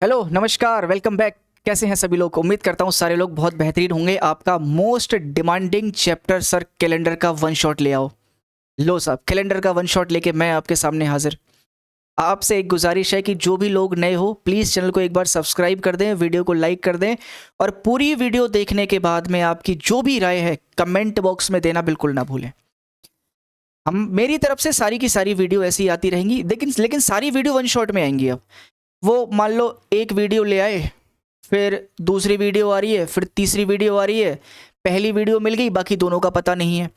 Hello, नमस्कार, welcome back. कैसे हैं सभी लोग? उम्मीद करता हूँ सारे लोग बहुत बेहतरीन होंगे। आपका most demanding chapter sir calendar का वन शॉट ले आओ। लो साहब, कैलेंडर का वन शॉट लेके मैं आपके सामने हाजिर। आपसे एक गुजारिश है कि जो भी लोग नए हो प्लीज़ चैनल को एक बार सब्सक्राइब कर दें, वीडियो को लाइक कर दें और पूरी वीडियो देखने के बाद में आपकी जो भी राय है कमेंट बॉक्स में देना बिल्कुल ना भूलें। हम मेरी तरफ से सारी की सारी वीडियो ऐसी आती रहेंगी, लेकिन सारी वीडियो वन शॉट में आएंगी। अब वो मान लो एक वीडियो ले आए, फिर दूसरी वीडियो आ रही है, फिर तीसरी वीडियो आ रही है, पहली वीडियो मिल गई, बाकी दोनों का पता नहीं है,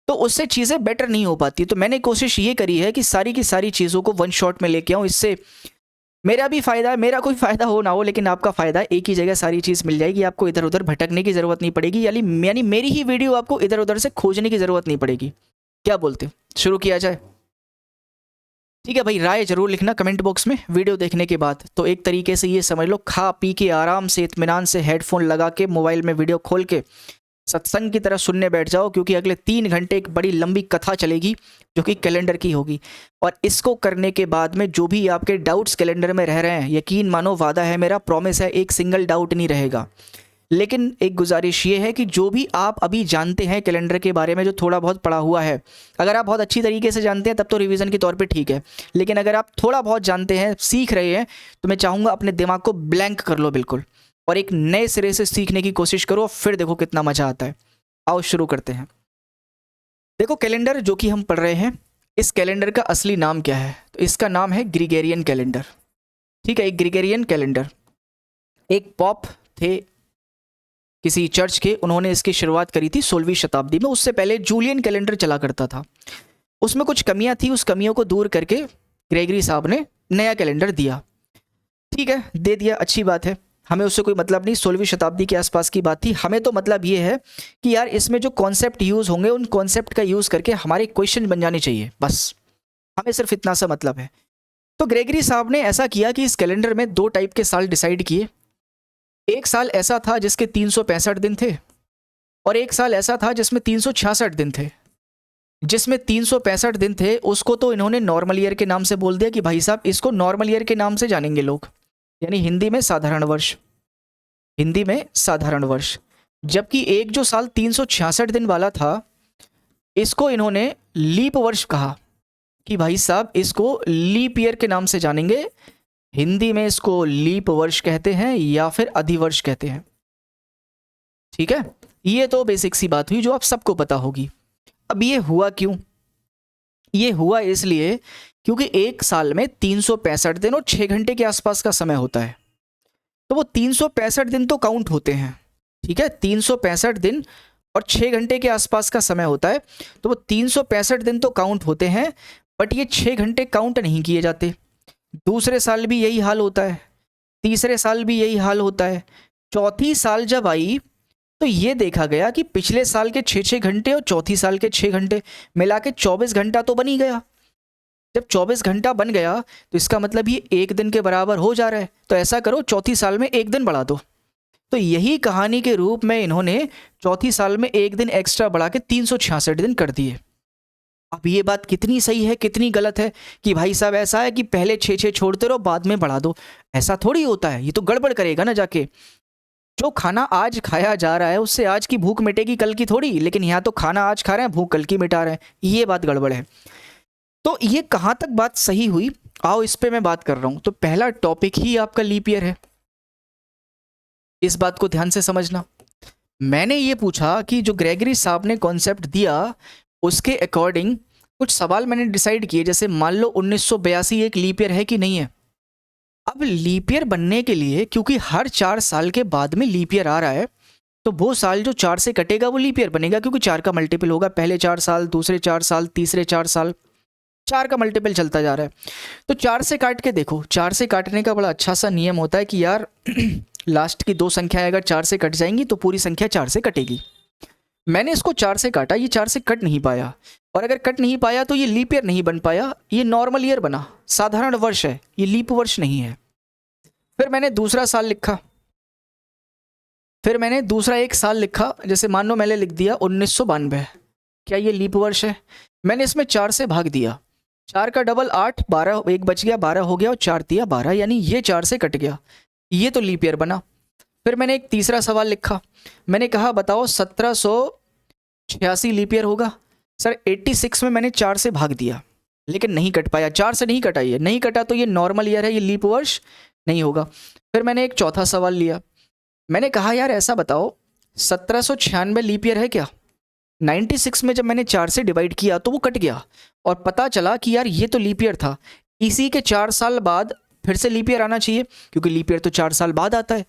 तो उससे चीज़ें बेटर नहीं हो पाती। तो मैंने कोशिश ये करी है कि सारी की सारी चीज़ों को वन शॉट में लेके आऊँ। इससे मेरा भी फ़ायदा है, मेरा कोई फ़ायदा हो ना हो, लेकिन आपका फ़ायदा है। एक ही जगह सारी चीज़ मिल जाएगी, आपको इधर उधर भटकने की ज़रूरत नहीं पड़ेगी। यानी मेरी ही वीडियो आपको इधर उधर से खोजने की ज़रूरत नहीं पड़ेगी। क्या बोलते हो, शुरू किया जाए? ठीक है भाई, राय जरूर लिखना कमेंट बॉक्स में वीडियो देखने के बाद। तो एक तरीके से ये समझ लो, खा पी के आराम से इत्मीनान से हेडफोन लगा के मोबाइल में वीडियो खोल के सत्संग की तरह सुनने बैठ जाओ, क्योंकि अगले 3 घंटे एक बड़ी लंबी कथा चलेगी जो कि कैलेंडर की होगी। और इसको करने के बाद में जो भी आपके डाउट्स कैलेंडर में रह रहे हैं, यकीन मानो, वादा है मेरा, प्रॉमिस है, एक सिंगल डाउट नहीं रहेगा। लेकिन एक गुजारिश ये है कि जो भी आप अभी जानते हैं कैलेंडर के बारे में, जो थोड़ा बहुत पढ़ा हुआ है, अगर आप बहुत अच्छी तरीके से जानते हैं तब तो रिवीजन के तौर पे ठीक है। लेकिन अगर आप थोड़ा बहुत जानते हैं, सीख रहे हैं, तो मैं चाहूँगा अपने दिमाग को ब्लैंक कर लो बिल्कुल, और एक नए सिरे से सीखने की कोशिश करो, फिर देखो कितना मज़ा आता है। आओ शुरू करते हैं। देखो, कैलेंडर जो कि हम पढ़ रहे हैं, इस कैलेंडर का असली नाम क्या है? तो इसका नाम है ग्रिगोरियन कैलेंडर। ठीक है, एक ग्रिगोरियन कैलेंडर। एक पॉप थे किसी चर्च के, उन्होंने इसकी शुरुआत करी थी 16वीं शताब्दी में। उससे पहले जूलियन कैलेंडर चला करता था। उसमें कुछ कमियां थी, उस कमियों को दूर करके ग्रेगरी साहब ने नया कैलेंडर दिया। ठीक है, दे दिया, अच्छी बात है, हमें उससे कोई मतलब नहीं। 16वीं शताब्दी के आसपास की बात थी। हमें तो मतलब ये है कि यार इसमें जो कॉन्सेप्ट यूज़ होंगे, उन कॉन्सेप्ट का यूज़ करके हमारे क्वेश्चन बन जाने चाहिए, बस हमें सिर्फ इतना सा मतलब है। तो ग्रेगरी साहब ने ऐसा किया कि इस कैलेंडर में 2 टाइप के साल डिसाइड किए। एक साल ऐसा था जिसके 365 दिन थे, और एक साल ऐसा था जिसमें 366 दिन थे। जिसमें 365 दिन थे उसको तो इन्होंने नॉर्मल ईयर के नाम से बोल दिया कि भाई साहब इसको नॉर्मल ईयर के नाम से जानेंगे लोग, यानी हिंदी में साधारण वर्ष। हिंदी में साधारण वर्ष। जबकि एक जो साल 366 दिन वाला था, इसको इन्होंने लीप वर्ष कहा कि भाई साहब इसको लीप ईयर के नाम से जानेंगे। हिंदी में इसको लीप वर्ष कहते हैं या फिर अधिवर्ष कहते हैं। ठीक है, ये तो बेसिक सी बात हुई जो आप सबको पता होगी। अब ये हुआ क्यों? ये हुआ इसलिए क्योंकि एक साल में 365 दिन और 6 घंटे के आसपास का समय होता है। तो वो 365 दिन तो काउंट होते हैं। ठीक है, 365 दिन और 6 घंटे के आसपास का समय होता है, तो वो 365 दिन तो काउंट होते हैं, बट ये 6 घंटे काउंट नहीं किए जाते। दूसरे साल भी यही हाल होता है, तीसरे साल भी यही हाल होता है। चौथी साल जब आई तो ये देखा गया कि पिछले साल के 6-6 घंटे और चौथी साल के 6 घंटे मिला के 24 घंटा तो बन ही गया। जब 24 घंटा बन गया तो इसका मतलब ये एक दिन के बराबर हो जा रहा है। तो ऐसा करो, चौथी साल में एक दिन बढ़ा दो। तो यही कहानी के रूप में इन्होंने चौथी साल में एक दिन एक्स्ट्रा बढ़ा के 366 दिन कर दिए। अब ये बात कितनी सही है कितनी गलत है कि भाई साहब ऐसा है कि पहले 6-6 छोड़ते रहो, बाद में बढ़ा दो? ऐसा थोड़ी होता है, ये तो गड़बड़ करेगा ना जाके। जो खाना आज खाया जा रहा है उससे आज की भूख मिटेगी, कल की थोड़ी। लेकिन यहाँ तो खाना आज खा रहे हैं, भूख कल की मिटा रहे हैं, ये बात गड़बड़ है। तो ये कहाँ तक बात सही हुई, आओ इस पे मैं बात कर रहा हूँ। तो पहला टॉपिक ही आपका लीप ईयर है, इस बात को ध्यान से समझना। मैंने ये पूछा कि जो ग्रेगरी साहब ने कॉन्सेप्ट दिया उसके अकॉर्डिंग कुछ सवाल मैंने डिसाइड किए। जैसे मान लो 1982 एक लीप ईयर है कि नहीं है? अब लीप ईयर बनने के लिए, क्योंकि हर 4 साल के बाद में लीप ईयर आ रहा है, तो वो साल जो 4 से कटेगा वो लीप ईयर बनेगा, क्योंकि 4 का मल्टीपल होगा। पहले 4 साल, दूसरे 4 साल, तीसरे 4 साल, 4 का मल्टीपल चलता जा रहा है। तो 4 से काट के देखो, 4 से काटने का बड़ा अच्छा सा नियम होता है कि यार लास्ट की 2 संख्याएं अगर 4 से कट जाएंगी तो पूरी संख्या 4 से कटेगी। मैंने इसको 4 से काटा, ये 4 से कट नहीं पाया, और अगर कट नहीं पाया तो ये लीप ईयर नहीं बन पाया, ये नॉर्मल ईयर बना, साधारण वर्ष है, ये लीप वर्ष नहीं है। फिर मैंने दूसरा साल लिखा, फिर मैंने दूसरा एक साल लिखा। जैसे मान लो मैंने लिख दिया 1992, क्या ये लीप वर्ष है? मैंने इसमें 4 से भाग दिया, 4 का डबल 8, 12, एक बच गया, 12 हो गया, और 4 तिया 12, यानी ये 4 से कट गया। ये तो लीप ईयर बना। फिर मैंने एक तीसरा सवाल लिखा, मैंने कहा बताओ 1786 लीप ईयर होगा। सर 86 में मैंने 4 से भाग दिया लेकिन नहीं कट पाया, 4 से नहीं कटा, ये नहीं कटा तो ये नॉर्मल ईयर है, ये लीप वर्ष नहीं होगा। फिर मैंने एक चौथा सवाल लिया, मैंने कहा यार ऐसा बताओ 1796 लीप ईयर है क्या। 96 में जब मैंने 4 से डिवाइड किया तो वो कट गया और पता चला कि यार ये तो लीप ईयर था, इसी के 4 साल बाद फिर से लीप ईयर आना चाहिए, क्योंकि लीप ईयर तो 4 साल बाद आता है,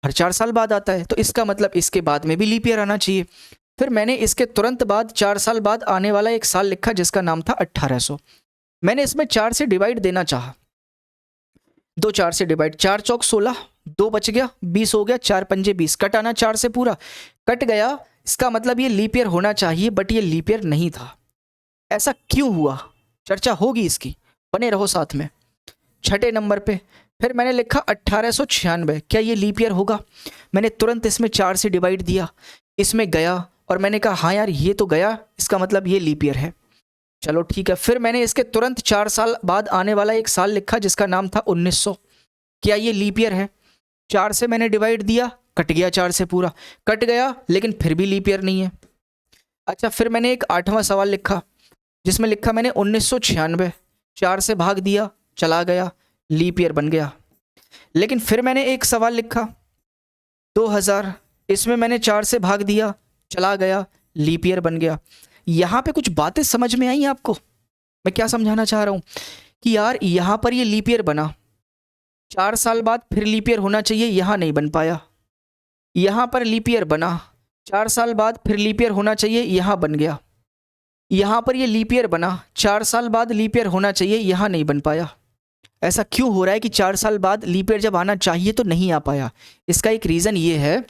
हर 4 साल बाद आता है, तो इसका मतलब इसके बाद में भी लीप ईयर आना चाहिए। फिर मैंने इसके तुरंत बाद 4 साल बाद आने वाला एक साल लिखा जिसका नाम था 1800। मैंने इसमें 4 से डिवाइड देना चाहा, 2 4 से डिवाइड, 4 चौक 16, 2 बच गया, 20 हो गया, 4 पंजे 20, कट आना 4 से पूरा, कट गया। इसका मतलब ये लीप ईयर होना चाहिए बट ये लीप ईयर नहीं था। ऐसा क्यों हुआ, चर्चा होगी इसकी, बने रहो साथ में। छठे नंबर पे फिर मैंने लिखा 1896, क्या ये लीप ईयर होगा। मैंने तुरंत इसमें 4 से डिवाइड दिया, इसमें गया और मैंने कहा हाँ यार ये तो गया, इसका मतलब ये लीप ईयर है, चलो ठीक है। फिर मैंने इसके तुरंत 4 साल बाद आने वाला एक साल लिखा जिसका नाम था 1900, क्या ये लीप ईयर है। 4 से मैंने डिवाइड दिया, कट गया, 4 से पूरा कट गया लेकिन फिर भी लीप ईयर नहीं है। अच्छा फिर मैंने एक 8वां सवाल लिखा जिसमें लिखा मैंने 1996, 4 से भाग दिया, चला गया, लीप ईयर बन गया। लेकिन फिर मैंने एक सवाल लिखा 2000, इसमें मैंने 4 से भाग दिया, चला गया, लीप ईयर बन गया। यहाँ पे कुछ बातें समझ में आई आपको, मैं क्या समझाना चाह रहा हूँ कि यार यहाँ पर ये लीप ईयर बना, 4 साल बाद फिर लीप ईयर होना चाहिए, यहाँ नहीं बन पाया। यहाँ पर लीप ईयर बना, 4 साल बाद फिर लीप ईयर होना चाहिए, यहाँ बन गया। यहाँ पर ये लीप ईयर बना, 4 साल बाद लीप ईयर होना चाहिए, यहाँ नहीं बन पाया। ऐसा क्यों हो रहा है कि 4 साल बाद लीप ईयर जब आना चाहिए तो नहीं आ पाया। इसका एक रीज़न ये है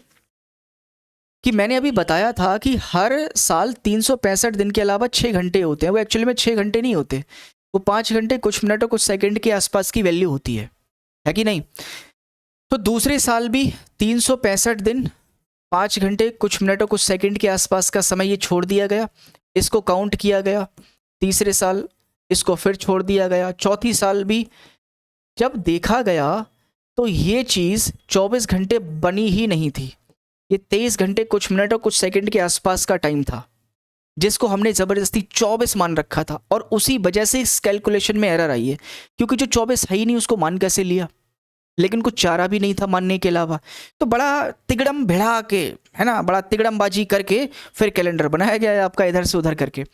कि मैंने अभी बताया था कि हर साल 365 दिन के अलावा 6 घंटे होते हैं, वो एक्चुअली में 6 घंटे नहीं होते, वो 5 घंटे कुछ मिनट और कुछ सेकंड के आसपास की वैल्यू होती है कि नहीं। तो दूसरे साल भी 365 दिन 5 घंटे कुछ मिनट और कुछ सेकंड के आसपास का समय ये छोड़ दिया गया, इसको काउंट किया गया। तीसरे साल इसको फिर छोड़ दिया गया, चौथी साल भी जब देखा गया तो ये चीज़ 24 घंटे बनी ही नहीं थी, ये 23 घंटे कुछ मिनट और कुछ सेकंड के आसपास का टाइम था जिसको हमने ज़बरदस्ती 24 मान रखा था, और उसी वजह से इस कैलकुलेशन में एरर आई है, क्योंकि जो 24 है ही नहीं उसको मान कैसे लिया, लेकिन कुछ चारा भी नहीं था मानने के अलावा। तो बड़ा तिगड़म भिड़ा के, है ना, बड़ा तिगड़मबाजी करके फिर कैलेंडर बनाया गया है आपका इधर से उधर करके।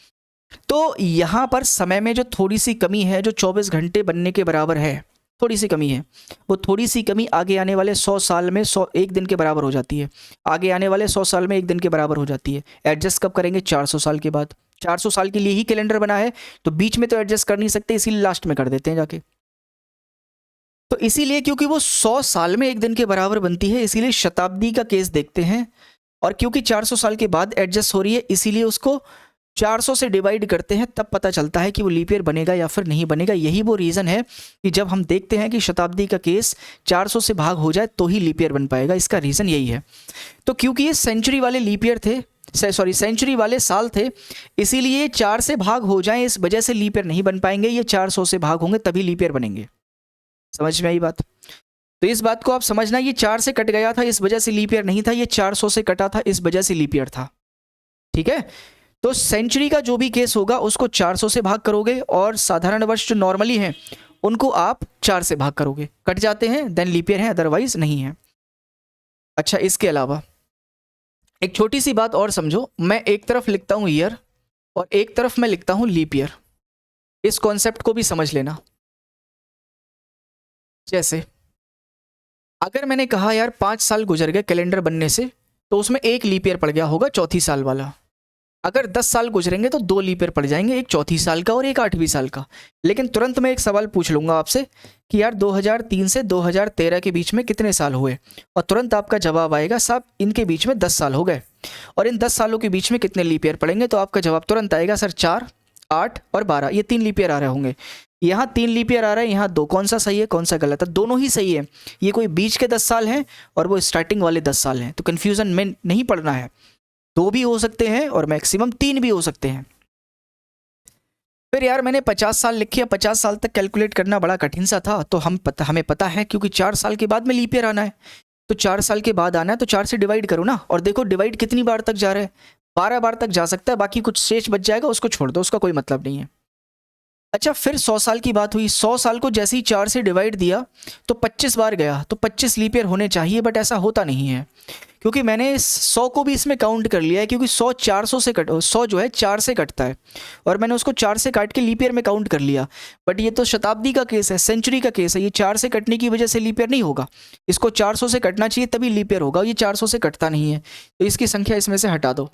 तो यहाँ पर समय में जो थोड़ी सी कमी है, जो 24 घंटे बनने के बराबर है, थोड़ी सी कमी है, वो थोड़ी सी कमी आगे आने वाले 100 साल में 1 दिन के बराबर हो जाती है, आगे आने वाले 100 साल में 1 दिन के बराबर हो जाती है। एडजस्ट कब करेंगे, 400 साल के बाद। 400 साल के लिए ही कैलेंडर बना है, तो बीच में तो एडजस्ट कर नहीं सकते, इसीलिए लास्ट में कर देते हैं जाके। तो इसीलिए क्योंकि वो 100 साल में 1 दिन के बराबर बनती है, इसीलिए शताब्दी का केस देखते हैं, और क्योंकि 400 साल के बाद एडजस्ट हो रही है इसीलिए उसको 400 से डिवाइड करते हैं, तब पता चलता है कि वो लीप ईयर बनेगा या फिर नहीं बनेगा। यही वो रीज़न है कि जब हम देखते हैं कि शताब्दी का केस 400 से भाग हो जाए तो ही लीप ईयर बन पाएगा, इसका रीज़न यही है। तो क्योंकि ये सेंचुरी वाले लीप ईयर थे, सेंचुरी वाले साल थे, इसीलिए 4 से भाग हो जाएं, इस वजह से लीप ईयर नहीं बन पाएंगे, ये 400 से भाग होंगे तभी लीप ईयर बनेंगे। समझ में आई बात। तो इस बात को आप समझना, ये 4 से कट गया था इस वजह से लीप ईयर नहीं था, ये 400 से कटा था इस वजह से लीप ईयर था। ठीक है, तो सेंचुरी का जो भी केस होगा उसको 400 से भाग करोगे, और साधारण वर्ष जो नॉर्मली हैं उनको आप 4 से भाग करोगे, कट जाते हैं देन लीप ईयर है, अदरवाइज नहीं है। अच्छा इसके अलावा एक छोटी सी बात और समझो, मैं एक तरफ लिखता हूँ ईयर और एक तरफ मैं लिखता हूँ लीप ईयर, इस कॉन्सेप्ट को भी समझ लेना। जैसे अगर मैंने कहा यार 5 साल गुजर गए कैलेंडर बनने से, तो उसमें एक लीप ईयर पड़ गया होगा चौथी साल वाला। अगर 10 साल गुजरेंगे तो 2 लीप ईयर पड़ जाएंगे, एक चौथी साल का और एक 8वीं साल का। लेकिन तुरंत मैं एक सवाल पूछ लूँगा आपसे कि यार 2003 से 2013 के बीच में कितने साल हुए, और तुरंत आपका जवाब आएगा साहब इनके बीच में 10 साल हो गए, और इन 10 सालों के बीच में कितने लीप ईयर पड़ेंगे, तो आपका जवाब तुरंत आएगा सर 4, 8 और 12, ये 3 लीप ईयर आ रहे होंगे। यहाँ 3 लीप ईयर आ रहा है, यहाँ 2, कौन सा सही है कौन सा गलत है, दोनों ही सही है। ये कोई बीच के 10 साल हैं और वो स्टार्टिंग वाले 10 साल हैं, तो कन्फ्यूज़न में नहीं पड़ना है। 2 भी हो सकते हैं और मैक्सिमम 3 भी हो सकते हैं। फिर यार मैंने 50 साल लिखे, 50 साल तक कैलकुलेट करना बड़ा कठिन सा था, तो हमें पता है क्योंकि 4 साल के बाद में लीप ईयर आना है, तो 4 साल के बाद आना है, तो 4 से डिवाइड करो ना, और देखो डिवाइड कितनी बार तक जा रहा है, 12 बार तक जा सकता है, बाकी कुछ शेष बच जाएगा उसको छोड़ दो, उसका कोई मतलब नहीं है। अच्छा फिर 100 साल की बात हुई, 100 साल को जैसे ही 4 से डिवाइड दिया तो 25 बार गया, तो 25 लीप ईयर होने चाहिए, बट ऐसा होता नहीं है, क्योंकि मैंने 100 को भी इसमें काउंट कर लिया है, क्योंकि 100 400 से 100 जो है 4 से कटता है, और मैंने उसको 4 से काट के लीप ईयर में काउंट कर लिया। बट ये तो शताब्दी का केस है, सेंचुरी का केस है, ये 4 से कटने की वजह से लीप ईयर नहीं होगा, इसको 400 से कटना चाहिए तभी लीप ईयर होगा, ये 400 से कटता नहीं है, तो इसकी संख्या इसमें से हटा दो,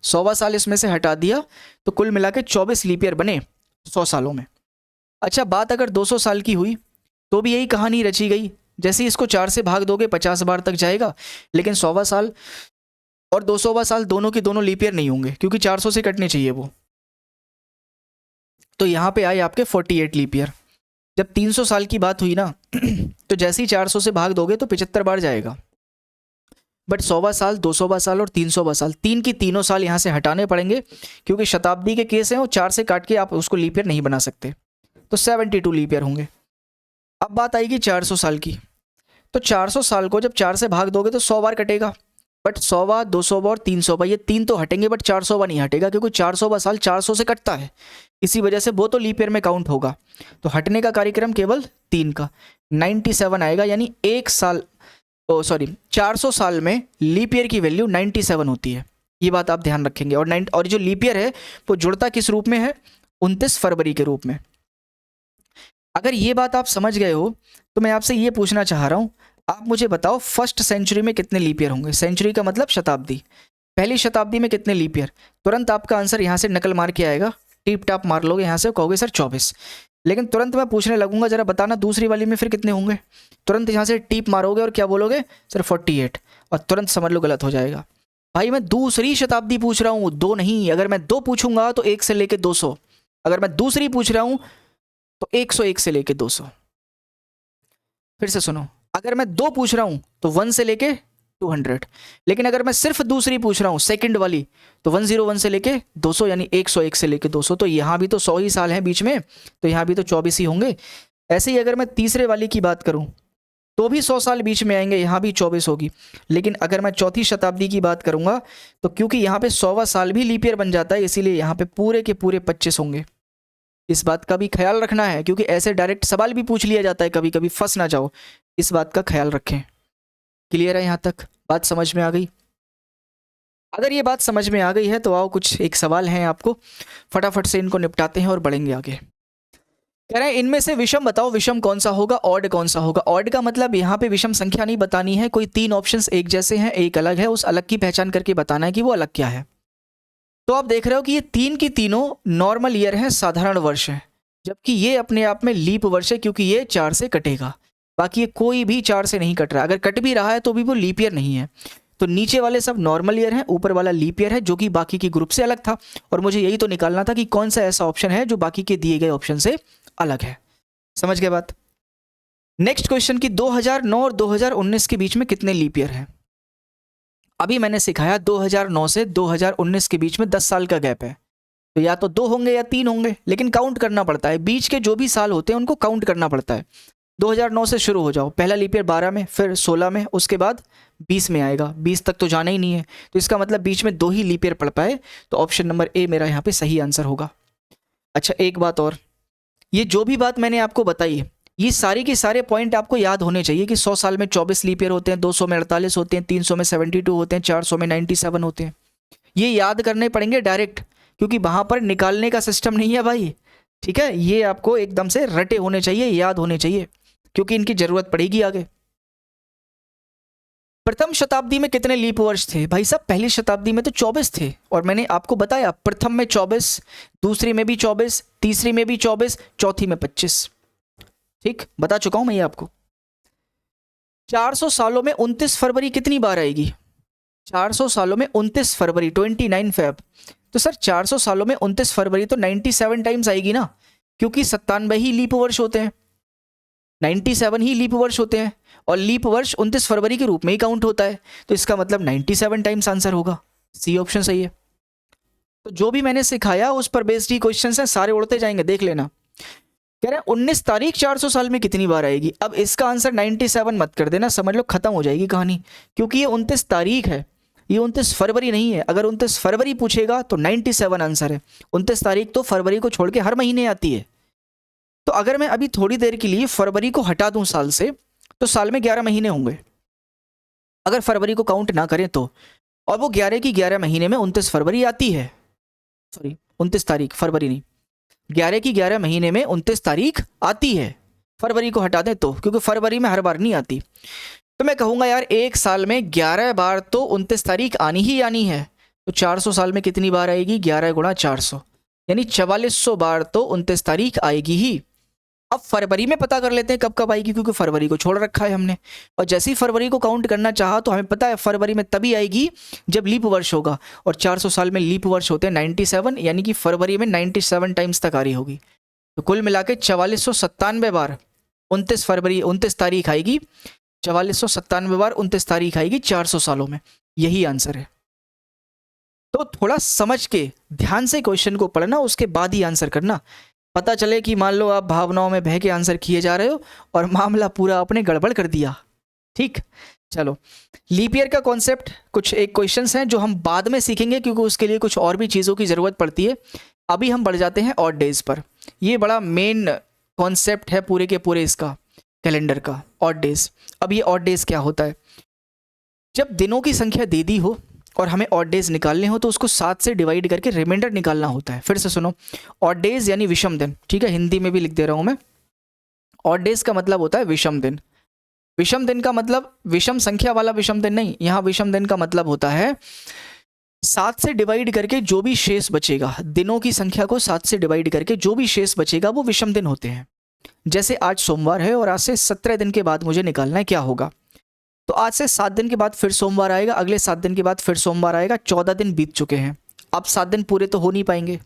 100वां साल इसमें से हटा दिया, तो कुल मिला के 24 लीप ईयर बने 100 सालों में। अच्छा बात अगर 200 साल की हुई तो भी यही कहानी रची गई, जैसे ही इसको 4 से भाग दोगे 50 बार तक जाएगा, लेकिन 100वां साल और 200वां साल दोनों के दोनों लीप ईयर नहीं होंगे, क्योंकि 400 से कटने चाहिए वो, तो यहाँ पे आए आपके 48 लीप ईयर। जब 300 साल की बात हुई ना तो जैसे ही 400 से भाग दोगे तो 75 बार जाएगा, बट 100वां साल, 200वां साल और 300वां साल, तीन की तीनों साल यहाँ से हटाने पड़ेंगे, क्योंकि शताब्दी के केस हैं, वो 4 से काट के आप उसको लीप ईयर नहीं बना सकते, तो 72 लीप ईयर होंगे। अब बात आएगी 400 साल की, तो 400 साल को जब 4 से भाग दोगे तो 100 बार कटेगा, बट 100वां, 200वां और 300वां ये तीन तो हटेंगे, बट 400वां नहीं हटेगा, क्योंकि 400वां साल 400 से कटता है, इसी वजह से वो तो लीप ईयर में काउंट होगा, तो हटने का कार्यक्रम केवल 3 का 97 आएगा, यानी एक साल 400 साल में लीप ईयर की वैल्यू 97 होती है, ये बात आप ध्यान रखेंगे। और जो लीप ईयर है वो जुड़ता किस रूप में है, 29 फरवरी के रूप में। अगर ये बात आप समझ गए हो तो मैं आपसे ये पूछना चाह रहा हूँ, आप मुझे बताओ फर्स्ट सेंचुरी में कितने लीप ईयर होंगे, सेंचुरी का मतलब शताब्दी, पहली शताब्दी में कितने लीप ईयर, तुरंत आपका आंसर यहाँ से नकल मार के आएगा, टिप टाप मार लोगे यहाँ से, कहोगे सर 24, लेकिन तुरंत मैं पूछने लगूंगा जरा बताना दूसरी वाली में फिर कितने होंगे, तुरंत यहाँ से टीप मारोगे और क्या बोलोगे सर 48, और तुरंत समझ लो गलत हो जाएगा। भाई मैं दूसरी शताब्दी पूछ रहा हूँ, दो नहीं, अगर मैं दो पूछूंगा तो 1 से लेके 200, अगर मैं दूसरी पूछ रहा हूँ तो 101 से लेके 200। फिर से सुनो, अगर मैं दो पूछ रहा हूं तो 1 से लेके 200, लेकिन अगर मैं सिर्फ दूसरी पूछ रहा हूं सेकंड वाली तो 101 से लेके 200, यानी 101 से लेके 200, तो यहाँ भी तो 100 ही साल हैं बीच में, तो यहाँ भी तो 24 ही होंगे। ऐसे ही अगर मैं तीसरे वाली की बात करूं तो भी 100 साल बीच में आएंगे, यहाँ भी 24 होगी, लेकिन अगर मैं चौथी शताब्दी की बात करूंगा तो क्योंकि यहाँ पे 100वां साल भी लीप ईयर बन जाता है, इसीलिए यहाँ पे पूरे के पूरे 25 होंगे। इस बात का भी ख्याल रखना है, क्योंकि ऐसे डायरेक्ट सवाल भी पूछ लिया जाता है कभी कभी, फंस ना जाओ, इस बात का ख्याल रखें। क्लियर है यहाँ तक, बात समझ में आ गई? अगर ये बात समझ में आ गई है तो आओ कुछ एक सवाल है आपको, फटाफट से इनको निपटाते हैं और बढ़ेंगे आगे। कह रहे हैं इनमें से विषम बताओ, विषम कौन सा होगा, ऑड कौन सा होगा। ऑड का मतलब यहाँ पे विषम संख्या नहीं बतानी है, कोई 3 ऑप्शंस एक जैसे हैं एक अलग है, उस अलग की पहचान करके बताना है कि वो अलग क्या है। तो आप देख रहे हो कि ये 3 की तीनों नॉर्मल ईयर है, साधारण वर्ष है, जबकि ये अपने आप में लीप वर्ष है, क्योंकि ये 4 से कटेगा, बाकी ये कोई भी 4 से नहीं कट रहा, अगर कट भी रहा है तो भी वो लीप ईयर नहीं है। तो नीचे वाले सब नॉर्मल ईयर हैं, ऊपर वाला लीप ईयर है, जो कि बाकी के ग्रुप से अलग था, और मुझे यही तो निकालना था कि कौन सा ऐसा ऑप्शन है जो बाकी के दिए गए ऑप्शन से अलग है। समझ गए बात? नेक्स्ट क्वेश्चन की 2009 और 2019 के बीच में कितने लीप ईयर हैं। अभी मैंने सिखाया 2009 से 2019 के बीच में 10 साल का गैप है, तो या तो 2 होंगे या 3 होंगे, लेकिन काउंट करना पड़ता है, बीच के जो भी साल होते हैं उनको काउंट करना पड़ता है। 2009 से शुरू हो जाओ, पहला लीप ईयर 12 में, फिर 16 में, उसके बाद 20 में आएगा, 20 तक तो जाना ही नहीं है, तो इसका मतलब बीच में 2 ही लीप ईयर पड़ पाए, तो ऑप्शन नंबर ए मेरा यहाँ पे सही आंसर होगा। अच्छा एक बात और, ये जो भी बात मैंने आपको बताई है, ये सारे के सारे पॉइंट आपको याद होने चाहिए कि 100 साल में 24 लीप ईयर होते हैं, 200 में 48 होते हैं, 300 में 72 होते हैं, 400 में 97 होते हैं। ये याद करने पड़ेंगे डायरेक्ट, क्योंकि वहां पर निकालने का सिस्टम नहीं है भाई, ठीक है। ये आपको एकदम से रटे होने चाहिए, याद होने चाहिए, क्योंकि इनकी जरूरत पड़ेगी आगे। प्रथम शताब्दी में कितने लीप वर्ष थे भाई साहब? पहली शताब्दी में तो 24 थे, और मैंने आपको बताया प्रथम में 24, दूसरी में भी 24, तीसरी में भी 24, चौथी में 25, ठीक बता चुका हूं मैं ये आपको। 400 सालों में 29 फरवरी कितनी बार आएगी? 400 सालों में 29 फरवरी 29 फेब, तो सर 400 सालों में 29 फरवरी तो 97 टाइम्स आएगी ना, क्योंकि 97 ही लीप वर्ष होते हैं, 97 ही लीप वर्ष होते हैं, और लीप वर्ष 29 फरवरी के रूप में ही काउंट होता है, तो इसका मतलब 97 टाइम्स आंसर होगा, सी ऑप्शन सही है। तो जो भी मैंने सिखाया उस पर बेस्ड ही क्वेश्चन हैं, सारे उड़ते जाएंगे, देख लेना। कह रहे हैं 19 तारीख 400 साल में कितनी बार आएगी। अब इसका आंसर 97 मत कर देना, समझ लो खत्म हो जाएगी कहानी, क्योंकि ये 29 तारीख है, ये 29 फरवरी नहीं है। अगर 29 फरवरी पूछेगा तो 97 आंसर है। 29 तारीख तो फरवरी को छोड़ के हर महीने आती है। तो अगर मैं अभी थोड़ी देर के लिए फरवरी को हटा दूं साल से, तो साल में 11 महीने होंगे अगर फरवरी को काउंट ना करें तो। और वो 11 की 11 महीने में 29 फरवरी आती है, सॉरी 29 तारीख, फरवरी नहीं, 11 की 11 महीने में 29 तारीख आती है। फरवरी को हटा दें तो, क्योंकि फरवरी में हर बार नहीं आती। तो मैं कहूँगा यार एक साल में 11 बार तो 29 तारीख आनी ही आनी है। तो 400 साल में कितनी बार आएगी, 11 गुणा 400, यानी 4400 बार तो 29 तारीख आएगी ही। अब फरवरी में पता कर लेते हैं कब कब आएगी, क्योंकि फरवरी को छोड़ रखा है हमने। और जैसे ही फरवरी को काउंट करना चाहा तो हमें पता है फरवरी में तभी आएगी जब लीप वर्ष होगा, और 400 साल में लीप वर्ष होते हैं 97, यानी कि फरवरी में 97 टाइम्स तक आ रही होगी। तो कुल मिला के 4497 बार 29 तारीख आएगी, 4497 बार 29 तारीख आएगी 400 सालों में। यही आंसर है। तो थोड़ा समझ के ध्यान से क्वेश्चन को पढ़ना, उसके बाद ही आंसर करना। पता चले कि मान लो आप भावनाओं में बह के आंसर किए जा रहे हो और मामला पूरा आपने गड़बड़ कर दिया। ठीक, चलो लीप ईयर का कॉन्सेप्ट कुछ एक क्वेश्चंस हैं जो हम बाद में सीखेंगे, क्योंकि उसके लिए कुछ और भी चीज़ों की ज़रूरत पड़ती है। अभी हम बढ़ जाते हैं ऑड डेज पर। ये बड़ा मेन कॉन्सेप्ट है पूरे के पूरे इसका कैलेंडर का, ऑड डेज। अब ये ऑड डेज क्या होता है, जब दिनों की संख्या दे दी हो और हमें ऑड डेज निकालने हो तो उसको 7 से डिवाइड करके रिमाइंडर निकालना होता है। फिर से सुनो, ऑड डेज यानी विषम दिन, ठीक है, हिंदी में भी लिख दे रहा हूँ मैं। ऑड डेज का मतलब होता है विषम दिन। विषम दिन का मतलब विषम संख्या वाला विषम दिन नहीं, यहाँ विषम दिन का मतलब होता है 7 से डिवाइड करके जो भी शेष बचेगा, दिनों की संख्या को 7 से डिवाइड करके जो भी शेष बचेगा वो विषम दिन होते हैं। जैसे आज सोमवार है और आज से 17 दिन के बाद मुझे निकालना है क्या होगा, तो आज से 7 दिन के बाद फिर सोमवार आएगा, अगले 7 दिन के बाद फिर सोमवार आएगा, 14 दिन बीत चुके हैं। अब 7 दिन पूरे तो हो नहीं पाएंगे,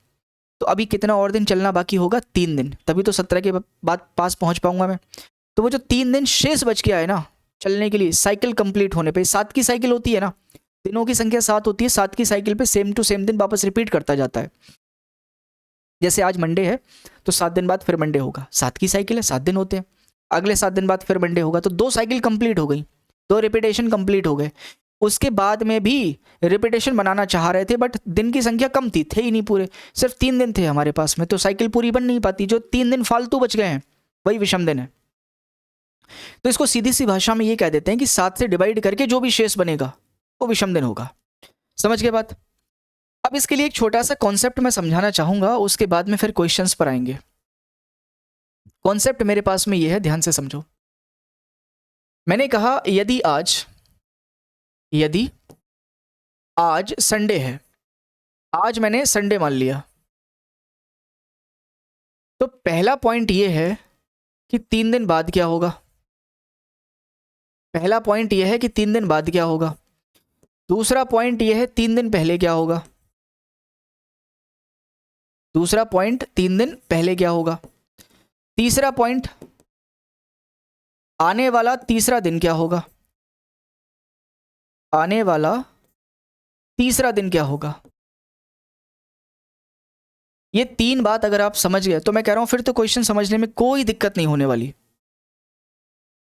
तो अभी कितना और दिन चलना बाकी होगा, 3 दिन, तभी तो 17 के बाद पास पहुंच पाऊंगा मैं। तो वो जो 3 दिन शेष बच के आए ना चलने के लिए, साइकिल कंप्लीट होने पे, 7 की साइकिल होती है ना, दिनों की संख्या 7 होती है, 7 की साइकिल पे सेम टू सेम दिन वापस रिपीट करता जाता है। जैसे आज मंडे है तो 7 दिन बाद फिर मंडे होगा, 7 की साइकिल है, 7 दिन होते हैं, अगले 7 दिन बाद फिर मंडे होगा, तो 2 साइकिल कंप्लीट हो गई, 2 रिपीटेशन कंप्लीट हो गए। उसके बाद में भी रिपीटेशन बनाना चाह रहे थे बट दिन की संख्या कम थी, थे ही नहीं पूरे, सिर्फ 3 दिन थे हमारे पास में, तो साइकिल पूरी बन नहीं पाती। जो 3 दिन फालतू बच गए हैं वही विषम दिन है। तो इसको सीधी सी भाषा में ये कह देते हैं कि 7 से डिवाइड करके जो भी शेष बनेगा वो विषम दिन होगा। समझ गए बात। अब इसके लिए एक छोटा सा कॉन्सेप्ट मैं समझाना चाहूंगा, उसके बाद में फिर क्वेश्चंस पर आएंगे। कॉन्सेप्ट मेरे पास में ये है, ध्यान से समझो। मैंने कहा यदि आज संडे है, आज मैंने संडे मान लिया, तो पहला पॉइंट ये है कि 3 दिन बाद क्या होगा। पहला पॉइंट ये है कि 3 दिन बाद क्या होगा। दूसरा पॉइंट ये है 3 दिन पहले क्या होगा। दूसरा पॉइंट 3 दिन पहले क्या होगा। तीसरा पॉइंट आने वाला तीसरा दिन क्या होगा। आने वाला तीसरा दिन क्या होगा। ये 3 बात अगर आप समझ गए तो मैं कह रहा हूं फिर तो क्वेश्चन समझने में कोई दिक्कत नहीं होने वाली।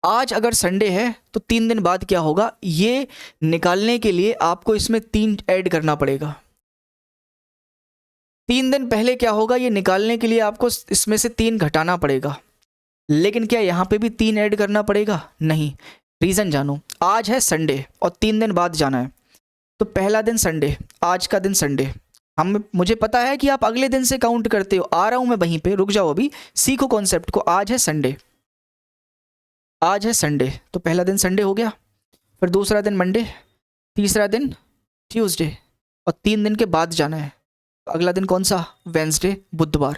आज अगर संडे है तो 3 दिन बाद क्या होगा, ये निकालने के लिए आपको इसमें 3 ऐड करना पड़ेगा। 3 दिन पहले क्या होगा, ये निकालने के लिए आपको इसमें से 3 घटाना पड़ेगा। लेकिन क्या यहाँ पे भी 3 ऐड करना पड़ेगा, नहीं। रीज़न जानो, आज है संडे और 3 दिन बाद जाना है, तो पहला दिन संडे, आज का दिन संडे। मुझे पता है कि आप अगले दिन से काउंट करते हो, आ रहा हूँ मैं वहीं पे, रुक जाओ अभी, सीखो कॉन्सेप्ट को। आज है संडे, आज है संडे, तो पहला दिन संडे हो गया, फिर दूसरा दिन मंडे, तीसरा दिन ट्यूसडे, और 3 दिन के बाद जाना है। अगला दिन कौन सा, वेंसडे, बुधवार।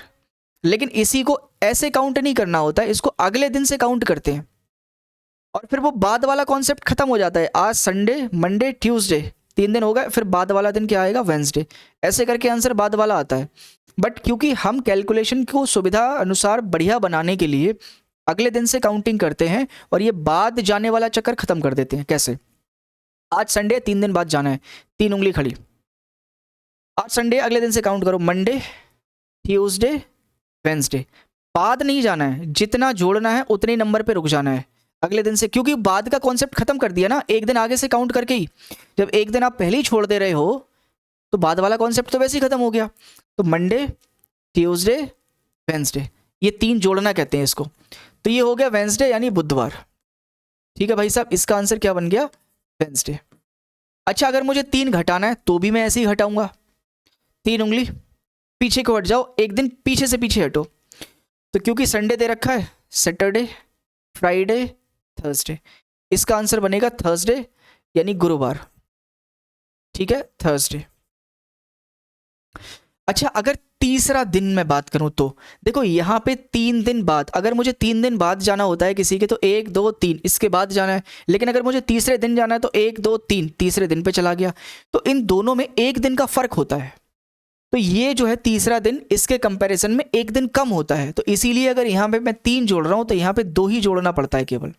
लेकिन इसी को ऐसे काउंट नहीं करना होता है, इसको अगले दिन से काउंट करते हैं और फिर वो बाद वाला कॉन्सेप्ट खत्म हो जाता है। आज संडे, मंडे, ट्यूसडे, 3 दिन हो गए, फिर बाद वाला दिन क्या आएगा, वेंसडे। ऐसे करके आंसर बाद वाला आता है। बट क्योंकि हम कैलकुलेशन को सुविधा अनुसार बढ़िया बनाने के लिए अगले दिन से काउंटिंग करते हैं और ये बाद जाने वाला चक्कर खत्म कर देते हैं। कैसे, आज संडे, 3 दिन बाद जाना है, 3 उंगली खड़ी, आज संडे, अगले दिन से काउंट करो, मंडे, ट्यूसडे, वेंसडे। बाद नहीं जाना है, जितना जोड़ना है उतने नंबर पे रुक जाना है अगले दिन से, क्योंकि बाद का कॉन्सेप्ट खत्म कर दिया ना एक दिन आगे से काउंट करके ही। जब एक दिन आप पहले ही छोड़ दे रहे हो तो बाद वाला कॉन्सेप्ट तो वैसे ही खत्म हो गया। तो मंडे, ट्यूसडे, वेंसडे, ये 3 जोड़ना कहते हैं इसको। तो ये हो गया वेंसडे यानी बुधवार। ठीक है भाई साहब, इसका आंसर क्या बन गया? वेंसडे। अच्छा, अगर मुझे 3 घटाना है तो भी मैं ऐसे ही घटाऊंगा। 3 उंगली पीछे को हट जाओ, एक दिन पीछे से पीछे हटो। तो क्योंकि संडे दे रखा है, सैटरडे, फ्राइडे, थर्सडे, इसका आंसर बनेगा थर्सडे यानी गुरुवार। ठीक है, थर्सडे। अच्छा, अगर तीसरा दिन मैं बात करूं तो देखो यहाँ पे 3 दिन बाद, अगर मुझे 3 दिन बाद जाना होता है किसी के तो 1 2 3 इसके बाद जाना है, लेकिन अगर मुझे तीसरे दिन जाना है तो 1 2 3 तीसरे दिन पे चला गया। तो इन दोनों में 1 दिन का फर्क होता है। तो ये जो है तीसरा दिन इसके कंपैरिजन में 1 दिन कम होता है। तो इसीलिए अगर यहाँ पे मैं 3 जोड़ रहा हूँ तो यहाँ पे 2 ही जोड़ना पड़ता है केवल।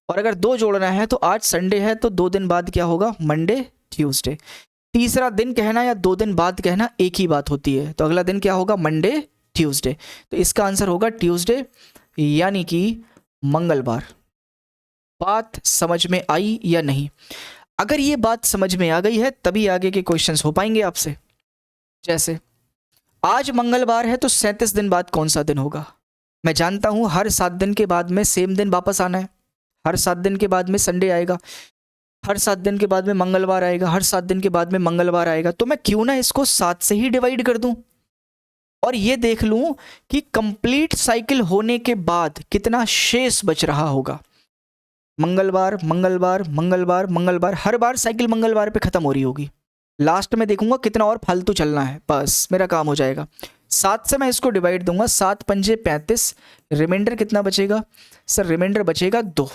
और अगर 2 जोड़ना है तो आज संडे है तो 2 दिन बाद क्या होगा? Monday, Tuesday. तीसरा दिन कहना या 2 दिन बाद कहना एक ही बात होती है। तो अगला दिन क्या होगा? Monday, Tuesday. तो इसका आंसर होगा ट्यूसडे यानी कि मंगलवार। बात समझ में आई या नहीं? अगर ये बात समझ में आ गई है तभी आगे के क्वेश्चंस हो पाएंगे आपसे। जैसे आज मंगलवार है तो 37 दिन बाद कौन सा दिन होगा? मैं जानता हूं हर 7 दिन के बाद में सेम दिन वापस आना है। हर 7 दिन के बाद में संडे आएगा, हर 7 दिन के बाद में मंगलवार आएगा, हर 7 दिन के बाद में मंगलवार आएगा। तो मैं क्यों ना इसको 7 से ही डिवाइड कर दूं और ये देख लूं कि कंप्लीट साइकिल होने के बाद कितना शेष बच रहा होगा। मंगलवार, मंगलवार, मंगलवार, मंगलवार, हर बार साइकिल मंगलवार पे खत्म हो रही होगी। लास्ट में देखूंगा कितना और फालतू चलना है, बस मेरा काम हो जाएगा। 7 से मैं इसको डिवाइड दूंगा, 7 पंजे 35, रिमाइंडर कितना बचेगा सर? रिमाइंडर बचेगा 2।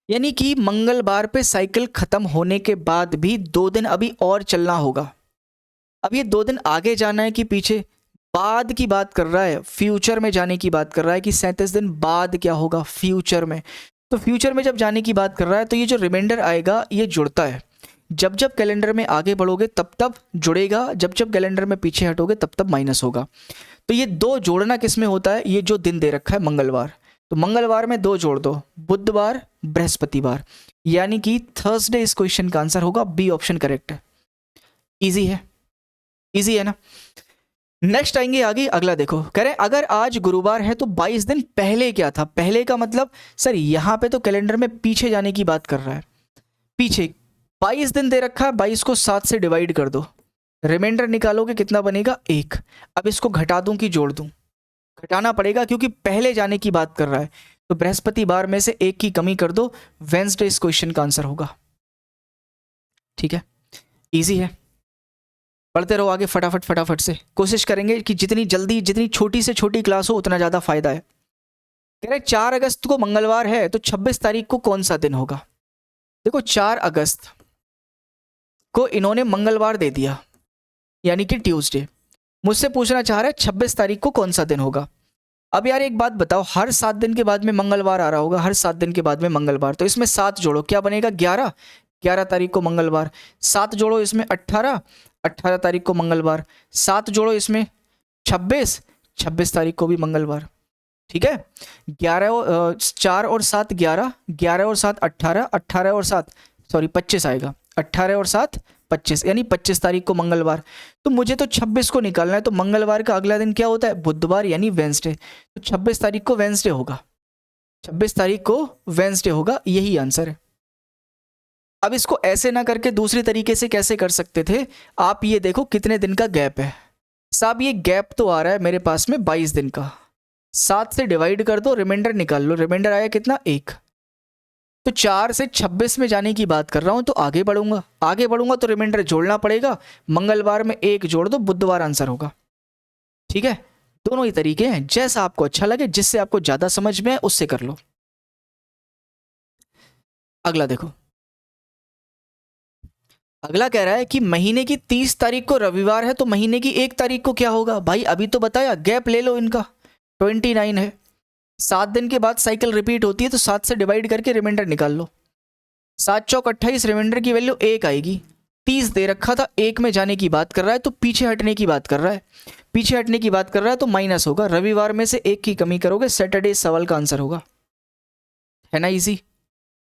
यानी कि मंगलवार पे साइकिल खत्म होने के बाद भी 2 दिन अभी और चलना होगा। अब ये 2 दिन आगे जाना है कि पीछे? बाद की बात कर रहा है, फ्यूचर में जाने की बात कर रहा है कि 37 दिन बाद क्या होगा? फ्यूचर में। तो फ्यूचर में जब जाने की बात कर रहा है तो ये जो रिमाइंडर आएगा ये जुड़ता है। जब जब कैलेंडर में आगे बढ़ोगे तब तब जुड़ेगा, जब जब कैलेंडर में पीछे हटोगे तब तब माइनस होगा। तो ये 2 जोड़ना किस में होता है? ये जो दिन दे रखा है मंगलवार, तो मंगलवार में 2 जोड़ दो, बुधवार, बृहस्पतिवार, यानी कि थर्सडे इस क्वेश्चन का आंसर होगा। बी ऑप्शन करेक्ट है। इजी है, इजी है ना? नेक्स्ट आएंगे आगे, अगला देखो। कह रहे हैं अगर आज गुरुवार है तो 22 दिन पहले क्या था? पहले का मतलब सर यहाँ पे तो कैलेंडर में पीछे जाने की बात कर रहा है। पीछे 22 दिन दे रखा है, 22 को 7 से डिवाइड कर दो, रिमाइंडर निकालोगे कितना बनेगा? 1। अब इसको घटा दूं कि जोड़ दूं? घटाना पड़ेगा क्योंकि पहले जाने की बात कर रहा है। तो बृहस्पतिवार में से 1 की कमी कर दो, वेंसडे इस क्वेश्चन का आंसर होगा। ठीक है, इजी है। पढ़ते रहो आगे फटाफट फटाफट से। कोशिश करेंगे कि जितनी जल्दी, जितनी छोटी से छोटी क्लास हो उतना ज़्यादा फायदा है। कह रहे 4 अगस्त को मंगलवार है तो 26 तारीख को कौन सा दिन होगा? देखो 4 अगस्त को इन्होंने मंगलवार दे दिया यानी कि ट्यूसडे। मुझसे पूछना चाह रहा है 26 तारीख को कौन सा दिन होगा। अब यार एक बात बताओ, हर 7 दिन के बाद में मंगलवार आ रहा होगा, हर 7 दिन के बाद में मंगलवार, तो इसमें 7 जोड़ो, क्या बनेगा? 11। 11 तारीख को मंगलवार। 7 जोड़ो इसमें 18, 18 तारीख को मंगलवार। 7 जोड़ो इसमें 26, 26 तारीख को भी मंगलवार। ठीक है, 4 और 7 11, 11 और 7 18, 18 और 7 सॉरी 25 आएगा, 18 और 7 25, यानी 25 तारीख को मंगलवार। तो मुझे तो 26 को निकालना है, तो मंगलवार का अगला दिन क्या होता है? बुधवार यानी वेंसडे। तो 26 तारीख को वेंसडे होगा, 26 तारीख को वेंसडे होगा, यही आंसर है। अब इसको ऐसे ना करके दूसरी तरीके से कैसे कर सकते थे? आप ये देखो कितने दिन का गैप है साहब। ये गैप तो आ रहा है मेरे पास में 22 दिन का। 7 से डिवाइड कर दो, रिमाइंडर निकाल लो, रिमाइंडर आया कितना? 1। तो 4 से 26 में जाने की बात कर रहा हूं, तो आगे बढ़ूंगा, आगे बढ़ूंगा तो रिमाइंडर जोड़ना पड़ेगा। मंगलवार में 1 जोड़ दो, बुधवार आंसर होगा। ठीक है, दोनों ही तरीके हैं, जैसा आपको अच्छा लगे, जिससे आपको ज्यादा समझ में है उससे कर लो। अगला देखो, अगला कह रहा है कि महीने की 30 तारीख को रविवार है तो महीने की 1 तारीख को क्या होगा? भाई अभी तो बताया, गैप ले लो इनका, 29 है। 7 दिन के बाद साइकिल रिपीट होती है तो 7 से डिवाइड करके रिमाइंडर निकाल लो। 7 चौक 28, रिमाइंडर की वैल्यू 1 आएगी। 30 दे रखा था, एक में जाने की बात कर रहा है तो पीछे हटने की बात कर रहा है, पीछे हटने की बात कर रहा है तो माइनस होगा, रविवार में से एक की कमी करोगे, सैटरडे इस सवाल का आंसर होगा। है ना इजी?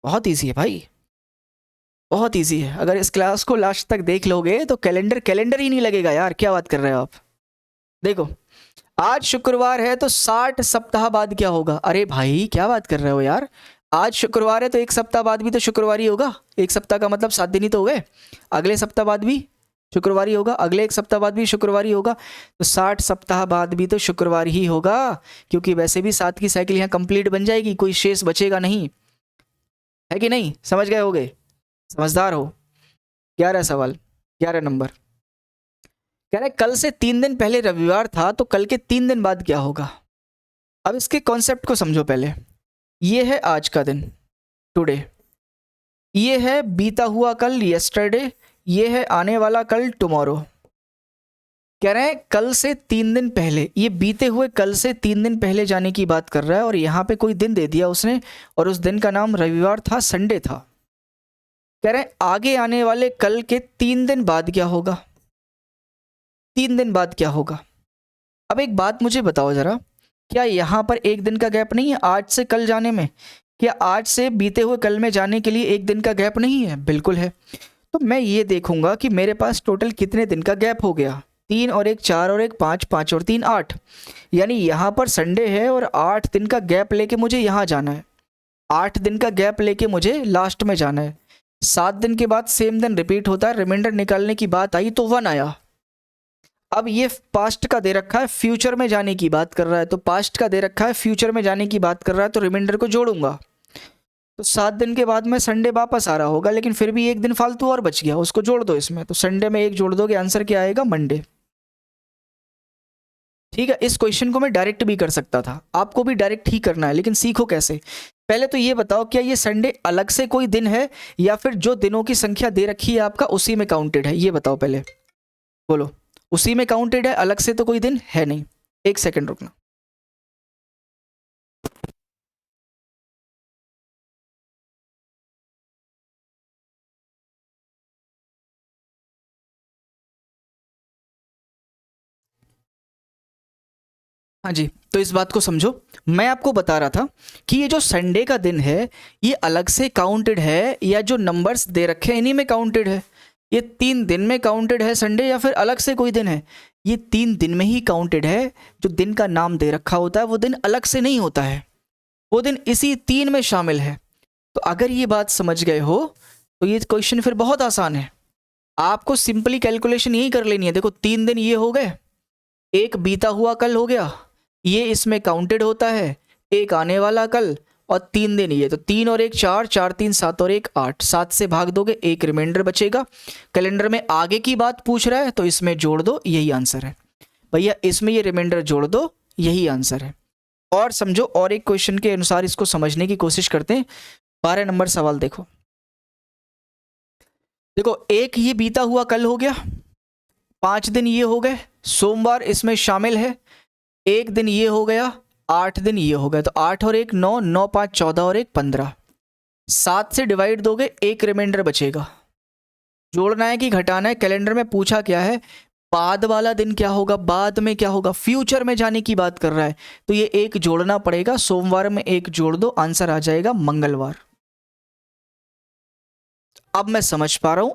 बहुत इजी है भाई, बहुत इजी है। अगर इस क्लास को लास्ट तक देख लोगे तो कैलेंडर कैलेंडर ही नहीं लगेगा यार, क्या बात कर रहे हो आप। देखो आज शुक्रवार है तो 60 सप्ताह बाद क्या होगा? अरे भाई क्या बात कर रहे हो यार, आज शुक्रवार है तो एक सप्ताह बाद भी तो शुक्रवार ही होगा, एक सप्ताह का मतलब 7 दिन ही तो हो गए, अगले सप्ताह बाद भी शुक्रवार ही होगा, अगले एक सप्ताह बाद भी शुक्रवार ही होगा, तो 60 सप्ताह बाद भी तो शुक्रवार ही होगा, क्योंकि वैसे भी 7 की साइकिल यहाँ कंप्लीट बन जाएगी, कोई शेष बचेगा नहीं, है कि नहीं? समझ गए होगे, समझदार हो। 11 सवाल, 11 नंबर कह रहे कल से 3 दिन पहले रविवार था तो कल के 3 दिन बाद क्या होगा। अब इसके कॉन्सेप्ट को समझो पहले। ये है आज का दिन, टुडे, ये है बीता हुआ कल, यस्टरडे, ये है आने वाला कल, टुमारो। कह रहे हैं कल से 3 दिन पहले, ये बीते हुए कल से 3 दिन पहले जाने की बात कर रहा है, और यहाँ पे कोई दिन दे दिया उसने, और उस दिन का नाम रविवार था, संडे था। कह रहे हैं आगे आने वाले कल के 3 दिन बाद क्या होगा, 3 दिन बाद क्या होगा। अब एक बात मुझे बताओ जरा, क्या यहाँ पर एक दिन का गैप नहीं है आज से कल जाने में? क्या आज से बीते हुए कल में जाने के लिए एक दिन का गैप नहीं है? बिल्कुल है। तो मैं ये देखूंगा कि मेरे पास टोटल कितने दिन का गैप हो गया, 3 और 1 4 और 1 5, 5 और 3 8, यानी यहाँ पर संडे है और 8 दिन का गैप लेके मुझे यहाँ जाना है, 8 दिन का गैप लेके मुझे लास्ट में जाना है। 7 दिन के बाद सेम दिन रिपीट होता है, रिमाइंडर निकालने की बात आई तो 1 आया। अब ये पास्ट का दे रखा है, फ्यूचर में जाने की बात कर रहा है, तो पास्ट का दे रखा है, फ्यूचर में जाने की बात कर रहा है, तो रिमाइंडर को जोड़ूंगा, तो 7 दिन के बाद में संडे वापस आ रहा होगा, लेकिन फिर भी एक दिन फालतू और बच गया, उसको जोड़ दो इसमें, तो संडे में एक जोड़ दोगे, आंसर क्या आएगा? मंडे। ठीक है, इस क्वेश्चन को मैं डायरेक्ट भी कर सकता था, आपको भी डायरेक्ट ही करना है, लेकिन सीखो कैसे। पहले तो ये बताओ क्या ये संडे अलग से कोई दिन है, या फिर जो दिनों की संख्या दे रखी है आपका उसी में काउंटेड है? ये बताओ पहले, बोलो। उसी में काउंटेड है, अलग से तो कोई दिन है नहीं। एक सेकंड रुकना। हाँ जी, तो इस बात को समझो, मैं आपको बता रहा था कि ये जो संडे का दिन है ये अलग से काउंटेड है, या जो नंबर्स दे रखे हैं इन्हीं में काउंटेड है। ये 3 दिन में काउंटेड है संडे, या फिर अलग से कोई दिन है? ये 3 दिन में ही काउंटेड है। जो दिन का नाम दे रखा होता है वो दिन अलग से नहीं होता है, वो दिन इसी 3 में शामिल है। तो अगर ये बात समझ गए हो तो ये क्वेश्चन फिर बहुत आसान है, आपको सिंपली कैलकुलेशन यही कर लेनी है। देखो 3 दिन ये हो गए, एक बीता हुआ कल हो गया, ये इसमें काउंटेड होता है, एक आने वाला कल, और 3 दिन ये, तो 3 और 1 4, 4 3 7 और 1 8, 7 से भाग दोगे, एक रिमाइंडर बचेगा। कैलेंडर में आगे की बात पूछ रहा है तो इसमें जोड़ दो, यही आंसर है भैया, इसमें ये रिमाइंडर जोड़ दो, यही आंसर है। और समझो, और एक क्वेश्चन के अनुसार इसको समझने की कोशिश करते हैं। 12 नंबर सवाल देखो। देखो एक ये बीता हुआ कल हो गया, 5 दिन ये हो गए, सोमवार इसमें शामिल है, एक दिन ये हो गया, 8 दिन ये हो गए, तो 8 और 1 9, 9 5 14 और 1 15, 7 से डिवाइड दोगे, एक रिमाइंडर बचेगा। जोड़ना है कि घटाना है? कैलेंडर में पूछा क्या है, बाद वाला दिन क्या होगा, बाद में क्या होगा, फ्यूचर में जाने की बात कर रहा है, तो ये एक जोड़ना पड़ेगा, सोमवार में एक जोड़ दो, आंसर आ जाएगा मंगलवार। अब मैं समझ पा रहा हूं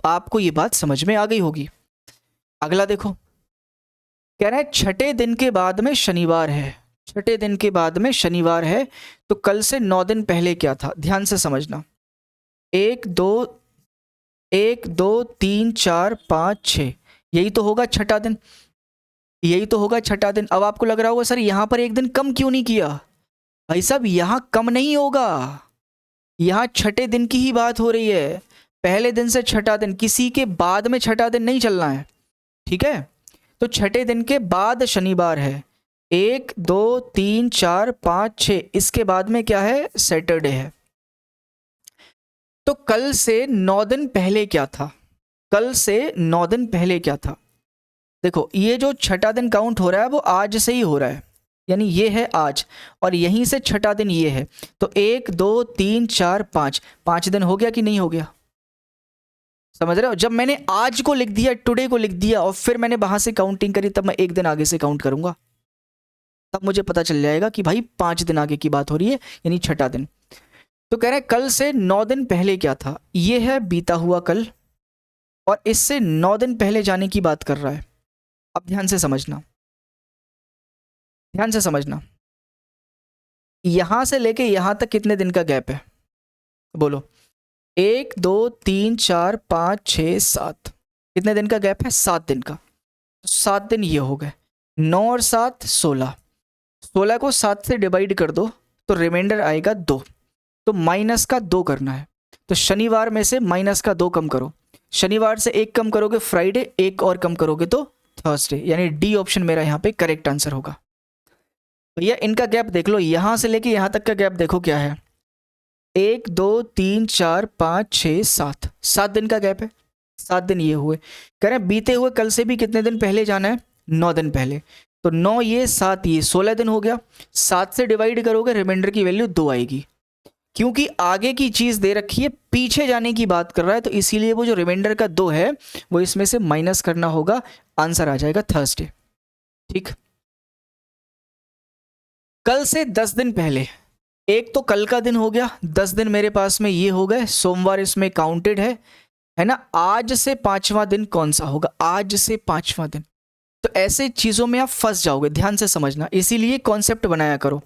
आपको ये बात समझ में आ गई होगी। अगला देखो, कह रहे हैं छठे दिन के बाद में शनिवार है, छठे दिन के बाद में शनिवार है, तो कल से 9 दिन पहले क्या था? ध्यान से समझना। 1 2 3 4 5 6, यही तो होगा छठा दिन, यही तो होगा छठा दिन। अब आपको लग रहा होगा सर यहाँ पर एक दिन कम क्यों नहीं किया? भाई साहब यहाँ कम नहीं होगा, यहाँ छठे दिन की ही बात हो रही है, पहले दिन से छठा दिन, किसी के बाद में छठा दिन नहीं चलना है, ठीक है? तो छठे दिन के बाद शनिवार है, 1 2 3 4 5 6, इसके बाद में क्या है? सैटरडे है। तो कल से 9 दिन पहले क्या था? कल से 9 दिन पहले क्या था? देखो ये जो छठा दिन काउंट हो रहा है वो आज से ही हो रहा है, यानी ये है आज, और यहीं से छठा दिन ये है, तो 1 2 3 4 5, 5 दिन हो गया कि नहीं हो गया? समझ रहे हो? जब मैंने आज को लिख दिया, टुडे को लिख दिया और फिर मैंने वहां से काउंटिंग करी, तब मैं एक दिन आगे से काउंट करूंगा, तब मुझे पता चल जाएगा कि भाई 5 दिन आगे की बात हो रही है, यानी छठा दिन। तो कह रहे हैं कल से 9 दिन पहले क्या था, ये है बीता हुआ कल, और इससे 9 दिन पहले जाने की बात कर रहा है। अब ध्यान से समझना, ध्यान से समझना, यहां से लेके यहां तक कितने दिन का गैप है बोलो? 1 2 3 4 5 6 7, कितने दिन का गैप है? 7 दिन का। तो 7 दिन ये हो गए, 9 और 7 16, 16 को 7 से डिवाइड कर दो तो रिमाइंडर आएगा 2, तो माइनस का 2 करना है। तो शनिवार में से माइनस का 2 कम करो, शनिवार से 1 कम करोगे फ्राइडे, 1 और कम करोगे तो थर्सडे, यानी डी ऑप्शन मेरा यहाँ पे करेक्ट आंसर होगा। भैया इनका गैप देख लो, यहां से लेके यहां तक का गैप देखो क्या है, 1 2 3 4 5 6 7, 7 दिन का गैप है। 7 दिन ये हुए, कह रहे हैं बीते हुए कल से भी कितने दिन पहले जाना है? 9 दिन पहले। तो 9 ये 7 ये 16 दिन हो गया, 7 से डिवाइड करोगे रिमाइंडर की वैल्यू 2 आएगी। क्योंकि आगे की चीज दे रखी है, पीछे जाने की बात कर रहा है, तो इसीलिए वो जो रिमाइंडर का 2 है वो इसमें से माइनस करना होगा, आंसर आ जाएगा थर्सडे। ठीक, कल से 10 दिन पहले, एक तो कल का दिन हो गया, 10 दिन मेरे पास में ये हो गए, सोमवार इसमें काउंटेड है ना। आज से 5वां दिन कौन सा होगा? आज से 5वां दिन। तो ऐसे चीजों में आप फंस जाओगे, ध्यान से समझना, इसीलिए कॉन्सेप्ट बनाया करो,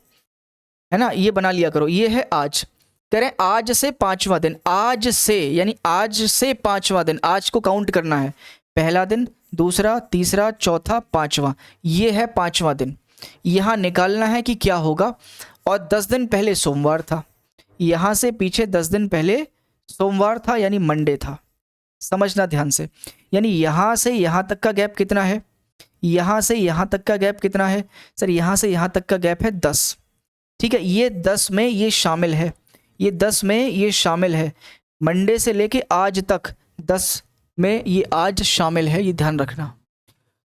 है ना, ये बना लिया करो। ये है आज, कह रहे हैं आज से 5वां दिन, आज से यानी आज से 5वां दिन, आज को काउंट करना है, पहला दिन, दूसरा, तीसरा, चौथा, 5वां, ये है 5वां दिन। यहाँ निकालना है कि क्या होगा, और 10 दिन पहले सोमवार था, यहाँ से पीछे 10 दिन पहले सोमवार था यानी मंडे था। समझना ध्यान से, यानी यहाँ से यहाँ तक का गैप कितना है, यहाँ से यहाँ तक का गैप कितना है सर? यहाँ से यहाँ तक का गैप है 10, ठीक है। ये 10 में ये शामिल है, ये 10 में ये शामिल है, मंडे से लेके आज तक 10 में ये आज शामिल है, ये ध्यान रखना।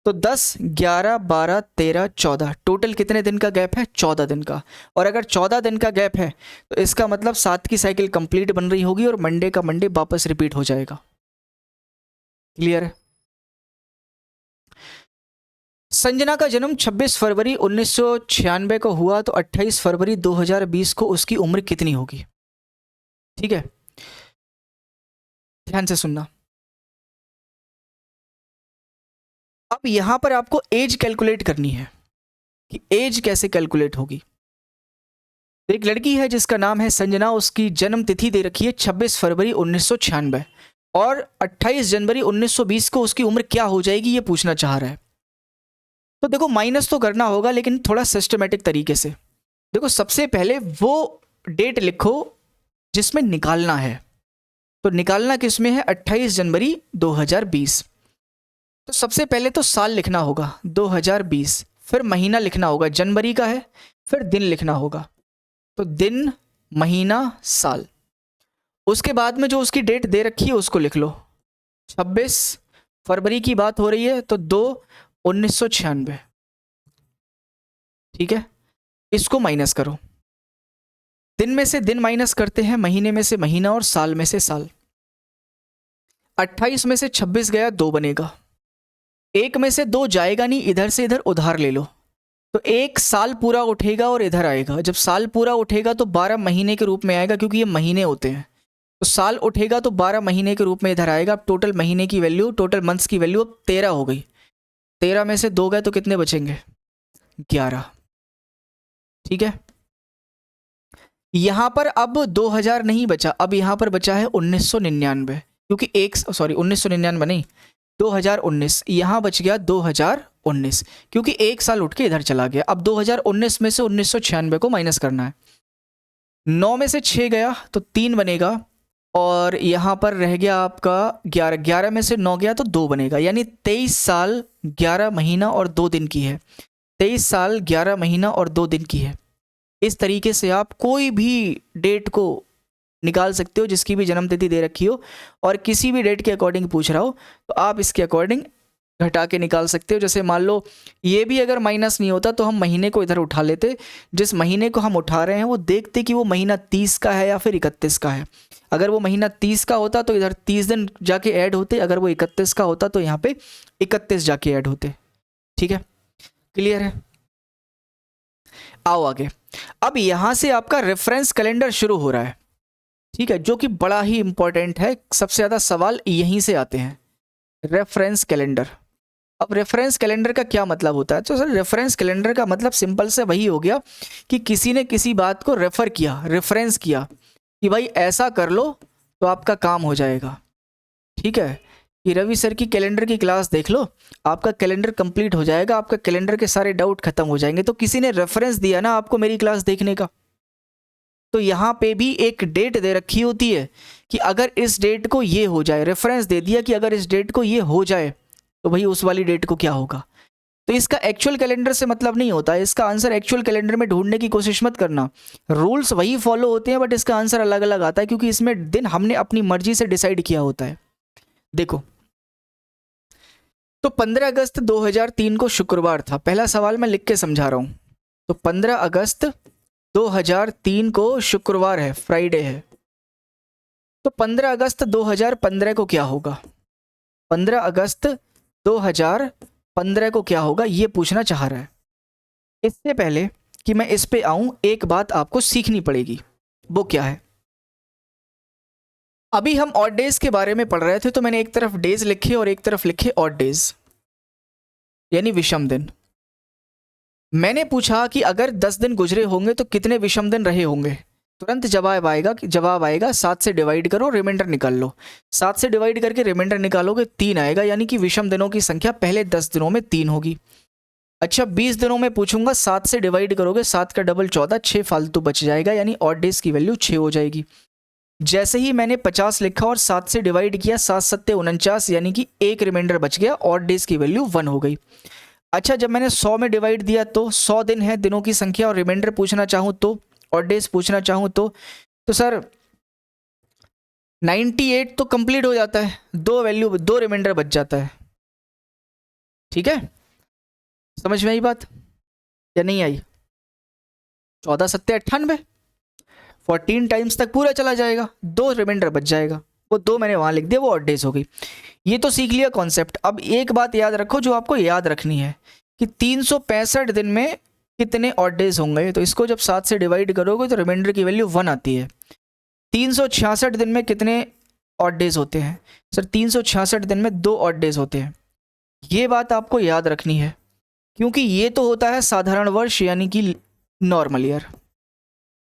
तो 10 11 12 13 14, टोटल कितने दिन का गैप है? 14 दिन का। और अगर 14 दिन का गैप है तो इसका मतलब 7 की साइकिल कंप्लीट बन रही होगी और मंडे का मंडे वापस रिपीट हो जाएगा। क्लियर है? संजना का जन्म 26 फरवरी 1996 को हुआ, तो 28 फरवरी 2020 को उसकी उम्र कितनी होगी? ठीक है, ध्यान से सुनना। अब यहां पर आपको एज कैलकुलेट करनी है कि एज कैसे कैलकुलेट होगी। एक लड़की है जिसका नाम है संजना, उसकी जन्म तिथि दे रखी है 26 फरवरी 1996 और 28 जनवरी 1920 को उसकी उम्र क्या हो जाएगी, ये पूछना चाह रहा है। तो देखो माइनस तो करना होगा, लेकिन थोड़ा सिस्टमेटिक तरीके से। देखो सबसे पहले वो डेट लिखो जिसमें निकालना है, तो निकालना किसमें है? 28 जनवरी 2020। तो सबसे पहले तो साल लिखना होगा 2020, फिर महीना लिखना होगा, जनवरी का है, फिर दिन लिखना होगा, तो दिन, महीना, साल। उसके बाद में जो उसकी डेट दे रखी है उसको लिख लो, 26 फरवरी की बात हो रही है तो 2/1996, ठीक है। इसको माइनस करो, दिन में से दिन माइनस करते हैं, महीने में से महीना और साल में से साल। 28 में से 26 गया 2 बनेगा, 1 में से 2 जाएगा नहीं, इधर से इधर उधार ले लो, तो 1 साल पूरा उठेगा और इधर आएगा। जब साल पूरा उठेगा तो 12 महीने के रूप में आएगा, क्योंकि ये महीने होते हैं, तो साल उठेगा तो 12 महीने के रूप में इधर आएगा। अब टोटल महीने की वैल्यू, टोटल मंथ्स की वैल्यू अब 13 हो गई। 13 में से 2 गए तो कितने बचेंगे? 11, ठीक है। यहां पर अब 2000 नहीं बचा, अब यहां पर बचा है 1999, क्योंकि 1999 नहीं, 2019, यहां बच गया 2019, क्योंकि 1 साल उठ के इधर चला गया। अब 2019 में से 1996 को माइनस करना है, 9 में से 6 गया तो 3 बनेगा, और यहां पर रह गया आपका 11, 11 में से 9 गया तो 2 बनेगा, यानी 23 साल 11 महीना और 2 दिन की है। 23 साल 11 महीना और 2 दिन की है। इस तरीके से आप कोई भी डेट को निकाल सकते हो जिसकी भी जन्म तिथि दे रखी हो, और किसी भी डेट के अकॉर्डिंग पूछ रहा हो तो आप इसके अकॉर्डिंग घटा के निकाल सकते हो। जैसे मान लो ये भी अगर माइनस नहीं होता तो हम महीने को इधर उठा लेते, जिस महीने को हम उठा रहे हैं वो देखते कि वो महीना 30 का है या फिर 31 का है। अगर वो महीना 30 का होता तो इधर 30 दिन जाके ऐड होते, अगर वो 31 का होता तो यहाँ पे 31 जाके ऐड होते। ठीक है, क्लियर है? आओ आगे। अब यहाँ से आपका रेफरेंस कैलेंडर शुरू हो रहा है, ठीक है, जो कि बड़ा ही इंपॉर्टेंट है। सबसे ज़्यादा सवाल यहीं से आते हैं, रेफरेंस कैलेंडर। अब रेफरेंस कैलेंडर का क्या मतलब होता है? तो सर रेफरेंस कैलेंडर का मतलब सिंपल से वही हो गया कि किसी ने किसी बात को रेफर किया, रेफरेंस किया कि भाई ऐसा कर लो तो आपका काम हो जाएगा। ठीक है, कि रवि सर की कैलेंडर की क्लास देख लो, आपका कैलेंडर कंप्लीट हो जाएगा, आपका कैलेंडर के सारे डाउट खत्म हो जाएंगे। तो किसी ने रेफरेंस दिया ना आपको मेरी क्लास देखने का, तो यहाँ पे भी एक डेट दे रखी होती है कि अगर इस डेट को ये हो जाए, रेफरेंस दे दिया कि अगर इस डेट को ये हो जाए तो भाई उस वाली डेट को क्या होगा। तो इसका एक्चुअल कैलेंडर से मतलब नहीं होता है, इसका आंसर एक्चुअल कैलेंडर में ढूंढने की कोशिश मत करना। रूल्स वही फॉलो होते हैं बट इसका आंसर अलग अलग आता है, क्योंकि इसमें दिन हमने अपनी मर्जी से डिसाइड किया होता है। देखो, तो 15 अगस्त 2003 को शुक्रवार था। पहला सवाल मैं लिख के समझा रहा हूँ। तो 15 अगस्त 2003 को शुक्रवार है, फ्राइडे है। तो 15 अगस्त 2015 को क्या होगा? 15 अगस्त 2015 को क्या होगा ये पूछना चाह रहा है। इससे पहले कि मैं इस पे आऊं, एक बात आपको सीखनी पड़ेगी। वो क्या है? अभी हम ऑड डेज के बारे में पढ़ रहे थे, तो मैंने एक तरफ डेज लिखे और एक तरफ लिखे ऑड डेज, यानी विषम दिन। मैंने पूछा कि अगर 10 दिन गुजरे होंगे तो कितने विषम दिन रहे होंगे। तुरंत जवाब आएगा 7 से डिवाइड करो, रिमाइंडर निकाल लो। 7 से डिवाइड करके रिमाइंडर निकालोगे 3 आएगा, यानी कि विषम दिनों की संख्या पहले 10 दिनों में 3 होगी। अच्छा, 20 दिनों में पूछूंगा, 7 से डिवाइड करोगे, 7 का डबल 14, 6 फालतू बच जाएगा, यानी ऑड डेज की वैल्यू 6 हो जाएगी। जैसे ही मैंने 50 लिखा और 7 से डिवाइड किया, 7 सत्ते 49, यानी कि एक रिमाइंडर बच गया, ऑड डेज की वैल्यू 1 हो गई। अच्छा, जब मैंने 100 में डिवाइड दिया तो 100 दिन है दिनों की संख्या, और रिमाइंडर पूछना चाहूँ तो, ऑड डेज पूछना चाहूँ तो सर 98 तो कंप्लीट हो जाता है, 2 रिमाइंडर बच जाता है। ठीक है, समझ में आई बात या नहीं आई? 14 सत्ते 98, 14 टाइम्स तक पूरा चला जाएगा, 2 रिमाइंडर बच जाएगा। वो 2 मैंने वहां लिख दिया, वो ऑड डेज हो गई। ये तो सीख लिया कॉन्सेप्ट। अब एक बात याद रखो जो आपको याद रखनी है कि 365 दिन में कितने ऑड डेज होंगे। तो इसको जब 7 से डिवाइड करोगे तो रिमाइंडर की वैल्यू 1 आती है। 366 दिन में कितने ऑड डेज होते हैं? सर 366 दिन में 2 ऑड डेज होते हैं। ये बात आपको याद रखनी है, क्योंकि ये तो होता है साधारण वर्ष यानी कि नॉर्मल ईयर,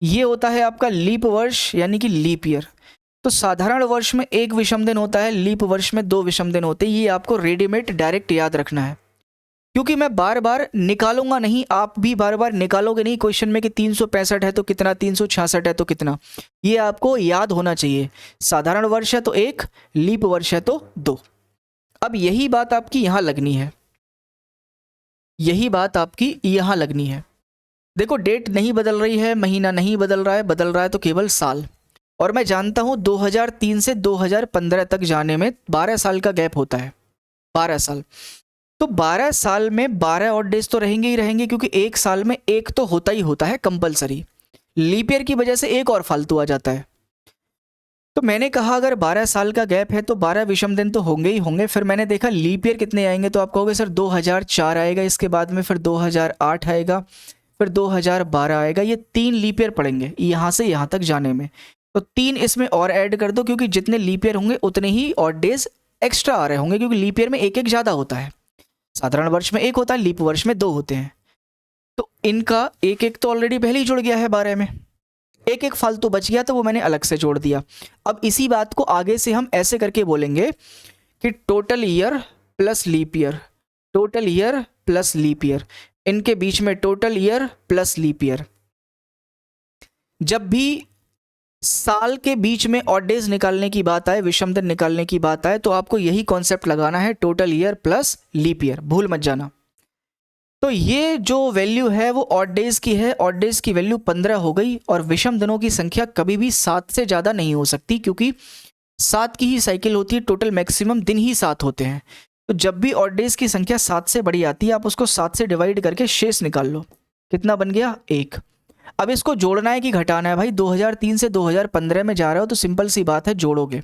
ये होता है आपका लीप वर्ष यानी कि लीप ईयर। तो साधारण वर्ष में 1 विषम दिन होता है, लीप वर्ष में 2 विषम दिन होते हैं। ये आपको रेडीमेड डायरेक्ट याद रखना है, क्योंकि मैं बार बार निकालूंगा नहीं, आप भी बार बार निकालोगे नहीं क्वेश्चन में कि 365 है तो कितना, 366 है तो कितना। ये आपको याद होना चाहिए। साधारण वर्ष है तो 1, लीप वर्ष है तो 2। अब यही बात आपकी यहाँ लगनी है, यही बात आपकी यहाँ लगनी है। देखो, डेट नहीं बदल रही है, महीना नहीं बदल रहा है तो केवल साल। और मैं जानता हूँ 2003 से 2015 तक जाने में 12 साल का गैप होता है, 12 साल। तो 12 साल में 12 ऑड डेज तो रहेंगे ही रहेंगे, क्योंकि एक साल में एक तो होता ही होता है कंपलसरी। लीप ईयर की वजह से एक और फालतू आ जाता है। तो मैंने कहा अगर 12 साल का गैप है तो 12 विषम दिन तो होंगे ही होंगे। फिर मैंने देखा लीप ईयर कितने आएंगे, तो आप कहोगे सर 2004 आएगा, इसके बाद में फिर 2008 आएगा, फिर 2012 आएगा। ये 3 लीप ईयर पड़ेंगे यहाँ से यहाँ तक जाने में। तो 3 इसमें और ऐड कर दो, क्योंकि जितने लीप ईयर होंगे उतने ही ऑड डेज एक्स्ट्रा आ रहे होंगे, क्योंकि लीप ईयर में एक एक ज़्यादा होता है। साधारण वर्ष में 1 होता है, लीप वर्ष में 2 होते हैं। तो इनका एक एक तो ऑलरेडी पहले ही जुड़ गया है 12 में, एक एक फालतू बच गया तो वो मैंने अलग से जोड़ दिया। अब इसी बात को आगे से हम ऐसे करके बोलेंगे कि total year plus leap year, total year plus leap year, इनके बीच में total year plus leap year. जब भी साल के बीच में ऑड डेज निकालने की बात आए, विषम दिन निकालने की बात आए, तो आपको यही कॉन्सेप्ट लगाना है, total year plus leap year, भूल मत जाना। तो ये जो वैल्यू है वो ऑड डेज की है, ऑड डेज की वैल्यू 15 हो गई। और विषम दिनों की संख्या कभी भी 7 से ज़्यादा नहीं हो सकती, क्योंकि 7 की ही साइकिल होती है, टोटल मैक्सिमम दिन ही 7 होते हैं। तो जब भी ऑड डेज की संख्या 7 से बड़ी आती है आप उसको 7 से डिवाइड करके शेष निकाल लो। कितना बन गया? 1। अब इसको जोड़ना है कि घटाना है? भाई 2003 से 2015 में जा रहे हो तो सिंपल सी बात है, जोड़ोगे।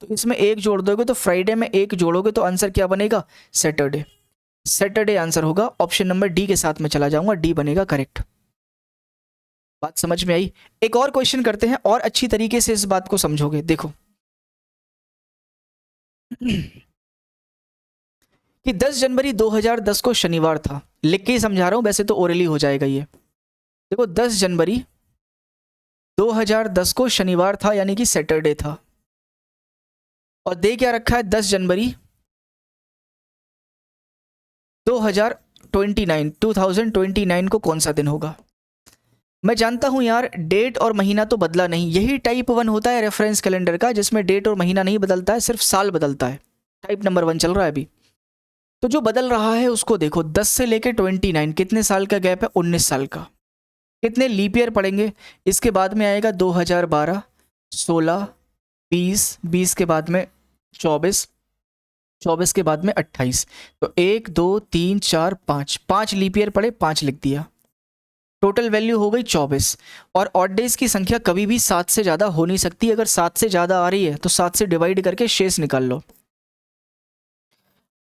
तो इसमें 1 जोड़ दोगे तो फ्राइडे में 1 जोड़ोगे तो आंसर क्या बनेगा? सैटरडे। सैटरडे आंसर होगा। ऑप्शन नंबर डी के साथ में चला जाऊंगा, डी बनेगा करेक्ट। बात समझ में आई? एक और क्वेश्चन करते हैं और अच्छी तरीके से इस बात को समझोगे। देखो कि 10 जनवरी 2010 को शनिवार था, लिख के ही समझा रहा हूं, वैसे तो ओरली हो जाएगा ये। देखो 10 जनवरी 2010 को शनिवार था यानी कि सैटरडे था, और दे क्या रखा है? 10 जनवरी 2029 को कौन सा दिन होगा? मैं जानता हूं यार डेट और महीना तो बदला नहीं, यही टाइप 1 होता है रेफरेंस कैलेंडर का, जिसमें डेट और महीना नहीं बदलता है, सिर्फ साल बदलता है। टाइप नंबर 1 चल रहा है अभी। तो जो बदल रहा है उसको देखो, 10 से लेके 29 कितने साल का गैप है? 19 साल का। कितने लीप ईयर पड़ेंगे? इसके बाद में आएगा 2012, 16, 20, 20 के बाद में 24, 24 के बाद में 28। तो 1 2 3 4 5, 5 लीप ईयर पड़े, 5 लिख दिया। टोटल वैल्यू हो गई 24। और ऑड डेज की संख्या कभी भी 7 से ज़्यादा हो नहीं सकती। अगर 7 से ज़्यादा आ रही है तो 7 से डिवाइड करके शेष निकाल लो।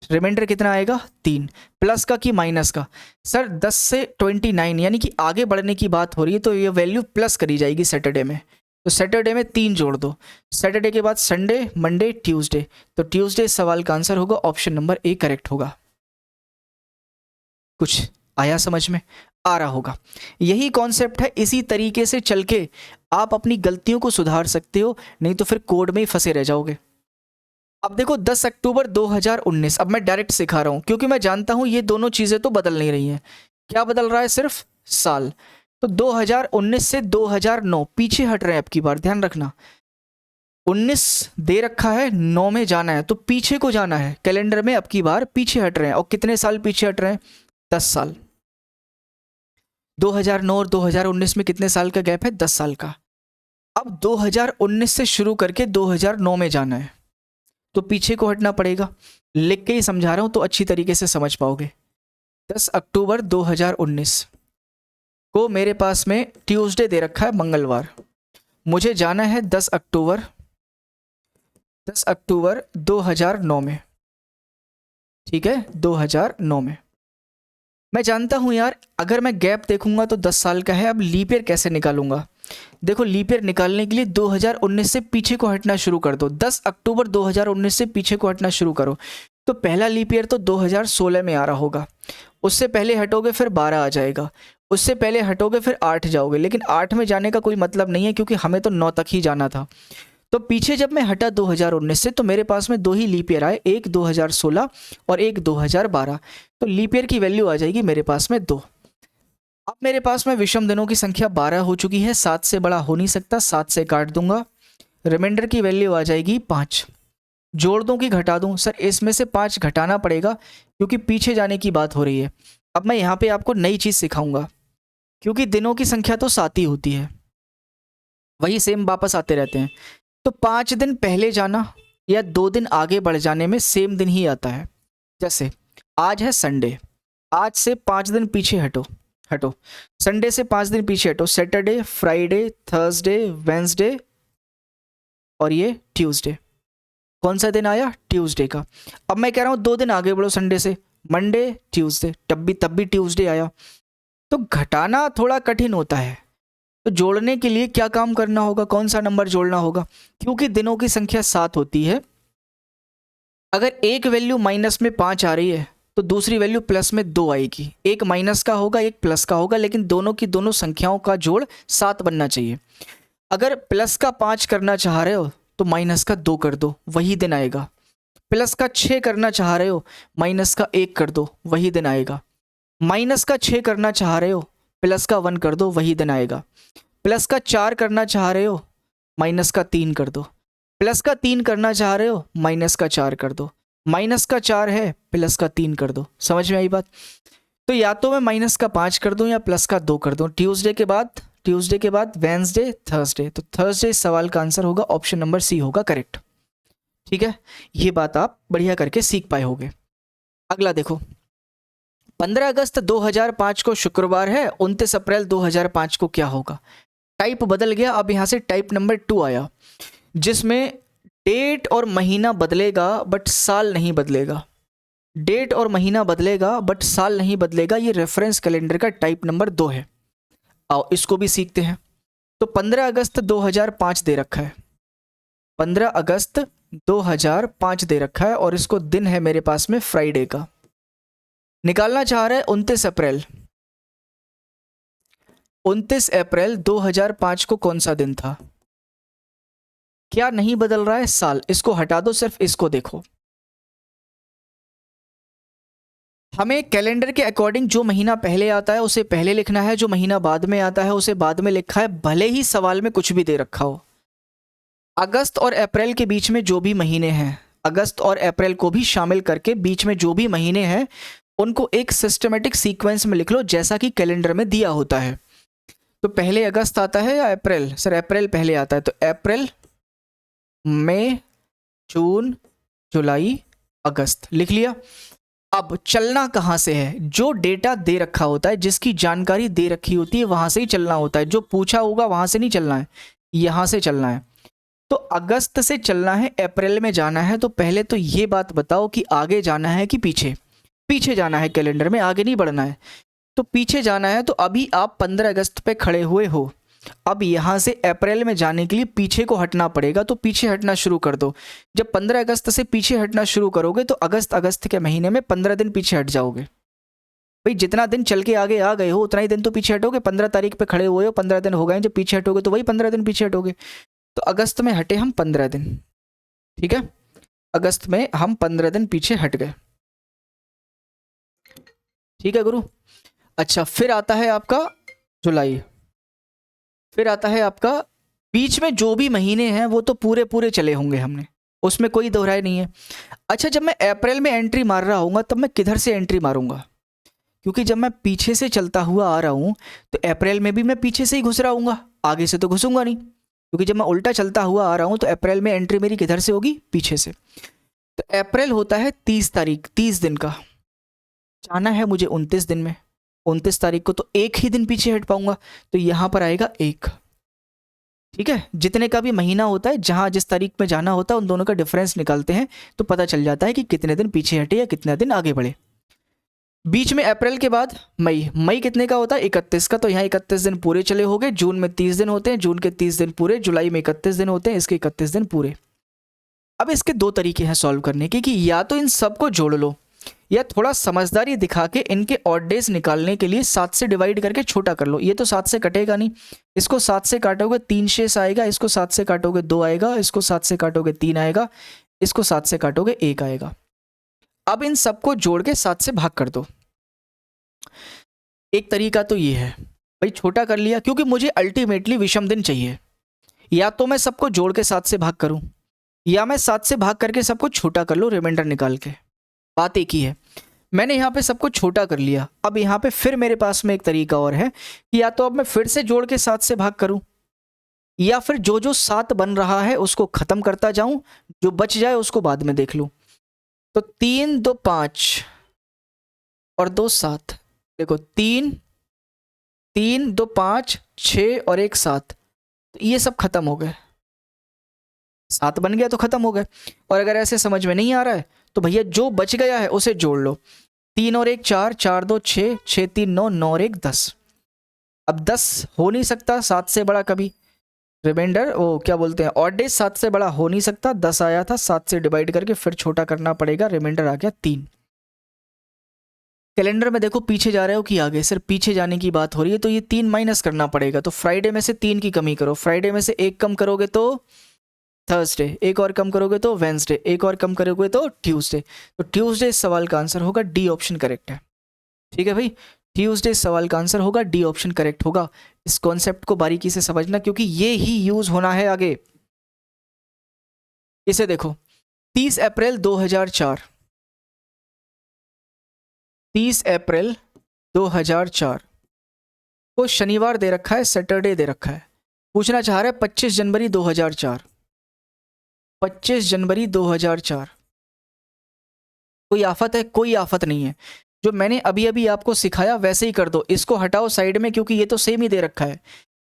रिमाइंडर कितना आएगा? 3। प्लस का कि माइनस का? सर 10 से 29 यानी कि आगे बढ़ने की बात हो रही है, तो ये वैल्यू प्लस करी जाएगी सैटरडे में। तो सैटरडे में 3 जोड़ दो। सैटरडे के बाद संडे, मंडे, ट्यूसडे। तो ट्यूसडे सवाल का आंसर होगा ऑप्शन नंबर ए करेक्ट होगा। कुछ आया समझ में? आ रहा होगा। यही कॉन्सेप्ट है, इसी तरीके से चल के आप अपनी गलतियों को सुधार सकते हो, नहीं तो फिर कोड में ही फंसे रह जाओगे। अब देखो 10 अक्टूबर 2019, अब मैं डायरेक्ट सिखा रहा हूं क्योंकि मैं जानता हूं ये दोनों चीजें तो बदल नहीं रही हैं। क्या बदल रहा है? सिर्फ साल। तो 2019 से 2009 पीछे हट रहे हैं। अब की बार ध्यान रखना, 19 दे रखा है, 9 में जाना है तो पीछे को जाना है कैलेंडर में। अब की बार पीछे हट रहे हैं, और कितने साल पीछे हट रहे हैं? 10 साल। 2009 और 2019 में कितने साल का गैप है? 10 साल का। अब 2019 से शुरू करके 2009 में जाना है तो पीछे को हटना पड़ेगा। लिख के ही समझा रहा हूं तो अच्छी तरीके से समझ पाओगे। 10 अक्टूबर 2019 को मेरे पास में ट्यूसडे दे रखा है, मंगलवार। मुझे जाना है 10 अक्टूबर 2009 में। ठीक है, 2009 में। मैं जानता हूं यार अगर मैं गैप देखूंगा तो 10 साल का है। अब लीप ईयर कैसे निकालूंगा? देखो लीप ईयर निकालने के लिए 2019 से पीछे को हटना शुरू कर दो। 10 अक्टूबर 2019 से पीछे को हटना शुरू करो तो पहला लीप ईयर तो 2016 में आ रहा होगा। उससे पहले हटोगे फिर 12 आ जाएगा। उससे पहले हटोगे फिर 8 जाओगे, लेकिन 8 में जाने का कोई मतलब नहीं है क्योंकि हमें तो 9 तक ही जाना था। तो पीछे जब मैं हटा 2019 से तो मेरे पास में 2 ही लीप ईयर आए, एक 2016 और एक 2012। तो लीप ईयर की वैल्यू आ जाएगी मेरे पास में 2। अब मेरे पास में विषम दिनों की संख्या 12 हो चुकी है, 7 से बड़ा हो नहीं सकता, 7 से काट दूंगा। रिमाइंडर की वैल्यू आ जाएगी 5। जोड़ दूं कि घटा दूं? सर इसमें से 5 घटाना पड़ेगा क्योंकि पीछे जाने की बात हो रही है। अब मैं यहाँ पे आपको नई चीज़ सिखाऊंगा क्योंकि दिनों की संख्या तो 7 ही होती है, वही सेम वापस आते रहते हैं। तो 5 दिन पहले जाना या 2 दिन आगे बढ़ जाने में सेम दिन ही आता है। जैसे आज है संडे, आज से 5 दिन पीछे हटो, संडे से 5 दिन पीछे हटो। सैटरडे, फ्राइडे, थर्सडे, वेंसडे और ये ट्यूसडे। कौन सा दिन आया? ट्यूसडे का। अब मैं कह रहा हूँ 2 दिन आगे बढ़ो संडे से, मंडे, ट्यूसडे, तब भी ट्यूसडे आया। तो घटाना थोड़ा कठिन होता है, तो जोड़ने के लिए क्या काम करना होगा? कौन सा नंबर जोड़ना होगा? क्योंकि दिनों की संख्या 7 होती है, अगर एक वैल्यू माइनस में 5 आ रही है तो दूसरी वैल्यू प्लस में 2 आएगी। एक माइनस का होगा, एक प्लस का होगा, लेकिन दोनों की दोनों संख्याओं का जोड़ 7 बनना चाहिए। अगर प्लस का 5 करना चाह रहे हो तो माइनस का 2 कर दो, वही दिन आएगा। प्लस का 6 करना चाह रहे हो, माइनस का 1 कर दो, वही दिन आएगा। माइनस का 6 करना चाह रहे हो, प्लस का 1 कर दो, वही दिन आएगा। प्लस का 4 करना चाह रहे हो, माइनस का 3 कर दो। प्लस का 3 करना चाह रहे हो, माइनस का 4 कर दो। माइनस का 4 है, प्लस का 3 कर दो। समझ में आई बात? तो या तो मैं माइनस का 5 कर दूं या प्लस का 2 कर दूं। ट्यूसडे के बाद वेंसडे, थर्सडे। तो थर्सडे इस सवाल का आंसर होगा, ऑप्शन नंबर सी होगा करेक्ट। ठीक है, ये बात आप बढ़िया करके सीख पाए होगे। अगला देखो, 15 अगस्त 2005 को शुक्रवार है, 29 अप्रैल 2005 को क्या होगा? टाइप बदल गया, अब यहां से टाइप नंबर 2 आया, जिसमें डेट और महीना बदलेगा बट साल नहीं बदलेगा। डेट और महीना बदलेगा बट साल नहीं बदलेगा, ये रेफरेंस कैलेंडर का टाइप नंबर 2 है। आओ इसको भी सीखते हैं। तो 15 अगस्त 2005 दे रखा है, 15 अगस्त 2005 दे रखा है, और इसको दिन है मेरे पास में फ्राइडे का। निकालना चाह रहा है 29 अप्रैल। 29 अप्रैल 2005 को कौन सा दिन था? क्या नहीं बदल रहा है? साल। इसको हटा दो, सिर्फ इसको देखो। हमें कैलेंडर के अकॉर्डिंग जो महीना पहले आता है उसे पहले लिखना है, जो महीना बाद में आता है उसे बाद में लिखा है, भले ही सवाल में कुछ भी दे रखा हो। अगस्त और अप्रैल के बीच में जो भी महीने हैं, अगस्त और अप्रैल को भी शामिल करके बीच में जो भी महीने हैं उनको एक सिस्टमेटिक सीक्वेंस में लिख लो, जैसा कि कैलेंडर में दिया होता है। तो पहले अगस्त आता है या अप्रैल? सर अप्रैल पहले आता है, तो अप्रैल, मई, जून, जुलाई, अगस्त लिख लिया। अब चलना कहाँ से है? जो डेटा दे रखा होता है, जिसकी जानकारी दे रखी होती है, वहां से ही चलना होता है। जो पूछा होगा वहां से नहीं चलना है, यहां से चलना है। तो अगस्त से चलना है, अप्रैल में जाना है, तो पहले तो ये बात बताओ कि आगे जाना है कि पीछे? पीछे जाना है, कैलेंडर में आगे नहीं बढ़ना है। तो पीछे जाना है, तो अभी आप 15 अगस्त पे खड़े हुए हो, अब यहां से अप्रैल में जाने के लिए पीछे को हटना पड़ेगा, तो पीछे हटना शुरू कर दो। जब 15 अगस्त से पीछे हटना शुरू करोगे तो अगस्त के महीने में 15 दिन पीछे हट जाओगे। भाई जितना दिन चल के आगे आ गए हो उतना ही दिन तो पीछे हटोगे। 15 तारीख पे खड़े हुए हो, 15 दिन हो गए, जब पीछे हटोगे तो वही 15 दिन पीछे हटोगे। तो अगस्त में हटे हम 15 दिन, ठीक है, अगस्त में हम 15 दिन पीछे हट गए, ठीक है गुरु। अच्छा, फिर आता है आपका जुलाई, फिर आता है आपका, बीच में जो भी महीने हैं वो तो पूरे पूरे चले होंगे हमने, उसमें कोई दोहराई नहीं है। अच्छा, जब मैं अप्रैल में एंट्री मार रहा हूँ तब मैं किधर से एंट्री मारूंगा? क्योंकि जब मैं पीछे से चलता हुआ आ रहा हूँ तो अप्रैल में भी मैं पीछे से ही घुस रहा हूँगा, आगे से तो घुसूंगा नहीं। क्योंकि जब मैं उल्टा चलता हुआ आ रहा हूँ तो अप्रैल में एंट्री मेरी किधर से होगी? पीछे से। तो अप्रैल होता है 30 तारीख, 30 दिन का। जाना है मुझे 29 दिन में, 29 तारीख को तो एक ही दिन पीछे हट पाऊंगा, तो यहाँ पर आएगा 1, ठीक है। जितने का भी महीना होता है, जहाँ जिस तारीख में जाना होता है उन दोनों का डिफरेंस निकालते हैं तो पता चल जाता है कि कितने दिन पीछे हटे या कितने दिन आगे बढ़े। बीच में अप्रैल के बाद मई, मई कितने का होता है? 31 का, तो यहाँ 31 दिन पूरे चले हो गए। जून में 30 दिन होते हैं, जून के 30 दिन पूरे। जुलाई में 31 दिन होते हैं, इसके 31 दिन पूरे। अब इसके दो तरीके हैं सॉल्व करने के, कि या तो इन सबको जोड़ लो या थोड़ा समझदारी दिखा के इनके ऑड डेज निकालने के लिए 7 से डिवाइड करके छोटा कर लो। ये तो 7 से कटेगा नहीं, इसको 7 से काटोगे 3 शेष आएगा, इसको 7 से काटोगे 2 आएगा, इसको 7 से काटोगे 3 आएगा, इसको 7 से काटोगे 1 आएगा। अब इन सबको जोड़ के 7 से भाग कर दो। एक तरीका तो ये है, भाई छोटा कर लिया, क्योंकि मुझे अल्टीमेटली विषम दिन चाहिए। या तो मैं सबको जोड़ के 7 से भाग करूं, या मैं 7 से भाग करके सबको छोटा कर लो रिमाइंडर निकाल के। बात एक ही है। मैंने यहाँ पे सबको छोटा कर लिया, अब यहाँ पे फिर मेरे पास में एक तरीका और है कि या तो अब मैं फिर से जोड़ के 7 से भाग करूं, या फिर जो जो 7 बन रहा है उसको खत्म करता जाऊं, जो बच जाए उसको बाद में देख लूं। तो 3 2 5 और 2 7, देखो 3 3 2 5 6 और 1 7, तो ये सब खत्म हो गए। 7 बन गया तो खत्म हो गए। और अगर ऐसे समझ में नहीं आ रहा है तो भैया जो बच गया है उसे जोड़ लो। 3 और 1 4, 4 2 6, 6 3 9, 9 और 1 10। अब 10 हो नहीं सकता 7 से बड़ा कभी, रिमाइंडर वो क्या बोलते हैं ऑड डेज 7 से बड़ा हो नहीं सकता। 10 आया था, 7 से डिवाइड करके फिर छोटा करना पड़ेगा, रिमाइंडर आ गया 3। कैलेंडर में देखो पीछे जा रहे हो कि आगे, सिर्फ पीछे जाने की बात हो रही है, तो ये 3 माइनस करना पड़ेगा। तो फ्राइडे में से 3 की कमी करो, फ्राइडे में से 1 कम करोगे तो थर्सडे, एक और कम करोगे तो वेंसडे, एक और कम करोगे तो ट्यूसडे। तो ट्यूसडे इस सवाल का आंसर होगा डी ऑप्शन करेक्ट है, ठीक है भाई। ट्यूसडे इस सवाल का आंसर होगा डी ऑप्शन करेक्ट होगा। इस कॉन्सेप्ट को बारीकी से समझना क्योंकि ये ही यूज होना है आगे। इसे देखो 30 अप्रैल 2004, 30 अप्रैल 2004 को शनिवार दे रखा है, सैटरडे दे रखा है। पूछना चाह रहा है 25 जनवरी 2004, 25 जनवरी 2004 कोई आफत है? कोई आफत नहीं है। जो मैंने अभी अभी आपको सिखाया वैसे ही कर दो। इसको हटाओ साइड में क्योंकि ये तो सेम ही दे रखा है।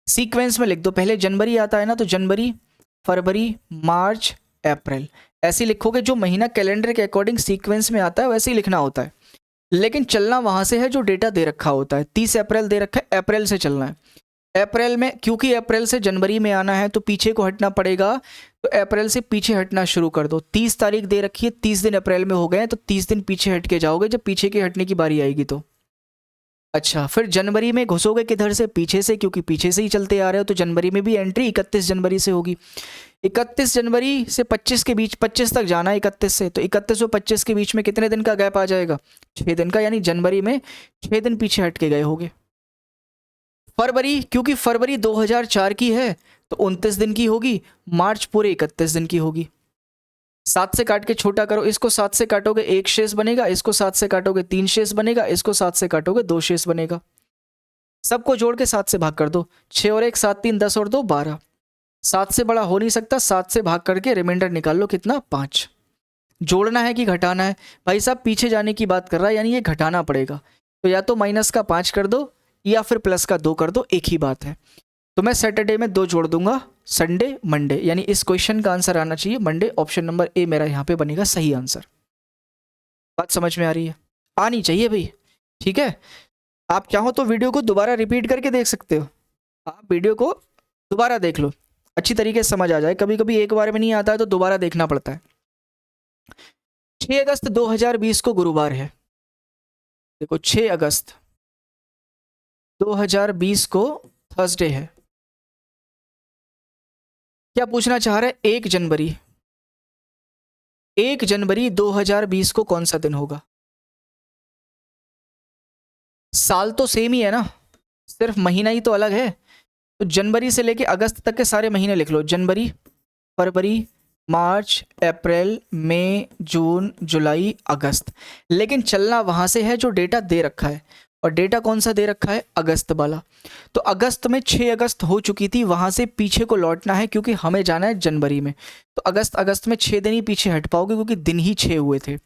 सीक्वेंस में लिख दो। पहले जनवरी आता है ना, तो जनवरी, फरवरी, मार्च, अप्रैल, ऐसे लिखोगे। जो महीना कैलेंडर के अकॉर्डिंग सीक्वेंस में आता है वैसे ही लिखना होता है, लेकिन चलना वहां से है जो डेटा दे रखा होता है। 30 अप्रैल दे रखा है, अप्रैल से चलना है। अप्रैल में, क्योंकि अप्रैल से जनवरी में आना है तो पीछे को हटना पड़ेगा, तो अप्रैल से पीछे हटना शुरू कर दो। 30 तारीख दे रखी है, 30 दिन अप्रैल में हो गए तो 30 दिन पीछे हट के जाओगे जब पीछे के हटने की बारी आएगी तो। अच्छा, फिर जनवरी में घुसोगे किधर से? पीछे से, क्योंकि पीछे से ही चलते आ रहे हो, तो जनवरी में भी एंट्री 31 जनवरी से होगी। 31 जनवरी से 25 के बीच, 25 तक जाना है 31 से, तो 31 और 25 के बीच में कितने दिन का गैप आ जाएगा? 6 दिन का, यानी जनवरी में 6 दिन पीछे हट के गए होगे। फरवरी, क्योंकि फरवरी 2004 की है तो 29 दिन की होगी। मार्च पूरे 31 दिन की होगी। 7 से काट के छोटा करो, इसको 7 से काटोगे 1 शेष बनेगा, इसको 7 से काटोगे 3 शेष बनेगा, इसको 7 से काटोगे 2 शेष बनेगा। सबको जोड़ के 7 से भाग कर दो। 6 और 1 7, 3 10 और 2 12। 7 से बड़ा हो नहीं सकता, 7 से भाग करके रिमाइंडर निकाल लो, कितना? 5। जोड़ना है कि घटाना है? भाई साहब पीछे जाने की बात कर रहा है, यानी ये घटाना पड़ेगा, तो या तो माइनस का 5 कर दो या फिर प्लस का 2 कर दो, एक ही बात है। तो मैं सैटरडे में 2 जोड़ दूंगा, संडे, मंडे, यानी इस क्वेश्चन का आंसर आना चाहिए मंडे। ऑप्शन नंबर ए मेरा यहाँ पे बनेगा सही आंसर। बात समझ में आ रही है? आनी चाहिए भाई, ठीक है। आप चाहो तो वीडियो को दोबारा रिपीट करके देख सकते हो। आप वीडियो को दोबारा देख लो, अच्छी तरीके से समझ आ जाए। कभी कभी एक बार में नहीं आता है तो दोबारा देखना पड़ता है। 6 अगस्त 2020 को गुरुवार है। देखो 6 अगस्त 2020 को थर्सडे है। क्या पूछना चाह रहे हैं? 1 जनवरी, 1 जनवरी 2020 को कौन सा दिन होगा? साल तो सेम ही है ना, सिर्फ महीना ही तो अलग है। तो जनवरी से लेके अगस्त तक के सारे महीने लिख लो। जनवरी, फरवरी, मार्च, अप्रैल, मई, जून, जुलाई, अगस्त। लेकिन चलना वहां से है जो डेटा दे रखा है, और डेटा कौन सा दे रखा है? अगस्त वाला। तो अगस्त में 6 अगस्त हो चुकी थी, वहां से पीछे को लौटना है क्योंकि हमें जाना है जनवरी में। तो अगस्त में 6 दिन ही पीछे हट पाओगे क्योंकि दिन ही 6 हुए थे।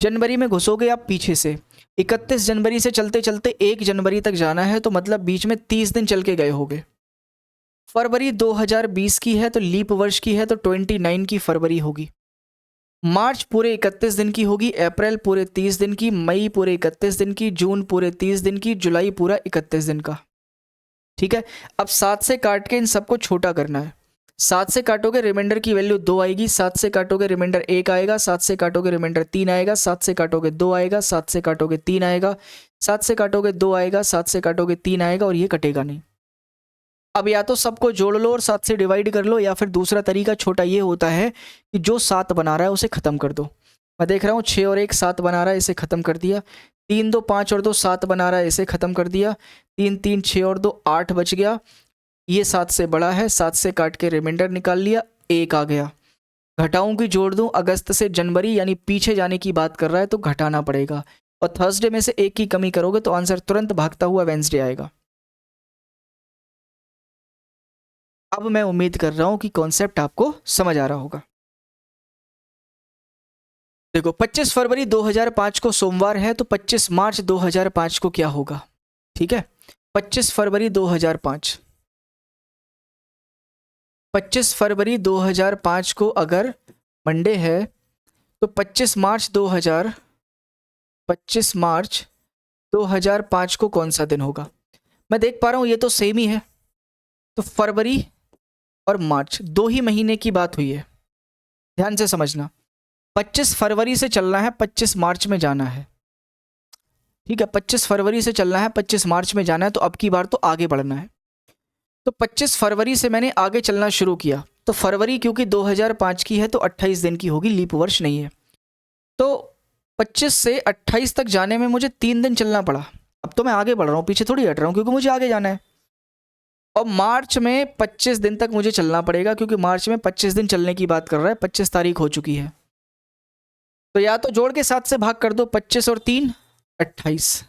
जनवरी में घुसोगे आप पीछे से, 31 जनवरी से चलते चलते 1 जनवरी तक जाना है, तो मतलब बीच में 30 दिन चल के गए होगे। फरवरी 2020 की है तो लीप वर्ष की है, तो 29 की फरवरी होगी। मार्च पूरे 31 दिन की होगी, अप्रैल पूरे 30 दिन की, मई पूरे 31 दिन की, जून पूरे 30 दिन की, जुलाई पूरा 31 दिन का। ठीक है, अब 7 से काट के इन सबको छोटा करना है। 7 से काटोगे रिमाइंडर की वैल्यू 2 आएगी, 7 से काटोगे रिमाइंडर 1 आएगा, 7 से काटोगे रिमाइंडर 3 आएगा, 7 से काटोगे 2 आएगा, 7 से काटोगे 3 आएगा, 7 से काटोगे 2 आएगा, 7 से काटोगे 3 आएगा, और ये कटेगा नहीं। अब या तो सबको जोड़ लो और 7 से डिवाइड कर लो, या फिर दूसरा तरीका छोटा ये होता है कि जो 7 बना रहा है उसे ख़त्म कर दो। मैं देख रहा हूँ 6 और 1 7 बना रहा है, इसे ख़त्म कर दिया। 3 2 5 और 2 7 बना रहा है, इसे ख़त्म कर दिया। 3 3 6 और 2 8 बच गया। ये 7 से बड़ा है, 7 से काट के रिमाइंडर निकाल लिया, 1 आ गया। घटाऊँ कि जोड़ दूँ? अगस्त से जनवरी यानी पीछे जाने की बात कर रहा है तो घटाना पड़ेगा, और थर्सडे में से 1 की कमी करोगे तो आंसर तुरंत भागता हुआ वेंसडे आएगा। अब मैं उम्मीद कर रहा हूं कि कॉन्सेप्ट आपको समझ आ रहा होगा। देखो 25 फरवरी 2005 को सोमवार है, तो 25 मार्च 2005 को क्या होगा? ठीक है, 25 फरवरी 2005, 25 फरवरी 2005 को अगर मंडे है तो 25 मार्च 2005 को कौन सा दिन होगा? मैं देख पा रहा हूं ये तो सेम ही है, तो फरवरी और मार्च 2 ही महीने की बात हुई है। ध्यान से समझना, 25 फरवरी से चलना है, 25 मार्च में जाना है। ठीक है, 25 फरवरी से चलना है, 25 मार्च में जाना है, तो अब की बार तो आगे बढ़ना है। तो 25 फरवरी से मैंने आगे चलना शुरू किया, तो फरवरी क्योंकि 2005 की है तो 28 दिन की होगी, लीप वर्ष नहीं है। तो 25 से 28 तक जाने में मुझे 3 दिन चलना पड़ा। अब तो मैं आगे बढ़ रहा हूँ, पीछे थोड़ी हट रहा हूँ, क्योंकि मुझे आगे जाना है। और मार्च में 25 दिन तक मुझे चलना पड़ेगा, क्योंकि मार्च में 25 दिन चलने की बात कर रहा है, 25 तारीख हो चुकी है। तो या तो जोड़ के 7 से भाग कर दो, 25 और 3 28,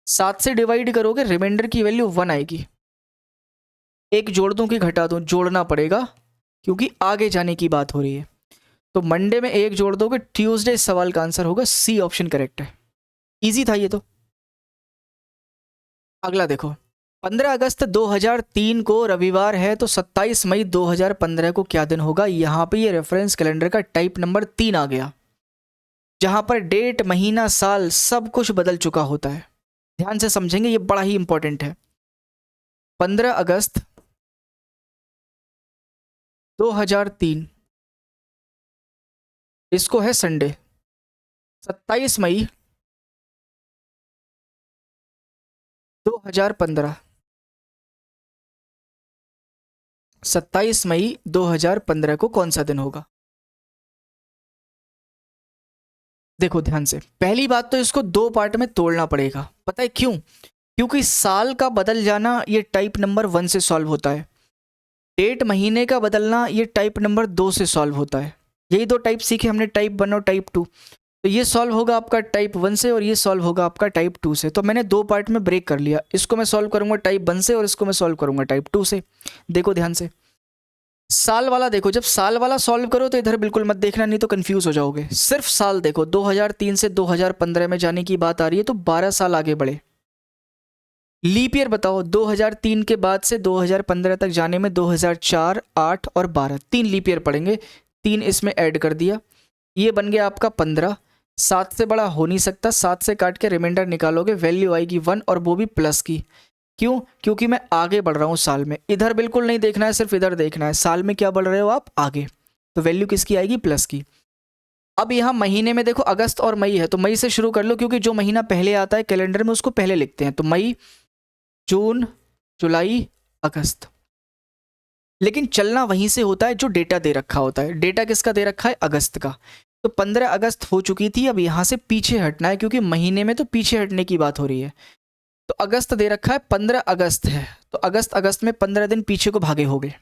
7 से डिवाइड करोगे रिमाइंडर की वैल्यू 1 आएगी। एक जोड़ दूं कि घटा दूं? जोड़ना पड़ेगा क्योंकि आगे जाने की बात हो रही है। तो मंडे में 1 जोड़ दोगे, ट्यूसडे इस सवाल का आंसर होगा सी ऑप्शन करेक्ट है। इजी था ये तो। अगला देखो, 15 अगस्त 2003 को रविवार है, तो 27 मई 2015 को क्या दिन होगा। यहाँ पे ये रेफरेंस कैलेंडर का टाइप नंबर 3 आ गया, जहाँ पर डेट, महीना, साल सब कुछ बदल चुका होता है। ध्यान से समझेंगे, ये बड़ा ही इंपॉर्टेंट है। 15 अगस्त 2003 इसको है संडे। 27 मई 2015, 27 मई 2015 को कौन सा दिन होगा। देखो ध्यान से, पहली बात तो इसको 2 पार्ट में तोड़ना पड़ेगा। पता है क्यों? क्योंकि साल का बदल जाना ये टाइप नंबर 1 से सॉल्व होता है, डेट महीने का बदलना ये टाइप नंबर 2 से सॉल्व होता है। यही 2 टाइप सीखे हमने, टाइप 1 और टाइप 2। तो ये सॉल्व होगा आपका टाइप 1 से और ये सॉल्व होगा आपका टाइप 2 से। तो मैंने 2 पार्ट में ब्रेक कर लिया, इसको मैं सॉल्व करूंगा टाइप 1 से और इसको मैं सॉल्व करूंगा टाइप 2 से। देखो ध्यान से, साल वाला देखो, जब साल वाला सॉल्व करो तो इधर बिल्कुल मत देखना, नहीं तो कंफ्यूज हो जाओगे। सिर्फ साल देखो, 2003 से 2015 में जाने की बात आ रही है, तो 12 साल आगे बढ़े। लीप ईयर बताओ, 2003 के बाद से 2015 तक जाने में 2004, 8 और 12 3 लीप ईयर पड़ेंगे। 3 इसमें ऐड कर दिया, ये बन गया आपका 15। 7 से बड़ा हो नहीं सकता, 7 से काट के रिमाइंडर निकालोगे, वैल्यू आएगी 1 और वो भी प्लस की। क्यों? क्योंकि मैं आगे बढ़ रहा हूँ साल में। इधर बिल्कुल नहीं देखना है, सिर्फ इधर देखना है, साल में क्या बढ़ रहे हो आप, आगे। तो वैल्यू किसकी आएगी, प्लस की। अब यहाँ महीने में देखो, अगस्त और मई है, तो मई से शुरू कर लो, क्योंकि जो महीना पहले आता है कैलेंडर में उसको पहले लिखते हैं। तो मई, जून, जुलाई, अगस्त। लेकिन चलना वहीं से होता है जो डेटा दे रखा होता है। डेटा किसका दे रखा है, अगस्त का। तो 15 अगस्त हो चुकी थी, अब यहाँ से पीछे हटना है, क्योंकि महीने में तो पीछे हटने की बात हो रही है। तो अगस्त दे रखा है, 15 अगस्त है, तो अगस्त में 15 दिन पीछे को भागे होगे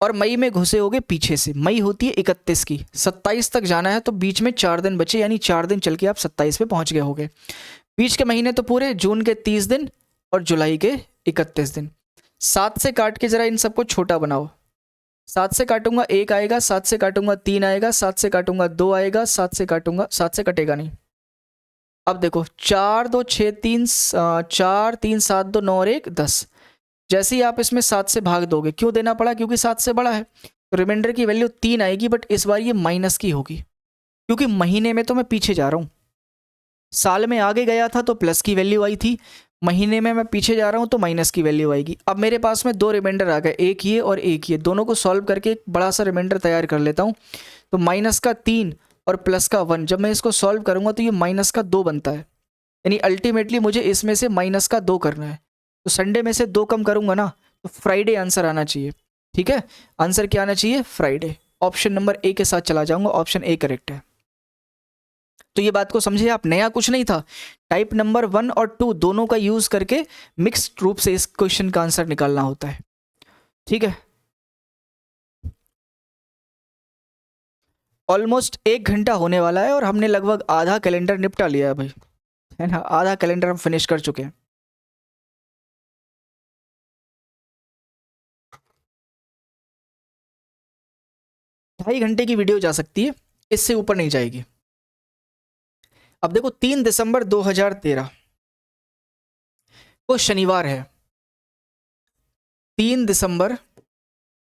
और मई में घुसे होगे पीछे से। मई होती है 31 की, 27 तक जाना है, तो बीच में 4 दिन बचे, यानी 4 दिन चल के आप 27 पे पहुंच गए होगे। बीच के महीने तो पूरे, जून के 30 दिन और जुलाई के 31 दिन। 7 से काट के जरा इन सबको छोटा बनाओ। 7 से काटूंगा 1 आएगा, 7 से काटूंगा 3 आएगा, 7 से काटूंगा 2 आएगा, 7 से काटूंगा, 7 से कटेगा नहीं। अब देखो, 4 2 6 3 4 3 7 2 9 और 1 10। जैसे ही आप इसमें 7 से भाग दोगे, क्यों देना पड़ा, क्योंकि 7 से बड़ा है, तो रिमाइंडर की वैल्यू 3 आएगी, बट इस बार ये माइनस की होगी, क्योंकि महीने में तो मैं पीछे जा रहा हूँ। साल में आगे गया था तो प्लस की वैल्यू आई थी, महीने में मैं पीछे जा रहा हूँ तो माइनस की वैल्यू आएगी। अब मेरे पास में 2 रिमाइंडर आ गए, एक ये और एक ये, दोनों को सॉल्व करके एक बड़ा सा रिमाइंडर तैयार कर लेता हूँ। तो माइनस का 3 और प्लस का 1, जब मैं इसको सॉल्व करूँगा तो ये माइनस का 2 बनता है, यानी अल्टीमेटली मुझे इसमें से माइनस का 2 करना है। तो संडे में से 2 कम करूँगा ना, तो फ्राइडे आंसर आना चाहिए। ठीक है, आंसर क्या आना चाहिए, फ्राइडे। ऑप्शन नंबर ए के साथ चला जाऊँगा, ऑप्शन ए करेक्ट है। तो ये बात को समझे आप, नया कुछ नहीं था। टाइप नंबर 1 और 2 दोनों का यूज करके मिक्स्ड रूप से इस क्वेश्चन का आंसर निकालना होता है। ठीक है, ऑलमोस्ट 1 घंटा होने वाला है और हमने लगभग आधा कैलेंडर निपटा लिया है भाई, है ना, आधा कैलेंडर हम फिनिश कर चुके हैं। ढाई घंटे की वीडियो जा सकती है, इससे ऊपर नहीं जाएगी। अब देखो, 3 दिसंबर 2013 को शनिवार है। 3 दिसंबर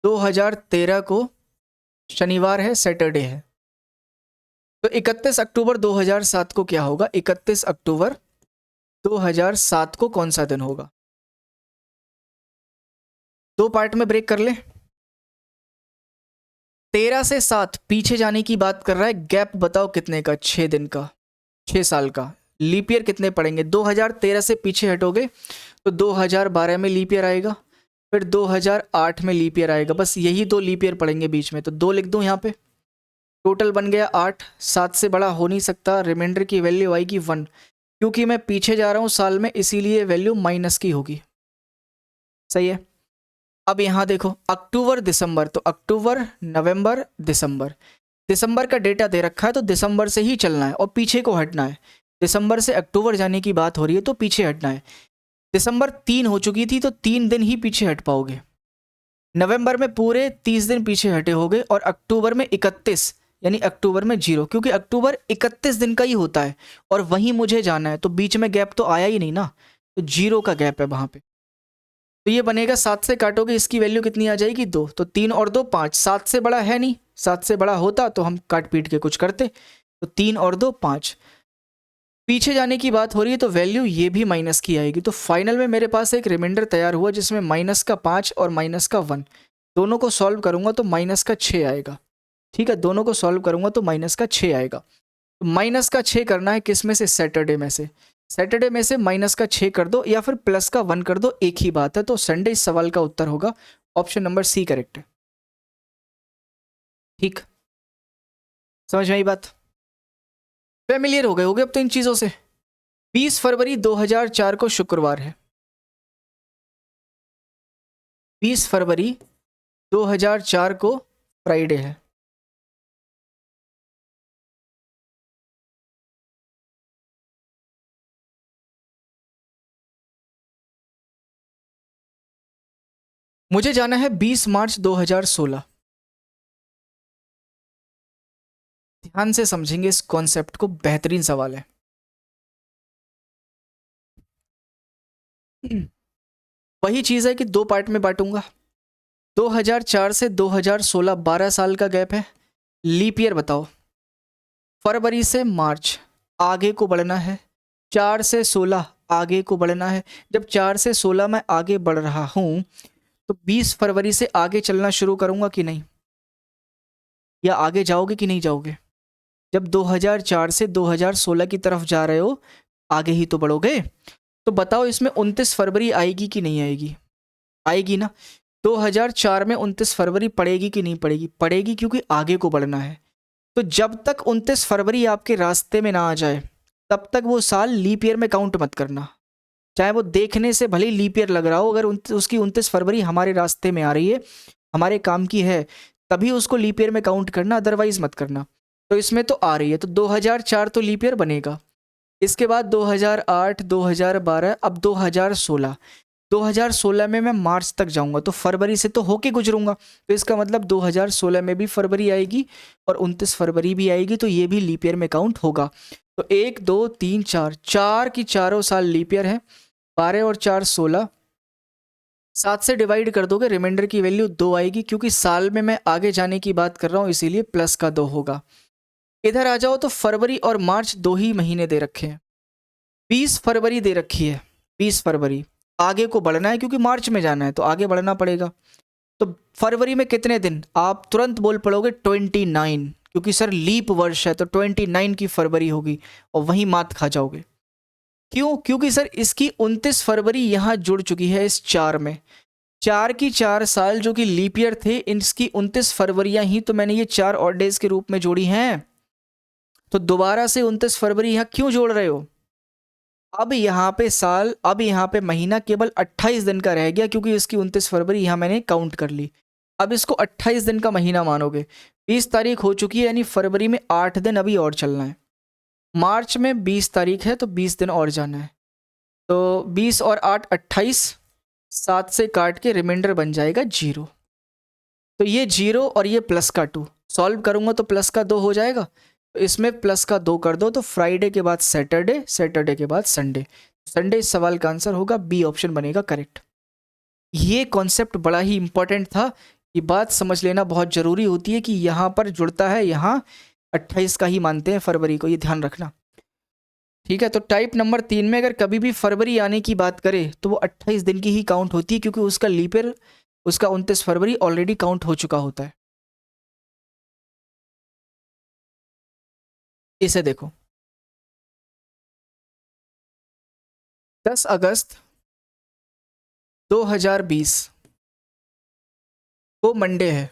2013 को शनिवार है, सैटरडे है। तो 31 अक्टूबर 2007 को क्या होगा, 31 अक्टूबर 2007 को कौन सा दिन होगा। 2 पार्ट में ब्रेक कर ले। 13 से 7 पीछे जाने की बात कर रहा है, गैप बताओ कितने का, 6 दिन का, 6 साल का। लीप ईयर कितने पड़ेंगे, 2013 से पीछे हटोगे तो 2012 में लीप ईयर आएगा, फिर 2008 में लीप ईयर आएगा। बस यही 2 लीप ईयर पड़ेंगे बीच में, तो 2 लिख दूं यहाँ पे। टोटल बन गया 8। 7 से बड़ा हो नहीं सकता, रिमाइंडर की वैल्यू आएगी 1, क्योंकि मैं पीछे जा रहा हूँ साल में, इसीलिए वैल्यू माइनस की होगी। सही है। अब यहाँ देखो, अक्टूबर दिसंबर, तो अक्टूबर नवंबर दिसंबर, दिसंबर का डेटा दे रखा है तो दिसंबर से ही चलना है और पीछे को हटना है। दिसंबर से अक्टूबर जाने की बात हो रही है तो पीछे हटना है। दिसंबर 3 हो चुकी थी तो 3 दिन ही पीछे हट पाओगे। नवंबर में पूरे 30 दिन पीछे हटे होगे और अक्टूबर में 31, यानी अक्टूबर में 0, क्योंकि अक्टूबर 31 दिन का ही होता है और वहीं मुझे जाना है, तो बीच में गैप तो आया ही नहीं ना, तो 0 का गैप है वहाँ पे। तो ये बनेगा 7 से काटोगे इसकी वैल्यू कितनी आ जाएगी 2, तो 3 और 2 5, 7 से बड़ा है नहीं, 7 से बड़ा होता तो हम काट पीट के कुछ करते, तो 3 और 2 5। पीछे जाने की बात हो रही है तो वैल्यू ये भी माइनस की आएगी, तो फाइनल में मेरे पास एक रिमाइंडर तैयार हुआ जिसमें माइनस का 5 और माइनस का 1, दोनों को सॉल्व करूंगा तो माइनस का 6 आएगा। ठीक है, दोनों को सॉल्व करूंगा तो माइनस का 6 आएगा। तो माइनस का 6 करना है किस में से, सैटरडे में से, सैटरडे में से माइनस का 6 कर दो या फिर प्लस का 1 कर दो, एक ही बात है। तो संडे इस सवाल का उत्तर होगा ऑप्शन नंबर सी करेक्ट है। ठीक, समझ में आई बात, फेमिलियर हो गए होगे अब तो इन चीजों से। 20 फरवरी 2004 को शुक्रवार है, 20 फरवरी 2004 को फ्राइडे है। मुझे जाना है 20 मार्च 2016। ध्यान से समझेंगे इस कॉन्सेप्ट को, बेहतरीन सवाल है। वही चीज है कि दो पार्ट में बांटूंगा। 2004 से 2016 12 साल का गैप है। लीप ईयर बताओ, फरवरी से मार्च आगे को बढ़ना है, 4 से 16 आगे को बढ़ना है। जब 4 से 16 मैं आगे बढ़ रहा हूं तो 20 फरवरी से आगे चलना शुरू करूंगा कि नहीं, या आगे जाओगे कि नहीं जाओगे? जब 2004 से 2016 की तरफ जा रहे हो आगे ही तो बढ़ोगे। तो बताओ इसमें 29 फरवरी आएगी कि नहीं आएगी? आएगी ना। 2004 में 29 फरवरी पड़ेगी कि नहीं पड़ेगी? पड़ेगी, क्योंकि आगे को बढ़ना है। तो जब तक 29 फरवरी आपके रास्ते में ना आ जाए तब तक वो साल लीप ईयर में काउंट मत करना। चाहे वो देखने से भले ही लीप ईयर लग रहा हो, अगर उसकी 29 फरवरी हमारे रास्ते में आ रही है, हमारे काम की है, तभी उसको लीप ईयर में काउंट करना, अदरवाइज मत करना। तो इसमें तो आ रही है, तो 2004 तो लीप ईयर बनेगा। इसके बाद 2008, 2012, अब 2016। 2016 में मैं मार्च तक जाऊंगा तो फरवरी से तो होके गुजरूंगा, तो इसका मतलब 2016 में भी फरवरी आएगी और 29 फरवरी भी आएगी, तो ये भी लीप ईयर में काउंट होगा। तो 1 2 3 4, 4 की चारों साल लीप ईयर है। 12 और 4 16, 7 से डिवाइड कर दोगे, रिमाइंडर की वैल्यू 2 आएगी, क्योंकि साल में मैं आगे जाने की बात कर रहा हूँ इसीलिए प्लस का 2 होगा। इधर आ जाओ तो फरवरी और मार्च 2 ही महीने दे रखे हैं। 20 फरवरी दे रखी है, 20 फरवरी आगे को बढ़ना है क्योंकि मार्च में जाना है तो आगे बढ़ना पड़ेगा। तो फरवरी में कितने दिन? आप तुरंत बोल पड़ोगे 29, क्योंकि सर लीप वर्ष है तो 29 की फरवरी होगी, और वहीं मात खा जाओगे। क्यों? क्योंकि सर इसकी 29 फरवरी यहाँ जुड़ चुकी है इस 4 में। 4 की 4 साल जो कि लीप ईयर थे, इनकी 29 फरवरियाँ ही तो मैंने ये 4 ऑड डेज के रूप में जोड़ी हैं। तो दोबारा से 29 फरवरी यहाँ क्यों जोड़ रहे हो? अब यहाँ पे साल, अब यहाँ पे महीना केवल 28 दिन का रह गया, क्योंकि इसकी 29 फरवरी यहाँ मैंने काउंट कर ली। अब इसको 28 दिन का महीना मानोगे। 20 तारीख हो चुकी है, यानी फरवरी में 8 दिन अभी और चलना है। मार्च में 20 तारीख है तो 20 दिन और जाना है। तो 20 और 8 28, 7 से काट के रिमाइंडर बन जाएगा 0। तो ये 0 और ये प्लस का 2 सॉल्व करूँगा तो प्लस का 2 हो जाएगा, तो इसमें प्लस का 2 कर दो, तो फ्राइडे के बाद सैटरडे, सैटरडे के बाद संडे। संडे इस सवाल का आंसर होगा, बी ऑप्शन बनेगा करेक्ट। ये कॉन्सेप्ट बड़ा ही इंपॉर्टेंट था, ये बात समझ लेना बहुत ज़रूरी होती है कि यहाँ पर जुड़ता है, यहाँ 28 का ही मानते हैं फरवरी को, ये ध्यान रखना। ठीक है, तो टाइप नंबर 3 में अगर कभी भी फरवरी आने की बात करें तो वो 28 दिन की ही काउंट होती है, क्योंकि उसका लीप ईयर, उसका 29 फरवरी ऑलरेडी काउंट हो चुका होता है। इसे देखो, 10 अगस्त 2020 को मंडे है,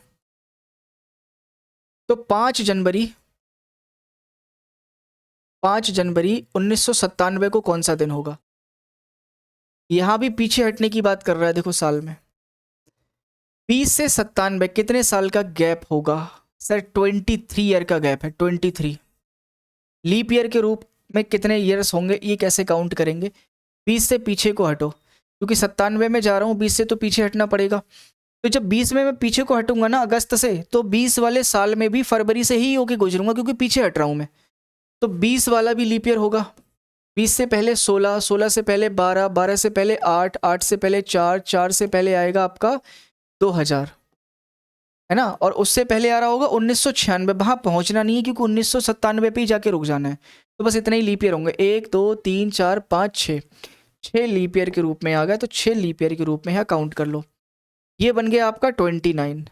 तो 5 जनवरी 1997 को कौन सा दिन होगा? यहाँ भी पीछे हटने की बात कर रहा है, देखो साल में 20 से 97 कितने साल का गैप होगा? सर 23 ईयर का गैप है, 23। लीप ईयर के रूप में कितने ईयर्स होंगे, ये कैसे काउंट करेंगे? 20 से पीछे को हटो, क्योंकि 97 में जा रहा हूँ, 20 से तो पीछे हटना पड़ेगा। तो जब 20 में मैं पीछे को हटूंगा ना अगस्त से, तो 20 वाले साल में भी फरवरी से ही होके गुजरूंगा क्योंकि पीछे हट रहा हूँ मैं। तो 20 वाला भी लीप ईयर होगा। 20 से पहले 16, 16 से पहले 12, 12 से पहले 8, 8 से पहले 4, 4 से पहले आएगा आपका 2000, है ना। और उससे पहले आ रहा होगा 1996। वहाँ पहुँचना नहीं है क्योंकि 1997 पे ही जाके रुक जाना है। तो बस इतने ही लीप ईयर होंगे, 1 2 3 4 5 6, 6 लीप ईयर के रूप में आ गया। तो 6 लीप ईयर के रूप में यहाँ काउंट कर लो। ये बन गया आपका 29।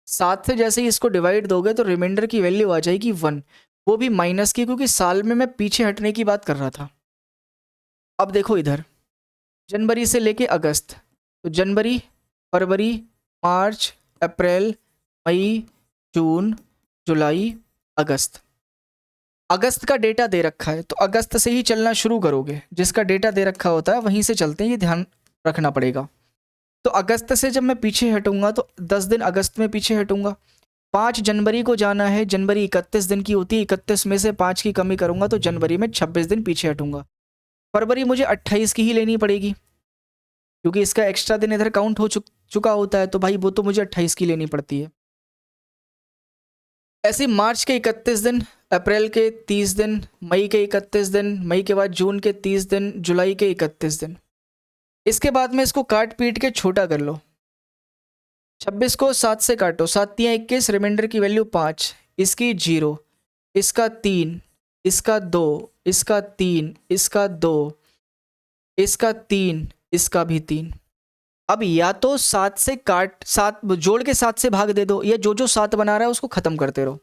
7 से जैसे ही इसको डिवाइड दोगे तो रिमाइंडर की वैल्यू आ जाएगी 1, वो भी माइनस की, क्योंकि साल में मैं पीछे हटने की बात कर रहा था। अब देखो इधर, जनवरी से लेके अगस्त, तो जनवरी, फरवरी, मार्च, अप्रैल, मई, जून, जुलाई, अगस्त। अगस्त का डेटा दे रखा है तो अगस्त से ही चलना शुरू करोगे। जिसका डेटा दे रखा होता है वहीं से चलते हैं, ये ध्यान रखना पड़ेगा। तो अगस्त से जब मैं पीछे हटूंगा तो 10 दिन अगस्त में पीछे हटूंगा। 5 जनवरी को जाना है, जनवरी 31 दिन की होती है, 31 में से 5 की कमी करूंगा तो जनवरी में 26 दिन पीछे हटूंगा। फरवरी मुझे 28 की ही लेनी पड़ेगी क्योंकि इसका एक्स्ट्रा दिन इधर काउंट हो चुका होता है, तो भाई वो तो मुझे 28 की लेनी पड़ती है। ऐसे मार्च के 31 दिन, अप्रैल के 30 दिन, मई के 31 दिन, मई के बाद जून के 30 दिन, जुलाई के 31 दिन। इसके बाद में इसको काट पीट के छोटा कर लो। 26 को 7 से काटो, 7 तियाँ 21, रिमाइंडर की वैल्यू 5, इसकी 0, इसका 3, इसका 2, इसका 3, इसका 2, इसका 3, इसका भी 3। अब या तो 7 से काट, 7 जोड़ के 7 से भाग दे दो, या जो 7 बना रहा है उसको ख़त्म करते रहो।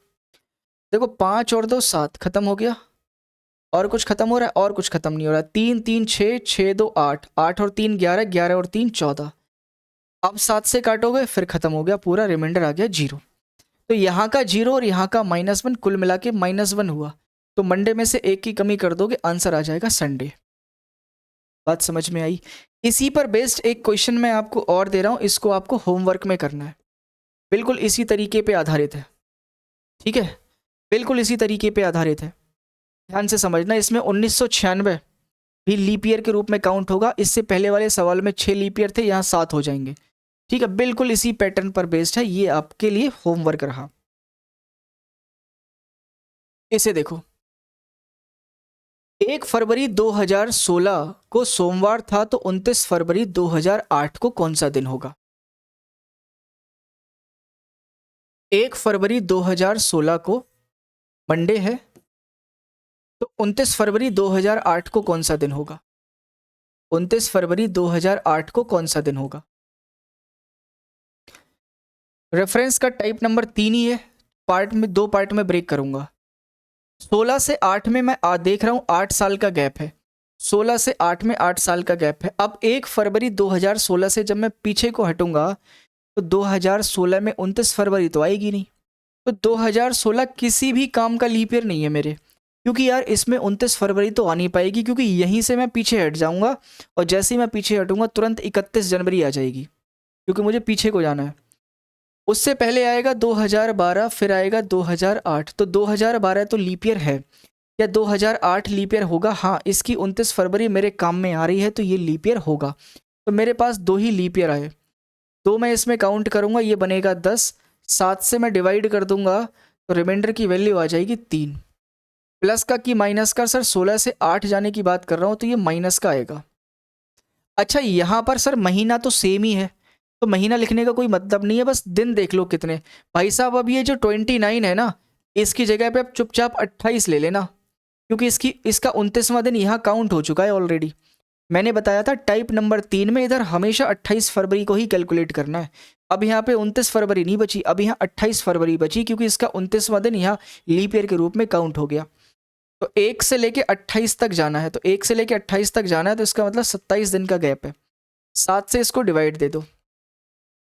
देखो 5 और 2 7, ख़त्म हो गया। और कुछ ख़त्म हो रहा है? और कुछ ख़त्म नहीं हो रहा है। 3 3 6, 6 2 8, 8 और 3 11, 11 और 3 14। अब 7 से काटोगे फिर ख़त्म हो गया पूरा, रिमाइंडर आ गया 0। तो यहाँ का 0 और यहाँ का -1, कुल मिला के -1 हुआ। तो मंडे में से एक की कमी कर दोगे, आंसर आ जाएगा संडे। बात समझ में आई? इसी पर बेस्ड एक क्वेश्चन मैं आपको और दे रहा हूँ, इसको आपको होमवर्क में करना है। बिल्कुल इसी तरीके पे आधारित है, ठीक है, बिल्कुल इसी तरीके पे आधारित है। ध्यान से समझना, इसमें 1996 भी लीप ईयर के रूप में काउंट होगा। इससे पहले वाले सवाल में 6 लीप ईयर थे, यहाँ 7 हो जाएंगे, ठीक है। बिल्कुल इसी पैटर्न पर बेस्ड है, ये आपके लिए होमवर्क रहा। इसे देखो, 1 फरवरी 2016 को सोमवार था, तो 29 फरवरी 2008 को कौन सा दिन होगा? 1 फरवरी 2016 को मंडे है, तो 29 फरवरी 2008 को कौन सा दिन होगा? 29 फरवरी 2008 को कौन सा दिन होगा? रेफरेंस का टाइप नंबर 3 ही है, पार्ट में 2 पार्ट में ब्रेक करूंगा। 16 से 8 में मैं देख रहा हूँ 8 साल का गैप है। 16 से 8 में 8 साल का गैप है। अब 1 फरवरी 2016 से जब मैं पीछे को हटूंगा तो 2016 में 29 फरवरी तो आएगी नहीं। तो 2016 किसी भी काम का लीप ईयर नहीं है मेरे, क्योंकि यार इसमें 29 फरवरी तो आ नहीं पाएगी, क्योंकि यहीं से मैं पीछे हट जाऊंगा और जैसे ही मैं पीछे हटूंगा तुरंत 31 जनवरी आ जाएगी, क्योंकि मुझे पीछे को जाना है। उससे पहले आएगा 2012, फिर आएगा 2008। तो 2012 तो लीप ईयर है, या 2008 लीप ईयर होगा? हाँ, इसकी 29 फरवरी मेरे काम में आ रही है तो ये लीप ईयर होगा। तो मेरे पास 2 ही लीप ईयर आए, 2 मैं इसमें काउंट करूँगा, ये बनेगा 10। 7 से मैं डिवाइड कर दूंगा तो रिमाइंडर की वैल्यू आ जाएगी 3। प्लस का कि माइनस का? सर 16 से 8 जाने की बात कर रहा हूँ, तो ये माइनस का आएगा। अच्छा, यहाँ पर सर महीना तो सेम ही है, तो महीना लिखने का कोई मतलब नहीं है, बस दिन देख लो कितने। भाई साहब अब ये जो 29 है ना, इसकी जगह पे आप चुपचाप 28 ले लेना, क्योंकि इसका 29वां दिन यहाँ काउंट हो चुका है ऑलरेडी। मैंने बताया था टाइप नंबर 3 में इधर हमेशा 28 फरवरी को ही कैलकुलेट करना है। अब यहाँ पे 29 फरवरी नहीं बची, अब यहाँ 28 फरवरी बची, क्योंकि इसका 29वां दिन यहाँ लीप ईयर के रूप में काउंट हो गया। तो 1 से लेके 28 तक जाना है, तो 1 से लेके 28 तक जाना है, तो इसका मतलब 27 दिन का गैप है। 7 से इसको डिवाइड दे दो,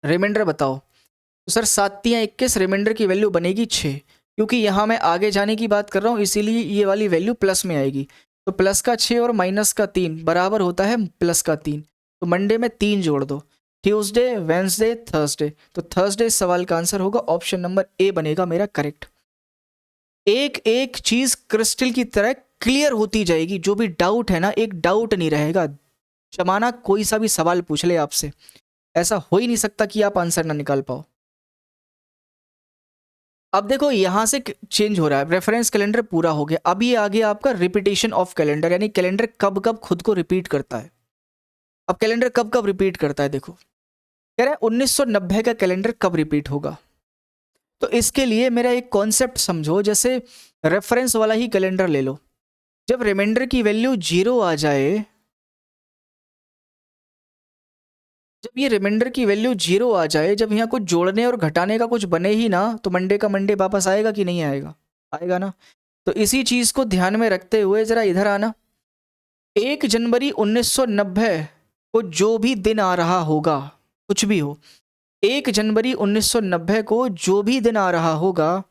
रिमाइंडर बताओ। तो सर 7 तियाँ 21, रिमाइंडर की वैल्यू बनेगी 6, क्योंकि यहाँ मैं आगे जाने की बात कर रहा हूँ, इसीलिए ये वाली वैल्यू प्लस में आएगी। तो प्लस का 6 और माइनस का 3 बराबर होता है प्लस का 3। तो मंडे में 3 जोड़ दो, ट्यूसडे, वेंसडे, थर्सडे। तो थर्सडे सवाल का आंसर होगा ऑप्शन नंबर ए बनेगा मेरा करेक्ट। एक एक चीज़ क्रिस्टल की तरह क्लियर होती जाएगी, जो भी डाउट है ना, एक डाउट नहीं रहेगा। जमाना कोई सा भी सवाल पूछ ले आपसे, ऐसा हो ही नहीं सकता कि आप आंसर ना निकाल पाओ। अब देखो यहां से चेंज हो रहा है, रेफरेंस कैलेंडर पूरा हो गया, अब ये आ गया आपका रिपीटेशन ऑफ कैलेंडर, यानी कैलेंडर कब कब खुद को रिपीट करता है। अब कैलेंडर कब कब रिपीट करता है, देखो कह रहा है 1990 का कैलेंडर कब रिपीट होगा। तो इसके लिए मेरा एक कॉन्सेप्ट समझो, जैसे रेफरेंस वाला ही कैलेंडर ले लो, जब रिमाइंडर की वैल्यू 0 आ जाए, जब ये रिमाइंडर की वैल्यू 0 आ जाए, जब यहाँ कुछ जोड़ने और घटाने का कुछ बने ही ना, तो मंडे का मंडे वापस आएगा कि नहीं आएगा, आएगा ना। तो इसी चीज को ध्यान में रखते हुए जरा इधर आना, 1 जनवरी 1990 को जो भी दिन आ रहा होगा, कुछ भी हो, 1 जनवरी 1990 को जो भी दिन आ रहा होगा,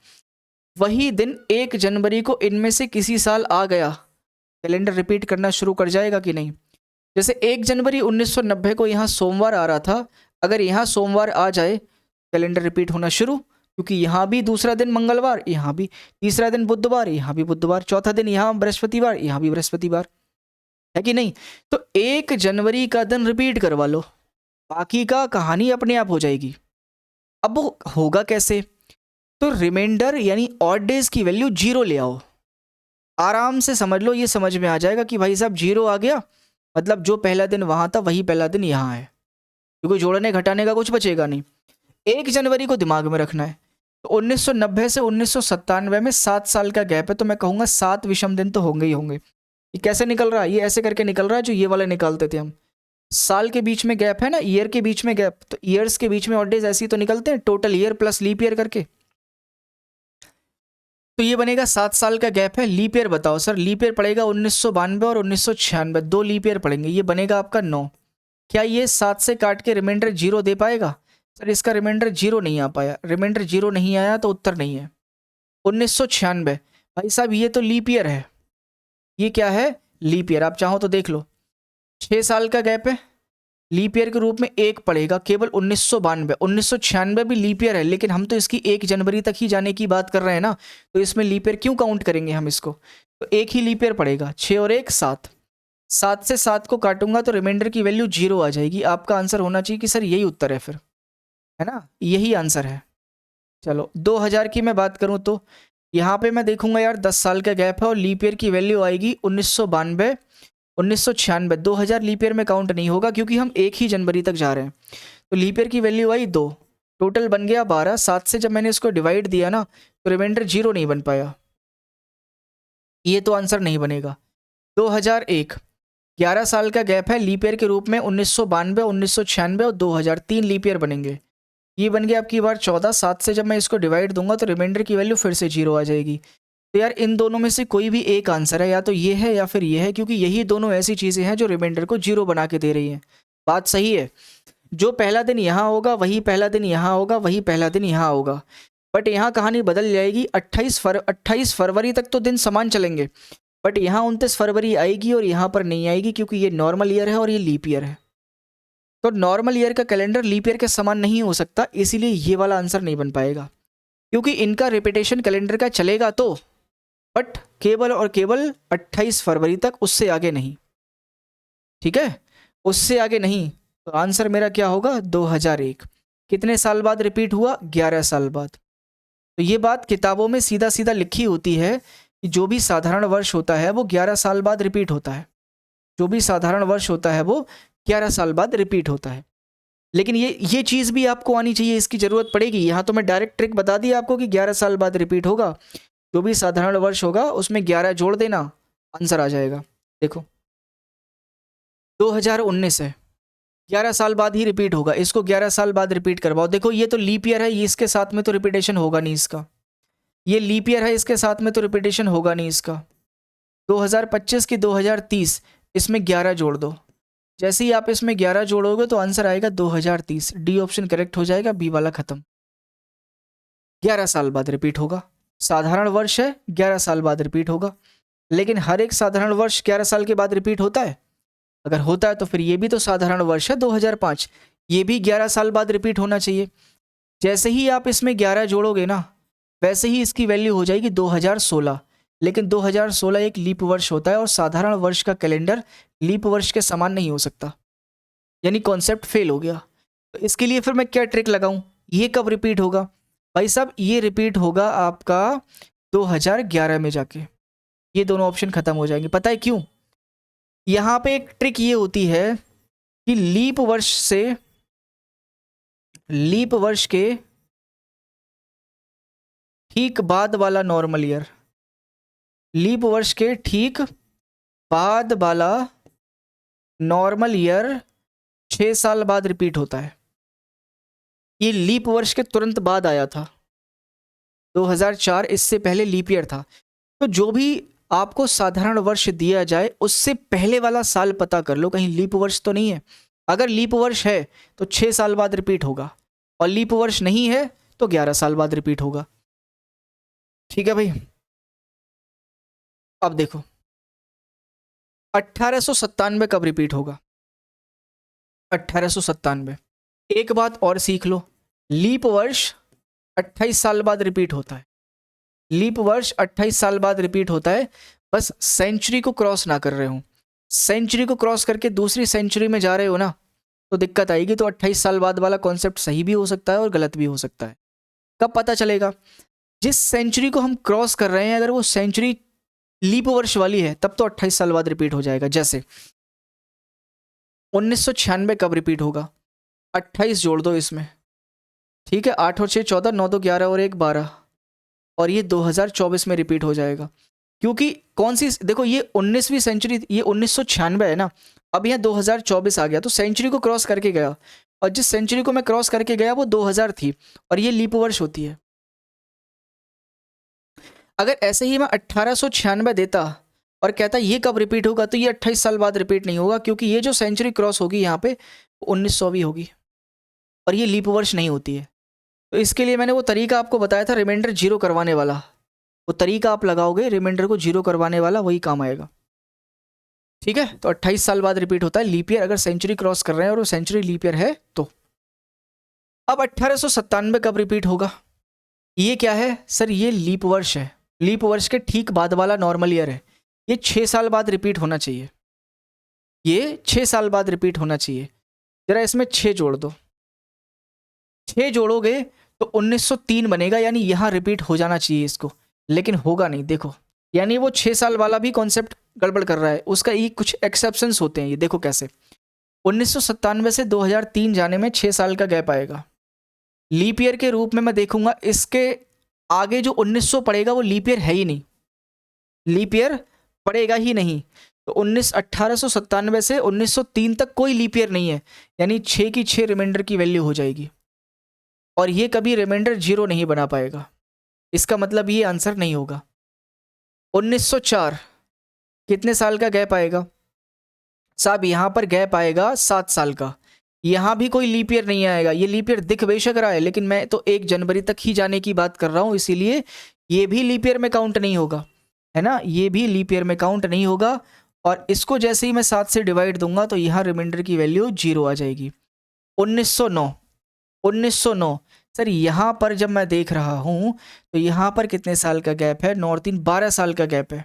वही दिन 1 जनवरी को इनमें से किसी साल आ गया, कैलेंडर रिपीट करना शुरू कर जाएगा कि नहीं। जैसे 1 जनवरी 1990 को यहाँ सोमवार आ रहा था, अगर यहाँ सोमवार आ जाए, कैलेंडर रिपीट होना शुरू, क्योंकि यहाँ भी दूसरा दिन मंगलवार, यहाँ भी तीसरा दिन बुधवार, यहाँ भी बुधवार, चौथा दिन यहाँ बृहस्पतिवार, यहाँ भी बृहस्पतिवार, है कि नहीं। तो 1 जनवरी का दिन रिपीट करवा लो, बाकी का कहानी अपने आप हो जाएगी। अब वो होगा कैसे, तो रिमाइंडर यानी ऑड डेज की वैल्यू 0 ले आओ, आराम से समझ लो, ये समझ में आ जाएगा कि भाई साहब 0 आ गया, मतलब जो पहला दिन वहां था वही पहला दिन यहाँ है, क्योंकि जोड़ने घटाने का कुछ बचेगा नहीं। 1 जनवरी को दिमाग में रखना है, तो 1990 से 1997 में 7 साल का गैप है, तो मैं कहूँगा 7 विषम दिन तो होंगे ही होंगे। ये कैसे निकल रहा है, ये ऐसे करके निकल रहा है जो ये वाले निकालते थे हम, साल के बीच में गैप है ना, ईयर के बीच में गैप, तो ईयर्स के बीच में ऑड डेज ऐसे ही तो निकलते हैं, total year plus leap year करके। तो ये बनेगा 7 साल का गैप है। लीप ईयर बताओ सर, लीप ईयर पड़ेगा 1992 और 1996, 2 लीप ईयर पड़ेंगे, ये बनेगा आपका 9। क्या ये 7 से काट के रिमाइंडर 0 दे पाएगा, सर इसका रिमाइंडर 0 नहीं आ पाया, रिमाइंडर 0 नहीं आया तो उत्तर नहीं है। 1996 भाई साहब ये तो लीप ईयर है, ये क्या है, लीप ईयर, आप चाहो तो देख लो, 6 साल का गैप है, लीप ईयर के रूप में 1 पड़ेगा केवल 1992। 1996 भी लीप ईयर है, लेकिन हम तो इसकी 1 जनवरी तक ही जाने की बात कर रहे हैं ना, तो इसमें लीप ईयर क्यों काउंट करेंगे हम इसको, तो 1 ही लीप ईयर पड़ेगा, 6 और 1 7, 7 से 7 को काटूंगा तो रिमाइंडर की वैल्यू 0 आ जाएगी। आपका आंसर होना चाहिए कि सर यही उत्तर है, फिर है ना, यही आंसर है। चलो 2000 की मैं बात करूं तो यहाँ पे मैं देखूंगा यार 10 साल का गैप है और लीप ईयर की वैल्यू आएगी 1992 1996, 2000 लीप ईयर में काउंट नहीं होगा क्योंकि हम 1 ही जनवरी तक जा रहे हैं। तो लीप ईयर की वैल्यू आई 2, टोटल बन गया 12, 7 से जब मैंने इसको डिवाइड दिया ना तो रिमाइंडर 0 नहीं बन पाया, ये तो आंसर नहीं बनेगा। 2001, 11 साल का गैप है, लीप ईयर के रूप में 1992 1996 और 2000 3 लीप ईयर बनेंगे, ये बन गया आपकी बार 14, 7 से जब मैं इसको डिवाइड दूंगा तो रिमाइंडर की वैल्यू फिर से 0 आ जाएगी। तो यार इन दोनों में से कोई भी एक आंसर है, या तो ये है या फिर ये है, क्योंकि यही दोनों ऐसी चीज़ें हैं जो रिमाइंडर को 0 बना के दे रही हैं। बात सही है, जो पहला दिन यहाँ होगा वही पहला दिन यहाँ होगा, वही पहला दिन यहाँ होगा, बट यहाँ कहानी बदल जाएगी। 28 फरवरी तक तो दिन समान चलेंगे, बट यहाँ 29 फरवरी आएगी और यहाँ पर नहीं आएगी, क्योंकि ये नॉर्मल ईयर है और ये लीप ईयर है। तो नॉर्मल ईयर का कैलेंडर लीप ईयर के समान नहीं हो सकता, इसीलिए ये वाला आंसर नहीं बन पाएगा, क्योंकि इनका रिपीटेशन कैलेंडर का चलेगा तो, बट केवल और केवल 28 फरवरी तक, उससे आगे नहीं, ठीक है, उससे आगे नहीं। तो आंसर मेरा क्या होगा, 2001। कितने साल बाद रिपीट हुआ, 11 साल बाद। तो ये बात किताबों में सीधा सीधा लिखी होती है कि जो भी साधारण वर्ष होता है वो 11 साल बाद रिपीट होता है, जो भी साधारण वर्ष होता है वो 11 साल बाद रिपीट होता है। लेकिन ये चीज़ भी आपको आनी चाहिए, इसकी ज़रूरत पड़ेगी। यहाँ तो मैं डायरेक्ट ट्रिक बता दी आपको कि 11 साल बाद रिपीट होगा, जो भी साधारण वर्ष होगा उसमें 11 जोड़ देना, आंसर आ जाएगा। देखो 2019 है, 11 साल बाद ही रिपीट होगा, इसको 11 साल बाद रिपीट करवाओ। देखो ये तो लीप ईयर है, ये इसके साथ में तो रिपीटेशन होगा नहीं इसका, ये लीप ईयर है, इसके साथ में तो रिपीटेशन होगा नहीं इसका। 2025 की 2030, इसमें 11 जोड़ दो, जैसे ही आप इसमें 11 जोड़ोगे तो आंसर आएगा 2030, डी ऑप्शन करेक्ट हो जाएगा, बी वाला खत्म। 11 साल बाद रिपीट होगा, साधारण वर्ष है 11 साल बाद रिपीट होगा, लेकिन हर एक साधारण वर्ष 11 साल के बाद रिपीट होता है? अगर होता है तो फिर ये भी तो साधारण वर्ष है 2005, ये भी 11 साल बाद रिपीट होना चाहिए। जैसे ही आप इसमें 11 जोड़ोगे ना, वैसे ही इसकी वैल्यू हो जाएगी 2016, लेकिन 2016 एक लीप वर्ष होता है और साधारण वर्ष का कैलेंडर लीप वर्ष के समान नहीं हो सकता, यानी कॉन्सेप्ट फेल हो गया। तो इसके लिए फिर मैं क्या ट्रिक लगाऊं? ये कब रिपीट होगा भाई साहब? ये रिपीट होगा आपका 2011 में जाके। ये दोनों ऑप्शन खत्म हो जाएंगे। पता है क्यों? यहाँ पे एक ट्रिक ये होती है कि लीप वर्ष के ठीक बाद वाला नॉर्मल ईयर, लीप वर्ष के ठीक बाद वाला नॉर्मल ईयर 6 साल बाद रिपीट होता है। ये लीप वर्ष के तुरंत बाद आया था 2004, इससे पहले लीप ईयर था। तो जो भी आपको साधारण वर्ष दिया जाए उससे पहले वाला साल पता कर लो, कहीं लीप वर्ष तो नहीं है। अगर लीप वर्ष है तो 6 साल बाद रिपीट होगा, और लीप वर्ष नहीं है तो 11 साल बाद रिपीट होगा। ठीक है भाई। अब देखो 1897 कब रिपीट होगा? 1897। एक बात और सीख लो, लीप वर्ष 28 साल बाद रिपीट होता है। लीप वर्ष 28 साल बाद रिपीट होता है। बस सेंचुरी को क्रॉस ना कर रहे हो। सेंचुरी को क्रॉस करके दूसरी सेंचुरी में जा रहे हो ना, तो दिक्कत आएगी। तो 28 साल बाद वाला कॉन्सेप्ट सही भी हो सकता है और गलत भी हो सकता है। कब पता चलेगा? जिस सेंचुरी को हम क्रॉस कर रहे हैं अगर वो सेंचुरी लीप वर्ष वाली है तब तो 28 साल बाद रिपीट हो जाएगा। जैसे 1996 कब रिपीट होगा? 28 जोड़ दो इसमें, ठीक है। 8 और 6 14, 9 2 11 और 1 12, और ये 2024 में रिपीट हो जाएगा। क्योंकि कौन सी, देखो ये 19वीं सेंचुरी, ये 1996 है ना, अब यहाँ 2024 आ गया तो सेंचुरी को क्रॉस करके गया, और जिस सेंचुरी को मैं क्रॉस करके गया वो 2000 थी, और ये लीप वर्ष होती है। अगर ऐसे ही मैं 1896 देता और कहता ये कब रिपीट होगा, तो ये 28 साल बाद रिपीट नहीं होगा, क्योंकि ये जो सेंचुरी क्रॉस होगी यहाँ पे 1900वीं होगी, और ये लीप वर्ष नहीं होती है। तो इसके लिए मैंने वो तरीका आपको बताया था रिमाइंडर जीरो करवाने वाला, वो तरीका आप लगाओगे रिमाइंडर को जीरो करवाने वाला, वही काम आएगा। ठीक है। तो 28 साल बाद रिपीट होता है लीप ईयर, अगर सेंचुरी क्रॉस कर रहे हैं और वो सेंचुरी लीप ईयर है तो। अब 1897 कब रिपीट होगा? ये क्या है सर? ये लीप वर्ष है। लीप वर्ष के ठीक बाद वाला नॉर्मल ईयर है। ये 6 साल बाद रिपीट होना चाहिए, ये 6 साल बाद रिपीट होना चाहिए। जरा इसमें 6 जोड़ दो, 6 जोड़ोगे तो 1903 बनेगा, यानी यहाँ रिपीट हो जाना चाहिए इसको, लेकिन होगा नहीं। देखो यानी वो 6 साल वाला भी कॉन्सेप्ट गड़बड़ कर रहा है, उसका ये कुछ एक्सेप्शंस होते हैं। ये देखो कैसे, 1997 से 2003 जाने में 6 साल का गैप आएगा। लीप ईयर के रूप में मैं देखूंगा, इसके आगे जो 1900 पड़ेगा वो लीप ईयर है ही नहीं, लीप ईयर पड़ेगा ही नहीं। तो 1897 से 1903 तक कोई लीप ईयर नहीं है, यानी 6 की 6 रिमाइंडर की वैल्यू हो जाएगी, और ये कभी रिमाइंडर जीरो नहीं बना पाएगा। इसका मतलब ये आंसर नहीं होगा। 1904 कितने साल का गैप आएगा साहब? यहाँ पर गैप आएगा 7 साल का। यहाँ भी कोई लीप ईयर नहीं आएगा, ये लीप ईयर दिख बेशक रहा है, लेकिन मैं तो 1 जनवरी तक ही जाने की बात कर रहा हूँ, इसीलिए ये भी लीप ईयर में काउंट नहीं होगा, है ना। ये भी लीप ईयर में काउंट नहीं होगा, और इसको जैसे ही मैं 7 से डिवाइड दूंगा तो यहाँ रिमाइंडर की वैल्यू जीरो आ जाएगी। 1909 सर, यहाँ पर जब मैं देख रहा हूँ तो यहाँ पर कितने साल का गैप है? 9 और 3 12 साल का गैप है।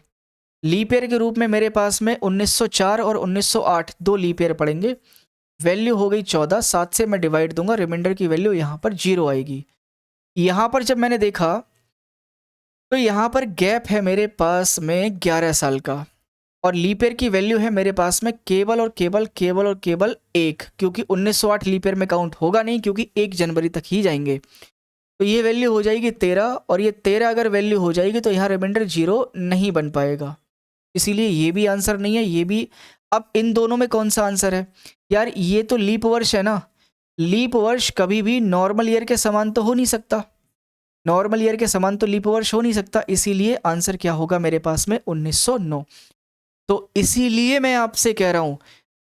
लीप ईयर के रूप में मेरे पास में 1904 और 1908 दो लीप ईयर पड़ेंगे, वैल्यू हो गई 14। 7 से मैं डिवाइड दूंगा, रिमाइंडर की वैल्यू यहाँ पर जीरो आएगी। यहाँ पर जब मैंने देखा तो यहाँ पर गैप है मेरे पास में 11 साल का, और लीप ईयर की वैल्यू है मेरे पास में केवल और केवल 1, क्योंकि 1908 लीप ईयर में काउंट होगा नहीं, क्योंकि 1 जनवरी तक ही जाएंगे। तो ये वैल्यू हो जाएगी 13, और ये 13 अगर वैल्यू हो जाएगी तो यहाँ रिमाइंडर जीरो नहीं बन पाएगा, इसीलिए ये भी आंसर नहीं है, ये भी। अब इन दोनों में कौन सा आंसर है यार? ये तो लीप वर्ष है ना, लीप वर्ष कभी भी नॉर्मल ईयर के समान तो हो नहीं सकता, नॉर्मल ईयर के समान तो लीप वर्ष हो नहीं सकता, इसीलिए आंसर क्या होगा मेरे पास में? 1909। तो इसीलिए मैं आपसे कह रहा हूं,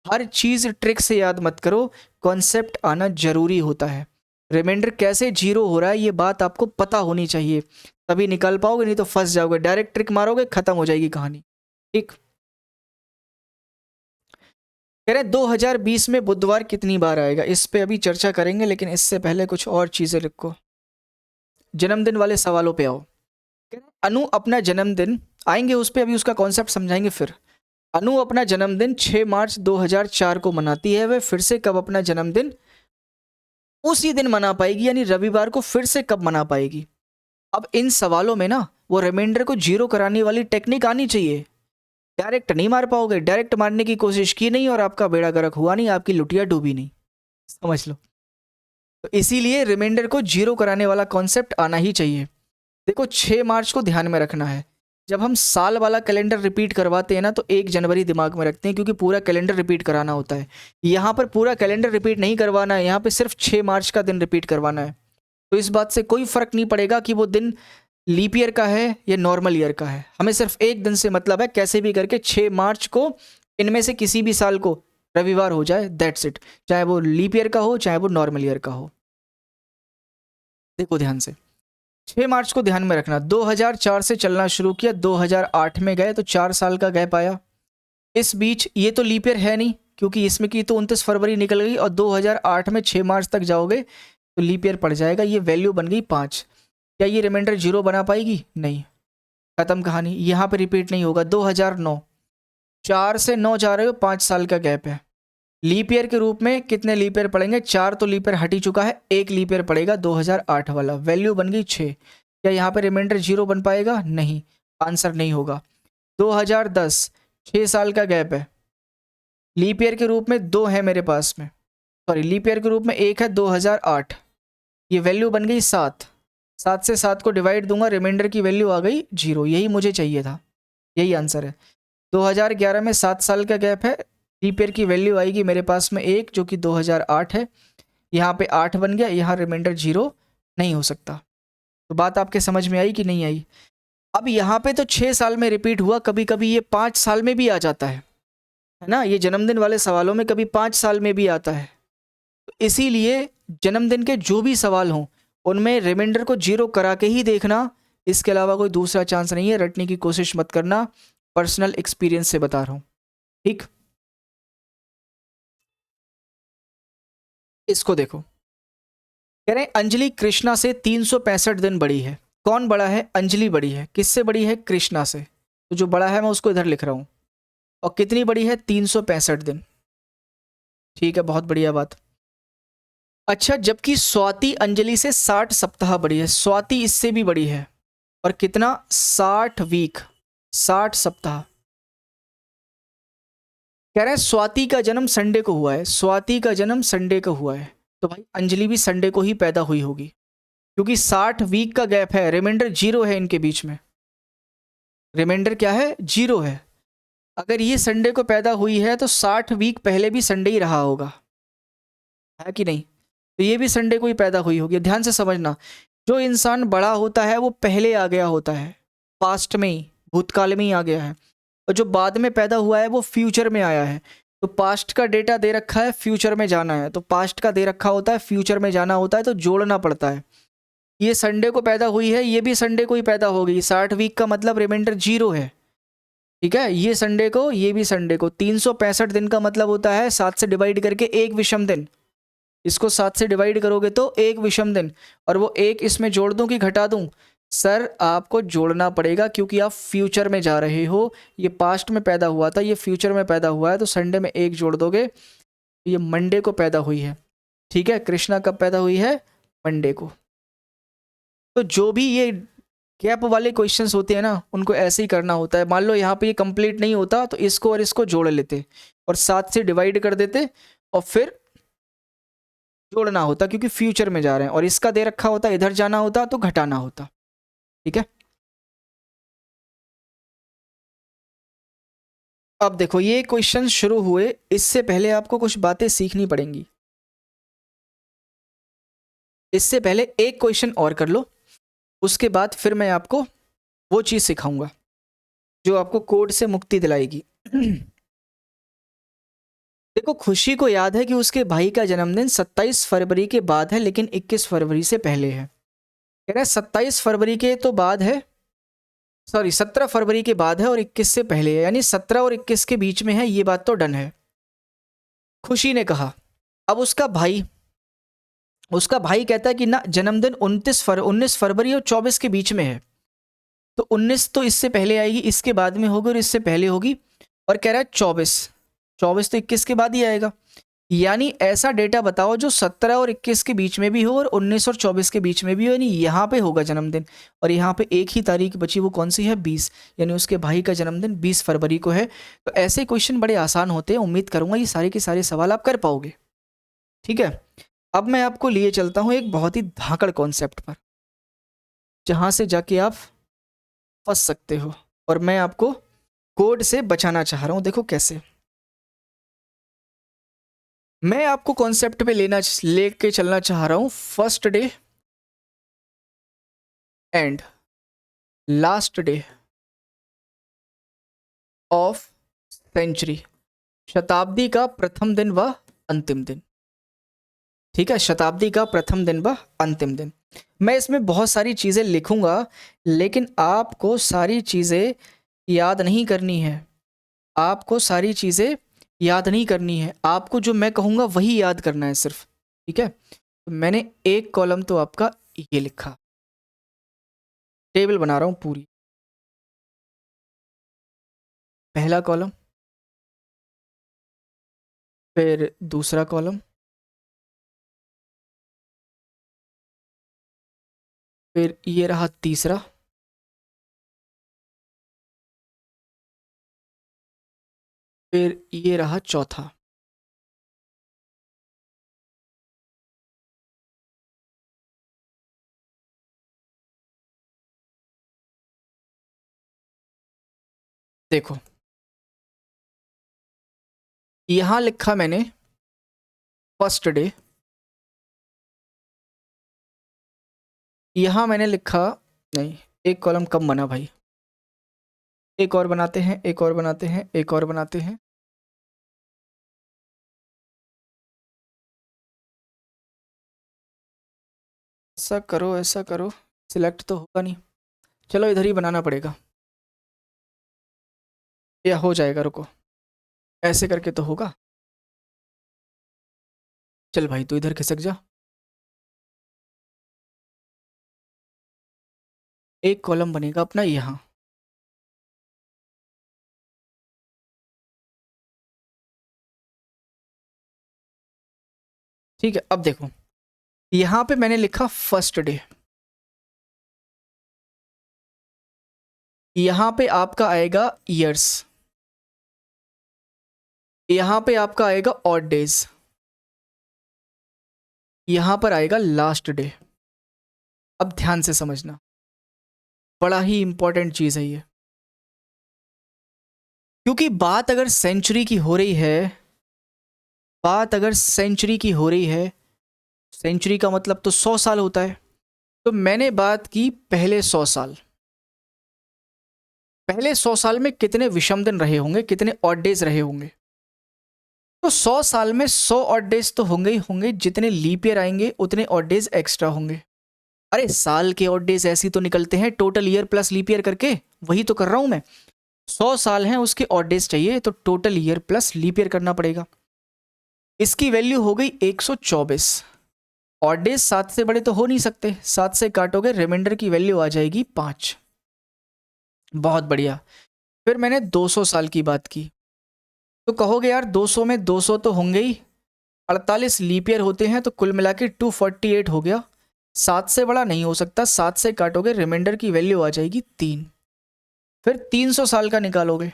हर चीज ट्रिक से याद मत करो, कॉन्सेप्ट आना जरूरी होता है। रिमाइंडर कैसे जीरो हो रहा है ये बात आपको पता होनी चाहिए, तभी निकाल पाओगे, नहीं तो फंस जाओगे। डायरेक्ट ट्रिक मारोगे, खत्म हो जाएगी कहानी। ठीक। कह रहे 2020 में बुधवार कितनी बार आएगा? इस पे अभी चर्चा करेंगे, लेकिन इससे पहले कुछ और चीजें लिखो। जन्मदिन वाले सवालों पे आओ। अनु अपना जन्मदिन, आएंगे उस पे, अभी उसका कॉन्सेप्ट समझाएंगे फिर। अनु अपना जन्मदिन 6 मार्च 2004 को मनाती है, वह फिर से कब अपना जन्मदिन उसी दिन मना पाएगी, यानी रविवार को फिर से कब मना पाएगी। अब इन सवालों में ना वो रिमाइंडर को जीरो कराने वाली टेक्निक आनी चाहिए। डायरेक्ट नहीं मार पाओगे, डायरेक्ट मारने की कोशिश की नहीं और आपका बेड़ा गर्क हुआ नहीं, आपकी लुटिया डूबी नहीं, समझ लो। तो इसीलिए रिमाइंडर को जीरो कराने वाला कॉन्सेप्ट आना ही चाहिए। देखो 6 मार्च को ध्यान में रखना है। जब हम साल वाला कैलेंडर रिपीट करवाते हैं ना तो 1 जनवरी दिमाग में रखते हैं, क्योंकि पूरा कैलेंडर रिपीट कराना होता है। यहाँ पर पूरा कैलेंडर रिपीट नहीं करवाना है, यहाँ पे सिर्फ 6 मार्च का दिन रिपीट करवाना है। तो इस बात से कोई फर्क नहीं पड़ेगा कि वो दिन लीप ईयर का है या नॉर्मल ईयर का है, हमें सिर्फ एक दिन से मतलब है। कैसे भी करके 6 मार्च को इनमें से किसी भी साल को रविवार हो जाए, दैट्स इट, चाहे वो लीप ईयर का हो चाहे वो नॉर्मल ईयर का हो। देखो ध्यान से, 6 मार्च को ध्यान में रखना। 2004 से चलना शुरू किया, 2008 में गए तो 4 साल का गैप आया। इस बीच ये तो लीप ईयर है नहीं, क्योंकि इसमें की तो 29 फरवरी निकल गई, और 2008 में 6 मार्च तक जाओगे तो लीप ईयर पड़ जाएगा। ये वैल्यू बन गई 5। क्या ये रिमाइंडर जीरो बना पाएगी? नहीं, खत्म कहानी, यहाँ पे रिपीट नहीं होगा। 2009, 4 से 9 जा रहे हो, 5 साल का गैप है। लीप ईयर के रूप में कितने लीप ईयर पड़ेंगे? 4 तो लीप ईयर हट ही चुका है, 1 लीप ईयर पड़ेगा 2008 वाला, वैल्यू बन गई 6। क्या यहाँ पे रिमाइंडर जीरो बन पाएगा? नहीं, आंसर नहीं होगा। 2010, 6 साल का गैप है। लीप ईयर के रूप में 2 है मेरे पास में, सॉरी लीप ईयर के रूप में 1 है, 2008, ये वैल्यू बन गई 7। 7 से 7 को डिवाइड दूंगा, रिमाइंडर की वैल्यू आ गई 0। यही मुझे चाहिए था, यही आंसर है। 2011 में 7 साल का गैप है, लीप ईयर की वैल्यू आएगी मेरे पास में 1, जो कि 2008 है। यहाँ पे 8 बन गया, यहाँ रिमाइंडर 0 नहीं हो सकता। तो बात आपके समझ में आई कि नहीं आई? अब यहाँ पे तो 6 साल में रिपीट हुआ, कभी कभी ये 5 साल में भी आ जाता है ना। ये जन्मदिन वाले सवालों में कभी 5 साल में भी आता है। तो इसीलिए जन्मदिन के जो भी सवाल हों उनमें रिमाइंडर को जीरो करा के ही देखना, इसके अलावा कोई दूसरा चांस नहीं है। रटने की कोशिश मत करना, पर्सनल एक्सपीरियंस से बता रहा हूँ, ठीक। इसको देखो, कह रहे हैं अंजलि कृष्णा से 365 दिन बड़ी है। कौन बड़ा है? अंजलि बड़ी है। किससे बड़ी है? कृष्णा से। तो जो बड़ा है मैं उसको इधर लिख रहा हूं। और कितनी बड़ी है? 365 दिन। ठीक है, बहुत बढ़िया बात। अच्छा, जबकि स्वाति अंजलि से 60 सप्ताह बड़ी है। स्वाति इससे भी बड़ी है, और कितना? 60 वीक, 60 सप्ताह। कह रहे हैं स्वाति का जन्म संडे को हुआ है। स्वाति का जन्म संडे को हुआ है, तो भाई अंजलि भी संडे को ही पैदा हुई होगी, क्योंकि 60 वीक का गैप है। रिमाइंडर 0 है इनके बीच में, रिमाइंडर क्या है? 0 है। अगर ये संडे को पैदा हुई है तो 60 वीक पहले भी संडे ही रहा होगा, है कि नहीं? तो ये भी संडे को ही पैदा हुई होगी। ध्यान से समझना, जो इंसान बड़ा होता है वो पहले आ गया होता है, पास्ट में ही, भूतकाल में ही आ गया है। और जो बाद में पैदा हुआ है वो फ्यूचर में आया है। तो पास्ट का डेटा दे रखा है, फ्यूचर में जाना है, तो पास्ट का दे रखा होता है, फ्यूचर में जाना होता है, तो जोड़ना पड़ता है। ये संडे को पैदा हुई है, ये भी संडे को ही पैदा हो गई। 60 वीक का मतलब रिमाइंडर 0 है, ठीक है। ये संडे को, ये भी संडे को। 365 दिन का मतलब होता है 7 से डिवाइड करके 1 विषम दिन। इसको 7 से डिवाइड करोगे तो 1 विषम दिन, और वो 1 इसमें जोड़ दूं कि घटा दूं? सर आपको जोड़ना पड़ेगा, क्योंकि आप फ्यूचर में जा रहे हो। ये पास्ट में पैदा हुआ था, ये फ्यूचर में पैदा हुआ है, तो संडे में 1 जोड़ दोगे। ये मंडे को पैदा हुई है, ठीक है। कृष्णा कब पैदा हुई है? मंडे को। तो जो भी ये गैप वाले क्वेश्चंस होते हैं ना, उनको ऐसे ही करना होता है। मान लो यहाँ पे ये कंप्लीट नहीं होता तो इसको और इसको जोड़ लेते, और 7 से डिवाइड कर देते, और फिर जोड़ना होता, क्योंकि फ्यूचर में जा रहे हैं। और इसका दे रखा होता, इधर जाना होता तो घटाना होता, ठीक है। अब देखो ये क्वेश्चन शुरू हुए, इससे पहले आपको कुछ बातें सीखनी पड़ेंगी। इससे पहले एक क्वेश्चन और कर लो, उसके बाद फिर मैं आपको वो चीज़ सिखाऊंगा जो आपको कोड से मुक्ति दिलाएगी। देखो, खुशी को याद है कि उसके भाई का जन्मदिन 27 फरवरी के बाद है, लेकिन 21 फरवरी से पहले है। कह रहा है 27 फरवरी के तो बाद है, सॉरी 17 फरवरी के बाद है, और 21 से पहले है, यानी 17 और 21 के बीच में है। ये बात तो डन है, खुशी ने कहा। अब उसका भाई कहता है कि ना, जन्मदिन 19 फरवरी और 24 के बीच में है। तो 19 तो इससे पहले आएगी, इसके बाद में होगी, और इससे पहले होगी। और कह रहा है 24 तो 21 के बाद ही आएगा। यानी ऐसा डेटा बताओ जो 17 और 21 के बीच में भी हो और 19 और 24 के बीच में भी हो, यानी यहाँ पे होगा जन्मदिन और यहाँ पे एक ही तारीख बची, वो कौन सी है 20, यानी उसके भाई का जन्मदिन 20 फरवरी को है। तो ऐसे क्वेश्चन बड़े आसान होते हैं, उम्मीद करूँगा ये सारे के सारे सवाल आप कर पाओगे। ठीक है, अब मैं आपको लिए चलता हूँ एक बहुत ही धाकड़ कॉन्सेप्ट पर, जहाँ से जाके आप फंस सकते हो और मैं आपको कोड से बचाना चाह रहा हूँ। देखो कैसे, मैं आपको कॉन्सेप्ट पे लेके चलना चाह रहा हूं first day and last day of century, शताब्दी का प्रथम दिन व अंतिम दिन। ठीक है, शताब्दी का प्रथम दिन व अंतिम दिन। मैं इसमें बहुत सारी चीज़ें लिखूंगा, लेकिन आपको सारी चीज़ें याद नहीं करनी है, आपको सारी चीज़ें याद नहीं करनी है, आपको जो मैं कहूँगा वही याद करना है सिर्फ। ठीक है, तो मैंने एक कॉलम तो आपका ये लिखा, टेबल बना रहा हूँ पूरी। पहला कॉलम, फिर दूसरा कॉलम, फिर ये रहा तीसरा, फिर ये रहा चौथा। देखो यहां लिखा मैंने फर्स्ट डे, यहां मैंने लिखा, नहीं एक कॉलम कम बना भाई, एक और बनाते हैं, एक और बनाते हैं, एक और बनाते हैं। ऐसा करो, ऐसा करो, सिलेक्ट तो होगा नहीं, चलो इधर ही बनाना पड़ेगा, या हो जाएगा, रुको ऐसे करके तो होगा। चल भाई तू इधर खिसक जा, एक कॉलम बनेगा अपना यहाँ। ठीक है, अब देखो यहाँ पे मैंने लिखा फर्स्ट डे, यहाँ पे आपका आएगा ईयर्स, यहाँ पे आपका आएगा ऑड डेज, यहाँ पर आएगा लास्ट डे। अब ध्यान से समझना, बड़ा ही इंपॉर्टेंट चीज़ है ये, क्योंकि बात अगर सेंचुरी की हो रही है, बात अगर सेंचुरी की हो रही है, सेंचुरी का मतलब तो 100 साल होता है, तो मैंने बात की पहले 100 साल, पहले 100 साल में कितने विषम दिन रहे होंगे, कितने ऑड डेज रहे होंगे। तो 100 साल में 100 ऑड डेज तो होंगे ही होंगे, जितने लीप ईयर आएंगे उतने ऑड डेज एक्स्ट्रा होंगे। अरे साल के ऑड डेज ऐसे तो निकलते हैं total year plus leap year करके, वही तो कर रहा हूं मैं। 100 साल हैं उसके ऑड डेज चाहिए, तो total year plus leap year करना पड़ेगा। इसकी वैल्यू हो गई 124। ऑड डेज 7 से बड़े तो हो नहीं सकते, 7 से काटोगे रिमाइंडर की वैल्यू आ जाएगी 5। बहुत बढ़िया। फिर मैंने 200 साल की बात की, तो कहोगे यार 200 में 200 तो होंगे ही, 48 लीप ईयर होते हैं, तो कुल मिला के 248 हो गया। 7 से बड़ा नहीं हो सकता, 7 से काटोगे रिमाइंडर की वैल्यू आ जाएगी 3। फिर 300 साल का निकालोगे,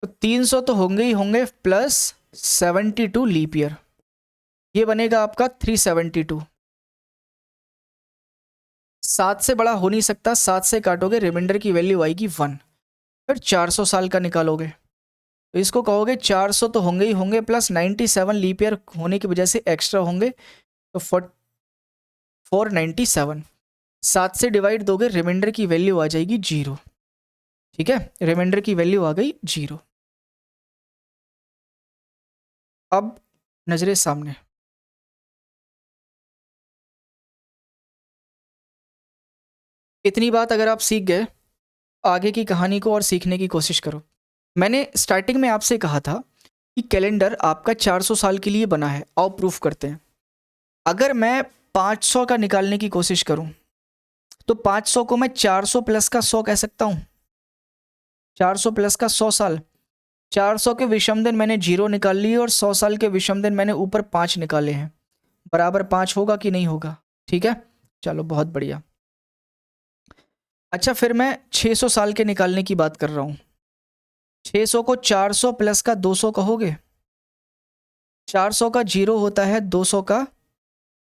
तो 300 तो होंगे ही होंगे प्लस 72 लीप ईयर, ये बनेगा आपका 372। 7 से बड़ा हो नहीं सकता, 7 से काटोगे रिमाइंडर की वैल्यू आएगी 1। फिर 400 साल का निकालोगे, तो इसको कहोगे 400 तो होंगे ही होंगे प्लस 97 लीप ईयर होने की वजह से एक्स्ट्रा होंगे, तो 497। 7 से डिवाइड दोगे रिमाइंडर की वैल्यू आ जाएगी 0। ठीक है, रिमाइंडर की वैल्यू आ गई 0। अब नजरे सामने, इतनी बात अगर आप सीख गए, आगे की कहानी को और सीखने की कोशिश करो। मैंने स्टार्टिंग में आपसे कहा था कि कैलेंडर आपका 400 साल के लिए बना है, आओ प्रूफ करते हैं। अगर मैं 500 का निकालने की कोशिश करूं, तो 500 को मैं 400 प्लस का 100 कह सकता हूं, 400 प्लस का 100 साल। 400 के विषम दिन मैंने 0 निकाल लिए और 100 साल के विषम दिन मैंने ऊपर 5 निकाले हैं। बराबर 5 होगा कि नहीं होगा? ठीक है, चलो बहुत बढ़िया। अच्छा, फिर मैं 600 साल के निकालने की बात कर रहा हूँ। 600 को 400 प्लस का 200 कहोगे? 400 का 0 होता है, 200 का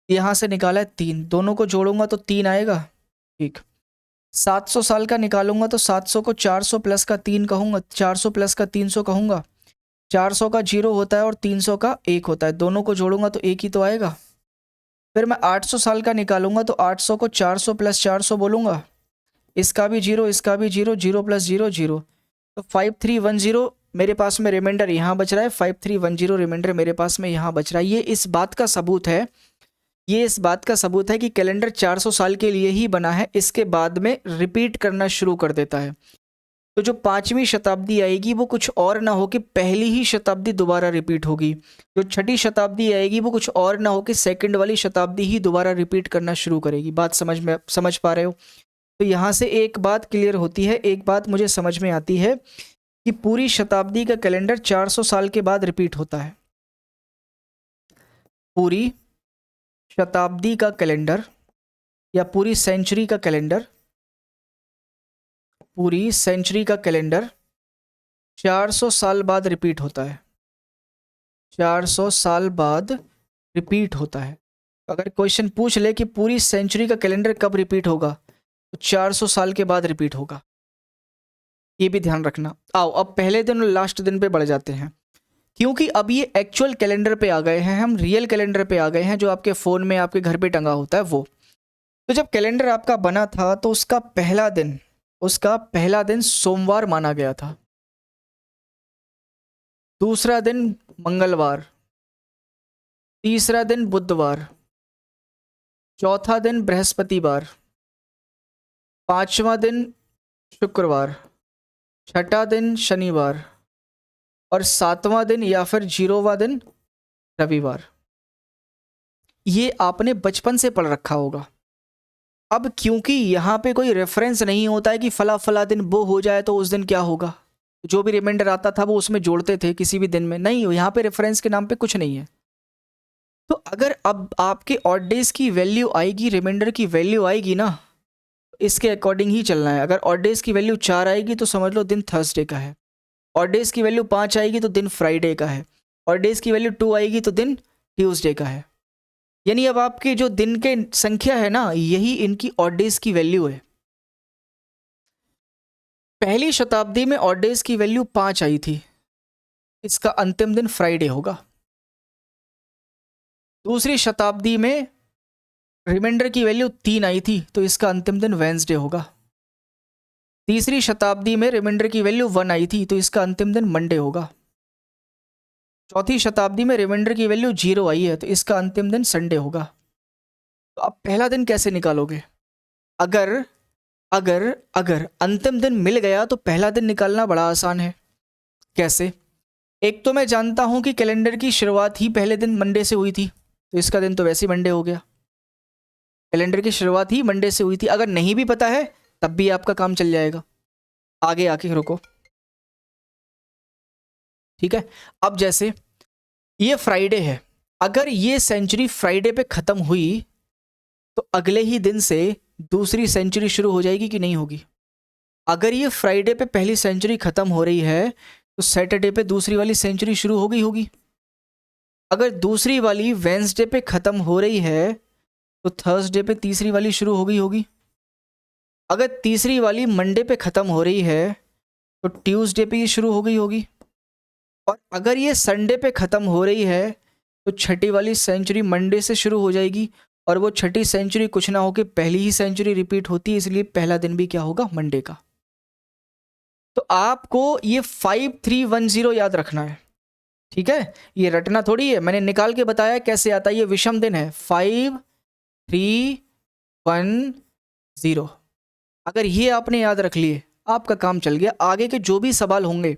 यहाँ से निकाला है 3, दोनों को जोड़ूंगा तो 3 आएगा। ठीक। 700 साल का निकालूंगा तो 700 को 400 प्लस का 3 कहूँगा, 400 प्लस का 300 कहूँगा। 400 का 0 होता है और 300 का 1 होता है, दोनों को जोड़ूंगा तो 1 ही तो आएगा। फिर मैं 800 साल का निकालूंगा तो 800 को 400 प्लस 400 बोलूँगा, इसका भी 0, इसका भी 0, 0 प्लस 0 0, तो 5310 मेरे पास में रिमाइंडर यहाँ बच रहा है। 5310 रिमाइंडर मेरे पास में यहाँ बच रहा है। ये इस बात का सबूत है, ये इस बात का सबूत है कि कैलेंडर 400 साल के लिए ही बना है, इसके बाद में रिपीट करना शुरू कर देता है। तो जो 5वीं शताब्दी आएगी वो कुछ और ना हो कि पहली ही शताब्दी दोबारा रिपीट होगी। जो 6ठी शताब्दी आएगी वो कुछ और ना हो कि सेकंड वाली शताब्दी ही दोबारा रिपीट करना शुरू करेगी। बात समझ पा रहे हो? तो यहाँ से एक बात क्लियर होती है, एक बात मुझे समझ में आती है कि पूरी शताब्दी का कैलेंडर 400 साल के बाद रिपीट होता है। पूरी शताब्दी का कैलेंडर या पूरी सेंचुरी का कैलेंडर, पूरी सेंचुरी का कैलेंडर 400 साल बाद रिपीट होता है। 400 साल बाद रिपीट होता है। अगर क्वेश्चन पूछ ले कि पूरी सेंचुरी का कैलेंडर कब रिपीट होगा, तो 400 साल के बाद रिपीट होगा। ये भी ध्यान रखना। आओ अब पहले दिन और लास्ट दिन पे बढ़ जाते हैं, क्योंकि अब ये एक्चुअल कैलेंडर पे आ गए हैं, हम रियल कैलेंडर पे आ गए हैं जो आपके फ़ोन में आपके घर पे टंगा होता है वो। तो जब कैलेंडर आपका बना था तो उसका पहला दिन सोमवार माना गया था, दूसरा दिन मंगलवार, तीसरा दिन बुधवार, चौथा दिन बृहस्पतिवार, पांचवा दिन शुक्रवार, छठा दिन शनिवार और सातवां दिन या फिर 0वां दिन रविवार। ये आपने बचपन से पढ़ रखा होगा। अब क्योंकि यहाँ पे कोई रेफरेंस नहीं होता है कि फला फला दिन वो हो जाए तो उस दिन क्या होगा, जो भी रिमाइंडर आता था वो उसमें जोड़ते थे किसी भी दिन में, नहीं, यहाँ पे रेफरेंस के नाम पे कुछ नहीं है। तो अगर अब आपके ऑड डेज की वैल्यू आएगी, रिमाइंडर की वैल्यू आएगी ना, इसके अकॉर्डिंग ही चलना है। अगर ऑड डेज की वैल्यू 4 आएगी तो समझ लो दिन थर्सडे का है, ऑड डेज की वैल्यू 5 आएगी तो दिन फ्राइडे का है, ऑड डेज की वैल्यू 2 आएगी तो दिन ट्यूसडे का है। यानी अब आपके जो दिन के संख्या है ना, यही इनकी ऑड डेज की वैल्यू है। पहली शताब्दी में ऑड डेज की वैल्यू 5 आई थी, इसका अंतिम दिन फ्राइडे होगा। दूसरी शताब्दी में रिमाइंडर की वैल्यू 3 आई थी तो इसका अंतिम दिन वेंसडे होगा। तीसरी शताब्दी में रिमाइंडर की वैल्यू 1 आई थी तो इसका अंतिम दिन मंडे होगा। चौथी शताब्दी में रिमाइंडर की वैल्यू 0 आई है तो इसका अंतिम दिन संडे होगा। तो आप पहला दिन कैसे निकालोगे? अगर अगर अगर अंतिम दिन मिल गया तो पहला दिन निकालना बड़ा आसान है। कैसे? एक तो मैं जानता हूं कि कैलेंडर की शुरुआत ही पहले दिन मंडे से हुई थी तो इसका दिन तो वैसे ही मंडे हो गया। कैलेंडर की शुरुआत ही मंडे से हुई थी। अगर नहीं भी पता है तब भी आपका काम चल जाएगा। आगे आके रुको, ठीक है। अब जैसे ये फ्राइडे है, अगर ये सेंचुरी फ्राइडे पे ख़त्म हुई तो अगले ही दिन से दूसरी सेंचुरी शुरू हो जाएगी कि नहीं होगी? अगर ये फ्राइडे पे पहली सेंचुरी ख़त्म हो रही है तो सैटरडे पे दूसरी वाली सेंचुरी शुरू हो गई होगी। अगर दूसरी वाली वेंसडे पे ख़त्म हो रही है तो थर्सडे पे तीसरी वाली शुरू हो गई होगी। अगर तीसरी वाली मंडे पे ख़त्म हो रही है तो ट्यूसडे पे ये शुरू हो गई होगी। और अगर ये संडे पे ख़त्म हो रही है तो छठी वाली सेंचुरी मंडे से शुरू हो जाएगी। और वो छठी सेंचुरी कुछ ना हो कि पहली ही सेंचुरी रिपीट होती है, इसलिए पहला दिन भी क्या होगा? मंडे का। तो आपको ये 5310 याद रखना है, ठीक है। ये रटना थोड़ी है, मैंने निकाल के बताया कैसे आता है। ये विषम दिन है 5310। अगर ये आपने याद रख लिए आपका काम चल गया। आगे के जो भी सवाल होंगे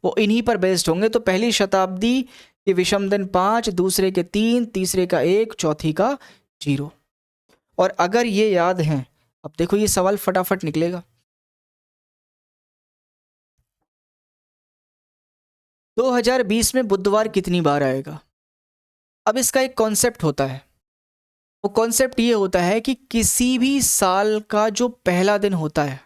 वो इन्हीं पर बेस्ड होंगे। तो पहली शताब्दी के विषम दिन 5, दूसरे के 3, तीसरे का 1, चौथी का 0। और अगर ये याद हैं, अब देखो ये सवाल फटाफट निकलेगा। 2020 में बुधवार कितनी बार आएगा? अब इसका एक कॉन्सेप्ट होता है, वो कॉन्सेप्ट ये होता है कि किसी भी साल का जो पहला दिन होता है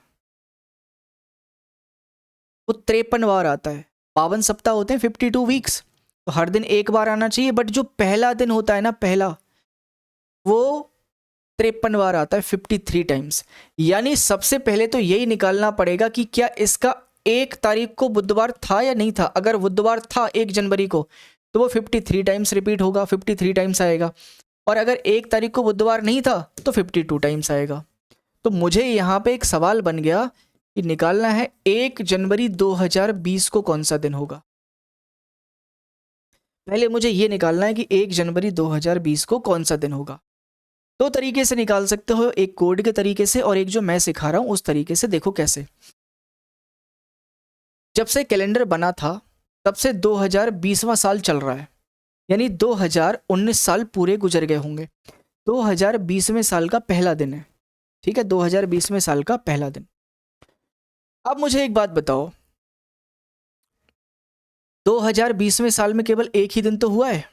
वो 53 बार आता है। 52 सप्ताह होते हैं, 52 वीक्स, तो हर दिन एक बार आना चाहिए, बट जो पहला दिन होता है ना, पहला, वो 53 बार आता है, 53 टाइम्स। यानी सबसे पहले तो यही निकालना पड़ेगा कि क्या इसका 1 तारीख को बुधवार था या नहीं था। अगर बुधवार था 1 जनवरी को, तो वो 53 टाइम्स रिपीट होगा, 53 टाइम्स आएगा। और अगर 1 तारीख को बुधवार नहीं था तो 52 टाइम्स आएगा। तो मुझे यहाँ पे एक सवाल बन गया कि निकालना है 1 जनवरी 2020 को कौन सा दिन होगा। पहले मुझे ये निकालना है कि 1 जनवरी 2020 को कौन सा दिन होगा। दो तरीके से निकाल सकते हो, एक कोड के तरीके से और एक जो मैं सिखा रहा हूँ उस तरीके से। देखो कैसे। जब से कैलेंडर बना था तब से 2020वां साल चल रहा है, यानी 2019 साल पूरे गुजर गए होंगे। 2020वें साल का पहला दिन है, ठीक है, 2020वें साल का पहला दिन। अब मुझे एक बात बताओ, 2020वें साल में केवल एक ही दिन तो हुआ है,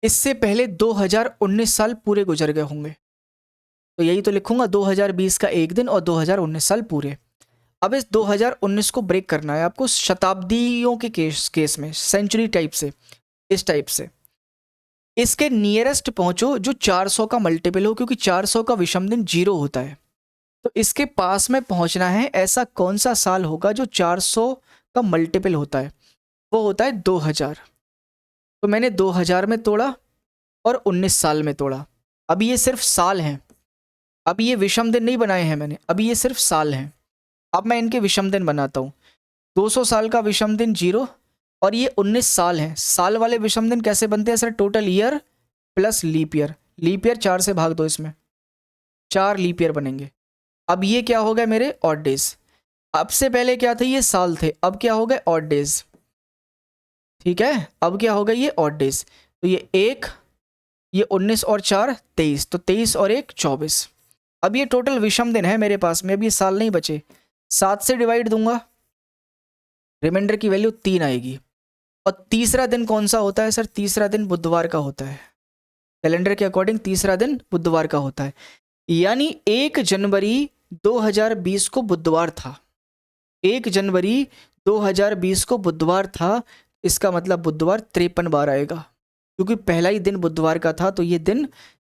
इससे पहले 2019 साल पूरे गुजर गए होंगे। तो यही तो लिखूंगा, 2020 का एक दिन और 2019 साल पूरे। अब इस 2019 को ब्रेक करना है आपको शताब्दियों के केस में, सेंचुरी टाइप से, इस टाइप से। इसके नियरेस्ट पहुंचो जो 400 का मल्टीपल हो, क्योंकि 400 का विषम दिन 0 होता है। तो इसके पास में पहुंचना है। ऐसा कौन सा साल होगा जो 400 का मल्टीपल होता है? वो होता है 2000। तो मैंने 2000 में तोड़ा और 19 साल में तोड़ा। अभी ये सिर्फ साल हैं, अभी ये विषम दिन नहीं बनाए हैं मैंने, अभी ये सिर्फ साल हैं। अब मैं इनके विषम दिन बनाता हूँ। 200 साल का विषम दिन 0 और ये 19 साल हैं। साल वाले विषम दिन कैसे बनते हैं sir? Total year plus leap year. Leap year 4 से भाग दो, इसमें 4 लीप ईयर बनेंगे। अब ये क्या हो गए मेरे? Odd days. अब से पहले क्या थे? ये साल थे, अब क्या हो गए? Odd days. ठीक है, अब क्या हो गए? ये ऑड डेज। तो ये 1, ये 19 और 4 23, तो 23 और 1 24। अब ये टोटल विषम दिन है मेरे पास में, अब ये साल नहीं बचे। 7 से डिवाइड दूंगा, रिमाइंडर की वैल्यू 3 आएगी। और तीसरा दिन कौन सा होता है सर? तीसरा दिन बुधवार का होता है। कैलेंडर के अकॉर्डिंग तीसरा दिन बुधवार का होता है। यानी 1 जनवरी 2020 को बुधवार था। 1 जनवरी 2020 को बुधवार था, इसका मतलब बुधवार 53 बार आएगा, क्योंकि पहला ही दिन बुधवार का था, तो ये दिन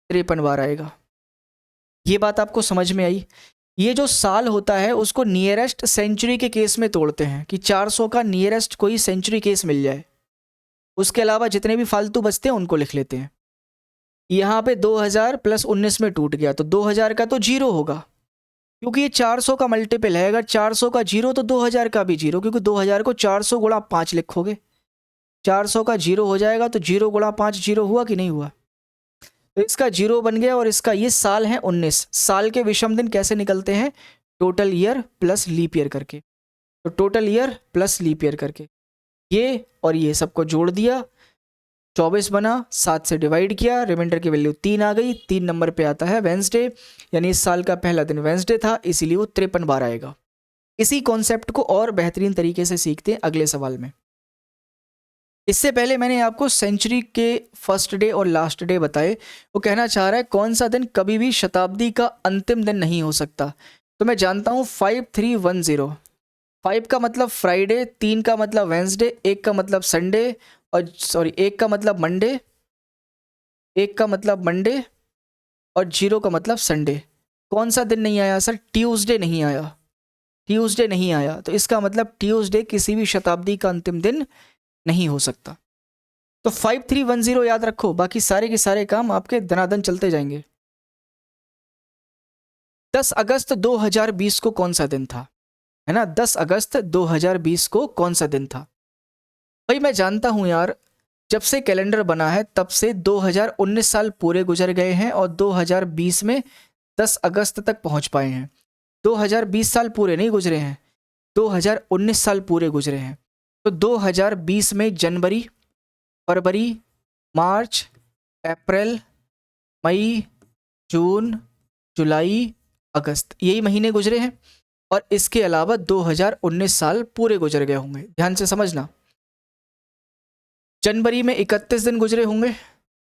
53 बार आएगा। ये बात आपको समझ में आई? ये जो साल होता है उसको नियरेस्ट सेंचुरी के केस में तोड़ते हैं कि 400 का नियरेस्ट कोई सेंचुरी केस मिल जाए, उसके अलावा जितने भी फालतू बचते हैं उनको लिख लेते हैं। यहाँ पे 2000 प्लस 19 में टूट गया, तो 2000 का तो 0 होगा, क्योंकि ये 400 का मल्टीपल है। अगर 400 का 0 तो 2000 का भी 0, क्योंकि 2000 को 400 गुणा 5 लिखोगे, 400 का 0 हो जाएगा। तो 0 गुणा 5 0 हुआ कि नहीं हुआ? तो इसका 0 बन गया। और इसका ये साल है 19। साल के विषम दिन कैसे निकलते हैं? Total year plus leap year करके। तो total year plus leap year करके ये और ये सबको जोड़ दिया, 24 बना, 7 से डिवाइड किया, रिमाइंडर की वैल्यू 3 आ गई। 3 नंबर पे आता है वेंसडे, यानी इस साल का पहला दिन वेंसडे था, इसीलिए वो 53 बार आएगा। इसी कॉन्सेप्ट को और बेहतरीन तरीके से सीखते हैं अगले सवाल में। इससे पहले मैंने आपको सेंचुरी के फर्स्ट डे और लास्ट डे बताए। वो कहना चाह रहा है कौन सा दिन कभी भी शताब्दी का अंतिम दिन नहीं हो सकता। तो मैं जानता हूँ 5310। 5 का मतलब फ्राइडे, 3 का मतलब वेंसडे, 1 का मतलब संडे, और सॉरी 1 का मतलब मंडे, 1 का मतलब मंडे और 0 का मतलब संडे। कौन सा दिन नहीं आया सर? ट्यूसडे नहीं आया, ट्यूसडे नहीं आया। तो इसका मतलब ट्यूसडे किसी भी शताब्दी का अंतिम दिन नहीं हो सकता। तो 5310 याद रखो, बाकी सारे के सारे काम आपके दनादन चलते जाएंगे। 10 अगस्त 2020 को कौन सा दिन था? है ना, 10 अगस्त 2020 को कौन सा दिन था? भाई मैं जानता हूं यार, जब से कैलेंडर बना है तब से 2019 साल पूरे गुजर गए हैं और 2020 में 10 अगस्त तक पहुंच पाए हैं। 2020 साल पूरे नहीं गुजरे हैं, 2019 साल पूरे गुजरे हैं। तो 2020 में जनवरी, फरवरी, मार्च, अप्रैल, मई, जून, जुलाई, अगस्त, यही महीने गुजरे हैं। और इसके अलावा 2019 साल पूरे गुजर गए होंगे। ध्यान से समझना, जनवरी में 31 दिन गुजरे होंगे,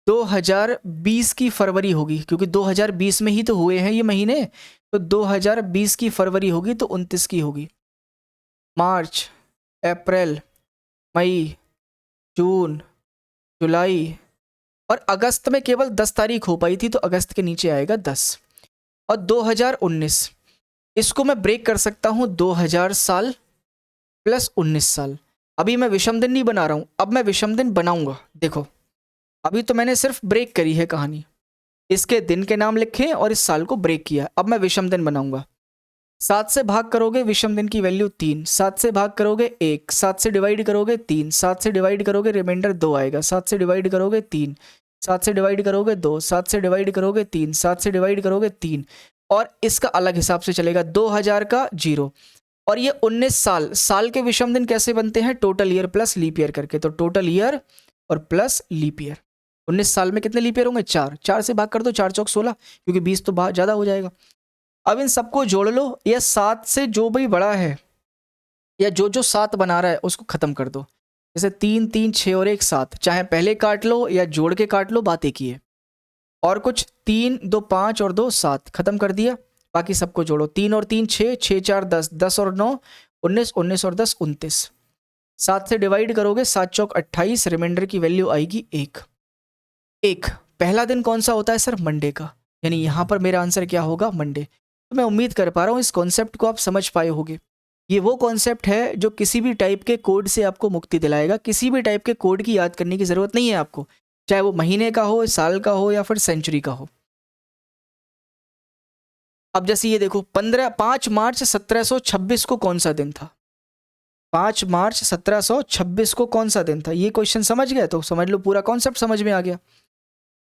2020 की फरवरी होगी, क्योंकि 2020 में ही तो हुए हैं ये महीने, तो 2020 की फरवरी होगी तो 29 की होगी। मार्च, अप्रैल, मई, जून, जुलाई और अगस्त में केवल 10 तारीख हो पाई थी, तो अगस्त के नीचे आएगा 10। और 2019, इसको मैं ब्रेक कर सकता हूँ 2000 साल प्लस 19 साल। अभी मैं विषम दिन नहीं बना रहा हूँ, अब मैं विषम दिन बनाऊंगा। देखो अभी तो मैंने सिर्फ ब्रेक करी है कहानी, इसके दिन के नाम लिखे और इस साल को ब्रेक किया। अब मैं विषम दिन बनाऊंगा। 7 से भाग करोगे विषम दिन की वैल्यू 3, 7 से भाग करोगे 1, 7 से डिवाइड करोगे 3, 7 से डिवाइड करोगे रिमाइंडर 2 आएगा, 7 से डिवाइड करोगे 3, 7 से डिवाइड करोगे 2, 7 से डिवाइड करोगे 3, 7 से डिवाइड करोगे 3, और इसका अलग हिसाब से चलेगा 2000 का 0। और ये 19 साल, साल के विषम दिन कैसे बनते हैं? Total year plus leap year करके, तो टोटल ईयर और प्लस लीप ईयर। 19 साल में कितने लीप ईयर होंगे? 4, 4 से भाग कर दो, 4 चौक 16, क्योंकि 20 तो ज़्यादा हो जाएगा। अब इन सबको जोड़ लो, या 7 से जो भी बड़ा है या जो जो 7 बना रहा है उसको खत्म कर दो। जैसे 3, 3, 6 और 1 7, चाहे पहले काट लो या जोड़ के काट लो, बात एक ही है। और कुछ 3, 2 5 और 2 7, खत्म कर दिया। बाकी सबको जोड़ो, 3 और 3 6, 6 4 10, 10 और 9 19, 19 और 10 29। 7 से डिवाइड करोगे, 7 चौक 28, रिमाइंडर की वैल्यू आएगी 1। पहला दिन कौन सा होता है सर? मंडे का, यानी यहाँ पर मेरा आंसर क्या होगा? मंडे। तो मैं उम्मीद कर पा रहा हूँ इस कॉन्सेप्ट को आप समझ पाए होगे। ये वो कॉन्सेप्ट है जो किसी भी टाइप के कोड से आपको मुक्ति दिलाएगा। किसी भी टाइप के कोड की याद करने की ज़रूरत नहीं है आपको, चाहे वो महीने का हो, साल का हो या फिर सेंचुरी का हो। अब जैसे ये देखो, 5 मार्च 1726 को कौन सा दिन था? 5 मार्च 1726 को कौन सा दिन था? ये क्वेश्चन समझ गए तो समझ लो पूरा कॉन्सेप्ट समझ में आ गया।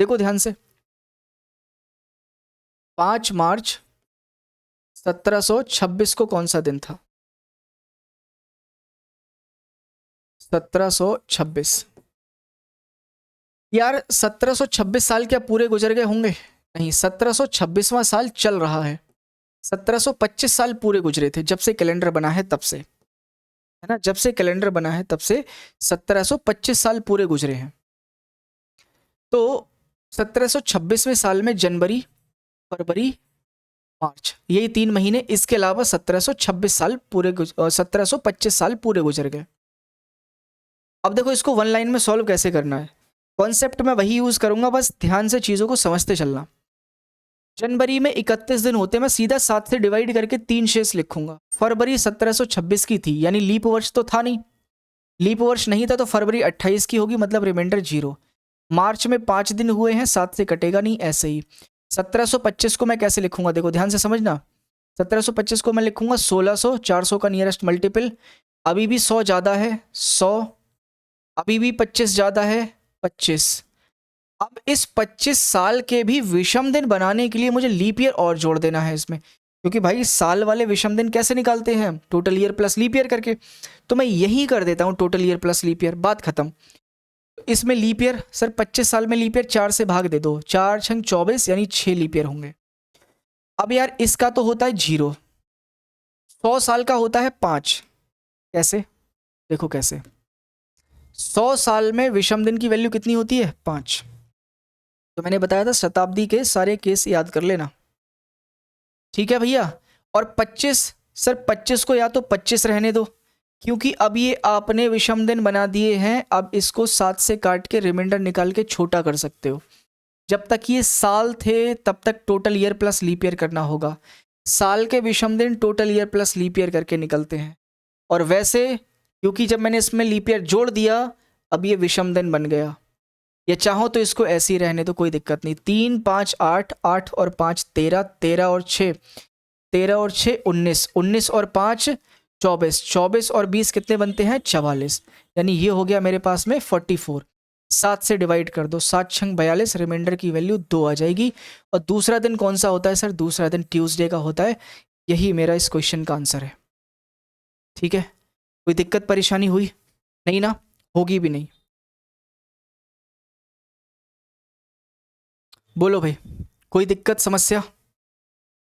देखो ध्यान से, 5 मार्च 1726 को कौन सा दिन था? 1726। यार 1726 साल क्या पूरे गुजर गए होंगे? नहीं, 1726वां साल चल रहा है। 1725 साल पूरे गुजरे थे जब से कैलेंडर बना है, तब से, है ना, जब से कैलेंडर बना है तब से 1725 साल पूरे गुजरे हैं। तो 1726वें साल में जनवरी, फरवरी, मार्च, यही 3 महीने, इसके अलावा 1726 साल पूरे 1725 साल पूरे गुजर गए। अब देखो इसको वन लाइन में सॉल्व कैसे करना है। कॉन्सेप्ट मैं वही यूज करूंगा, बस ध्यान से चीजों को समझते चलना। जनवरी में 31 दिन होते हैं, मैं सीधा 7 से डिवाइड करके 3 शेष लिखूंगा। फरवरी 1726 की थी, यानी लीप वर्ष तो था नहीं, लीप वर्ष नहीं था, तो फरवरी 28 की होगी, मतलब रिमाइंडर 0। मार्च में 5 दिन हुए हैं, 7 से कटेगा नहीं, ऐसे ही। 1725 को मैं कैसे लिखूंगा? देखो ध्यान से समझना, 1725 को मैं लिखूंगा 1600, 400 का नियरेस्ट मल्टीपल, अभी भी 100 ज़्यादा है 100, अभी भी 25 ज़्यादा है 25। अब इस 25 साल के भी विषम दिन बनाने के लिए मुझे लीप ईयर और जोड़ देना है इसमें, क्योंकि भाई साल वाले विषम दिन कैसे निकालते हैं हम? Total year plus leap year करके। तो मैं यही कर देता हूँ, total year plus leap year, बात खत्म। इसमें लीप ईयर सर 25 साल में लीप ईयर 4 से भाग दे दो, 4 छंग 24, यानी 6 लीप ईयर होंगे। अब यार इसका तो होता है 0, 100 साल का होता है 5। कैसे? देखो कैसे, 100 साल में विषम दिन की वैल्यू कितनी होती है? 5। तो मैंने बताया था शताब्दी के सारे केस याद कर लेना, ठीक है भैया। और 25, सर 25 को या तो 25 रहने दो, क्योंकि अब ये आपने विषम दिन बना दिए हैं। अब इसको 7 से काट के रिमाइंडर निकाल के छोटा कर सकते हो। जब तक ये साल थे तब तक total year plus leap year करना होगा। साल के विषम दिन total year plus leap year करके निकलते हैं। और वैसे क्योंकि जब मैंने इसमें लीप ईयर जोड़ दिया, अब ये विषम दिन बन गया। या चाहो तो इसको ऐसे ही रहने दो, कोई दिक्कत नहीं। 3 5 8, 8 और 5 13, 13 और 6 13 और 6 19, 19 और 5 24, 24 और 20 कितने बनते हैं? 44। यानी ये हो गया मेरे पास में 44। 7 से डिवाइड कर दो, 7 छंग 42, रिमाइंडर की वैल्यू 2 आ जाएगी। और दूसरा दिन कौन सा होता है सर? दूसरा दिन ट्यूसडे का होता है। यही मेरा इस क्वेश्चन का आंसर है, ठीक है। कोई दिक्कत परेशानी हुई नहीं ना? होगी भी नहीं। बोलो भाई, कोई दिक्कत समस्या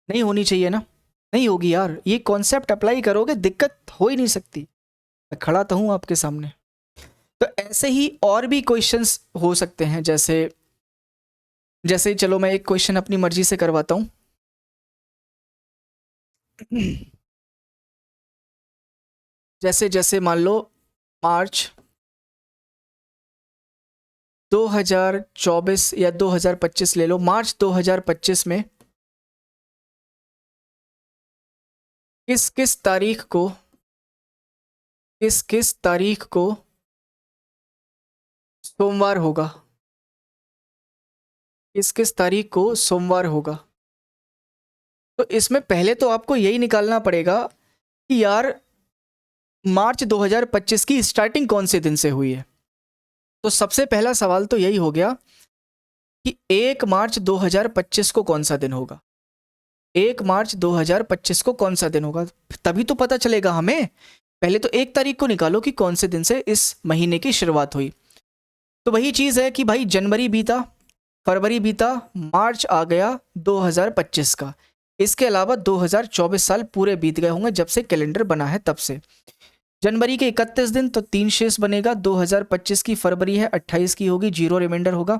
नहीं होनी चाहिए ना? नहीं होगी यार, ये कॉन्सेप्ट अप्लाई करोगे दिक्कत हो ही नहीं सकती। मैं खड़ा तो हूँ आपके सामने। तो ऐसे ही और भी क्वेश्चंस हो सकते हैं, जैसे जैसे चलो मैं एक क्वेश्चन अपनी मर्जी से करवाता हूं। जैसे जैसे मान लो मार्च 2024 या 2025 ले लो, मार्च 2025 में किस किस तारीख को सोमवार होगा, किस किस तारीख को सोमवार होगा। तो इसमें पहले तो आपको यही निकालना पड़ेगा कि यार मार्च 2025 की स्टार्टिंग कौन से दिन से हुई है। तो सबसे पहला सवाल तो यही हो गया कि 1 मार्च 2025 को कौन सा दिन होगा। 1 मार्च 2025 को कौन सा दिन होगा, तभी तो पता चलेगा हमें। पहले तो 1 तारीख को निकालो कि कौन से दिन से इस महीने की शुरुआत हुई। तो वही चीज़ है कि भाई जनवरी बीता, फरवरी बीता, मार्च आ गया 2025 का। इसके अलावा 2024 साल पूरे बीत गए होंगे जब से कैलेंडर बना है तब से। जनवरी के 31 दिन तो 3 शेष बनेगा, 2025 की फरवरी है 28 की होगी, 0 रिमाइंडर होगा।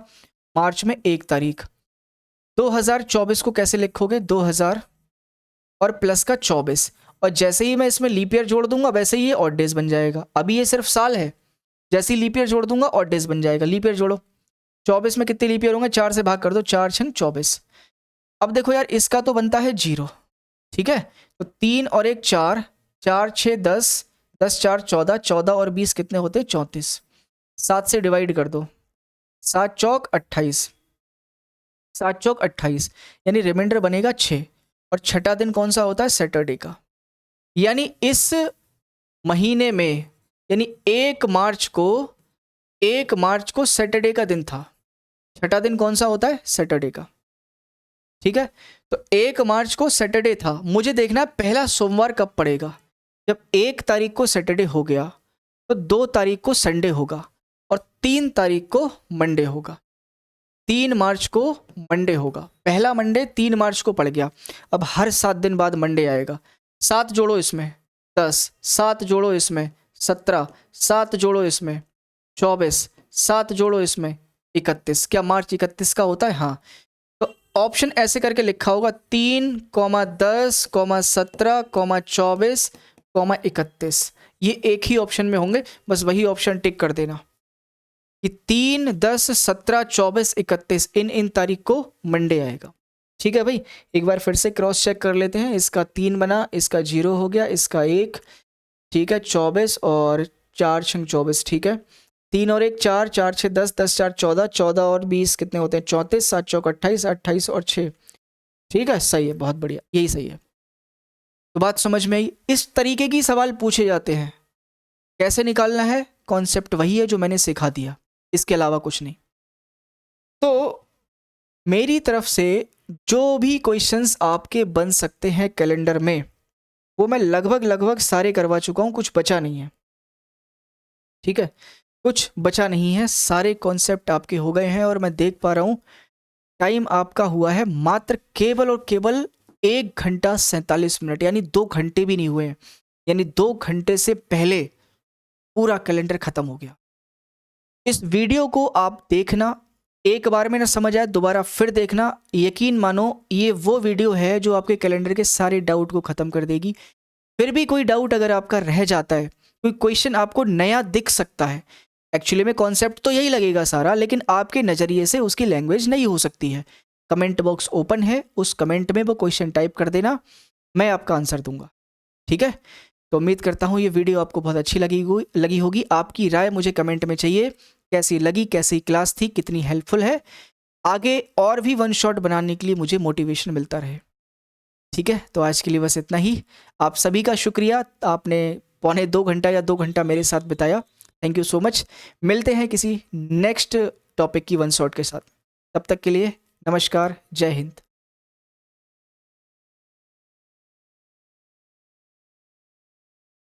मार्च में 1 तारीख। 2024 को कैसे लिखोगे, 2000 और प्लस का 24, और जैसे ही मैं इसमें लीप ईयर जोड़ दूंगा वैसे ही ये ऑड डेज बन जाएगा। अभी ये सिर्फ साल है, जैसे ही लीप ईयर जोड़ दूंगा ऑड डेज बन जाएगा। लीप ईयर जोड़ो, 24 में कितने लीप ईयर होंगे, 4 से भाग कर दो, 4 छंग 24। अब देखो यार इसका तो बनता है 0, ठीक है। तो 3 और 1 4, 4 6 10, 10 4 14, 14 और 20 कितने होते हैं, 34। 7 से डिवाइड कर दो, 7 चौक 28, 7 चौक 28, यानी रिमाइंडर बनेगा 6। और छठा दिन कौन सा होता है, सैटरडे का। यानी इस महीने में, यानी 1 मार्च को सैटरडे का दिन था। छठा दिन कौन सा होता है, सैटरडे का, ठीक है। तो 1 मार्च को सैटरडे था, मुझे देखना है पहला सोमवार कब पड़ेगा। जब 1 तारीख को सैटरडे हो गया तो 2 तारीख को संडे होगा और 3 तारीख को मंडे होगा। 3 मार्च को मंडे होगा, पहला मंडे 3 मार्च को पड़ गया। अब हर 7 दिन बाद मंडे आएगा। 7 जोड़ो इसमें 10, 7 जोड़ो इसमें 17, 7 जोड़ो इसमें 24, 7 जोड़ो इसमें 31। क्या मार्च 31 का होता है, हाँ। तो ऑप्शन ऐसे करके लिखा होगा 3, 10, 17, 24, 31। ये एक ही ऑप्शन में होंगे, बस वही ऑप्शन टिक कर देना कि 3, 10, 17, 24, 31 इन तारीख को मंडे आएगा। ठीक है भाई, एक बार फिर से क्रॉस चेक कर लेते हैं। इसका 3 बना, इसका 0 हो गया, इसका 1, ठीक है। 24 और 4 छंग 24, ठीक है। 3 और 1 4, 4 6 10, 10 4 14, 14 और 20 कितने होते हैं, 34, 7 चौक 28, 28 और 6, ठीक है। सही है, बहुत बढ़िया, यही सही है। तो बात समझ में आई। इस तरीके की सवाल पूछे जाते हैं। कैसे निकालना है, कॉन्सेप्ट वही है जो मैंने सिखा दिया, इसके अलावा कुछ नहीं। तो मेरी तरफ से जो भी क्वेश्चंस आपके बन सकते हैं कैलेंडर में, वो मैं लगभग सारे करवा चुका हूं, कुछ बचा नहीं है, ठीक है। कुछ बचा नहीं है, सारे कॉन्सेप्ट आपके हो गए हैं। और मैं देख पा रहा हूं टाइम आपका हुआ है मात्र केवल और केवल 1 घंटा 47 मिनट, यानी 2 घंटे भी नहीं हुए हैं। यानी 2 घंटे से पहले पूरा कैलेंडर खत्म हो गया। इस वीडियो को आप देखना, एक बार में ना समझ आए दोबारा फिर देखना। यकीन मानो ये वो वीडियो है जो आपके कैलेंडर के सारे डाउट को ख़त्म कर देगी। फिर भी कोई डाउट अगर आपका रह जाता है, कोई क्वेश्चन आपको नया दिख सकता है, एक्चुअली में कॉन्सेप्ट तो यही लगेगा सारा, लेकिन आपके नज़रिए से उसकी लैंग्वेज नहीं हो सकती है। कमेंट बॉक्स ओपन है, उस कमेंट में वो क्वेश्चन टाइप कर देना, मैं आपका आंसर दूंगा, ठीक है। तो उम्मीद करता हूँ ये वीडियो आपको बहुत अच्छी लगी होगी। आपकी राय मुझे कमेंट में चाहिए, कैसी लगी, कैसी क्लास थी, कितनी हेल्पफुल है। आगे और भी वन शॉट बनाने के लिए मुझे मोटिवेशन मिलता रहे, ठीक है। तो आज के लिए बस इतना ही। आप सभी का शुक्रिया, आपने 1.25 घंटा या 2 घंटा मेरे साथ बिताया। Thank you so much. मिलते हैं किसी नेक्स्ट टॉपिक की वन शॉट के साथ, तब तक के लिए नमस्कार, जय हिंद।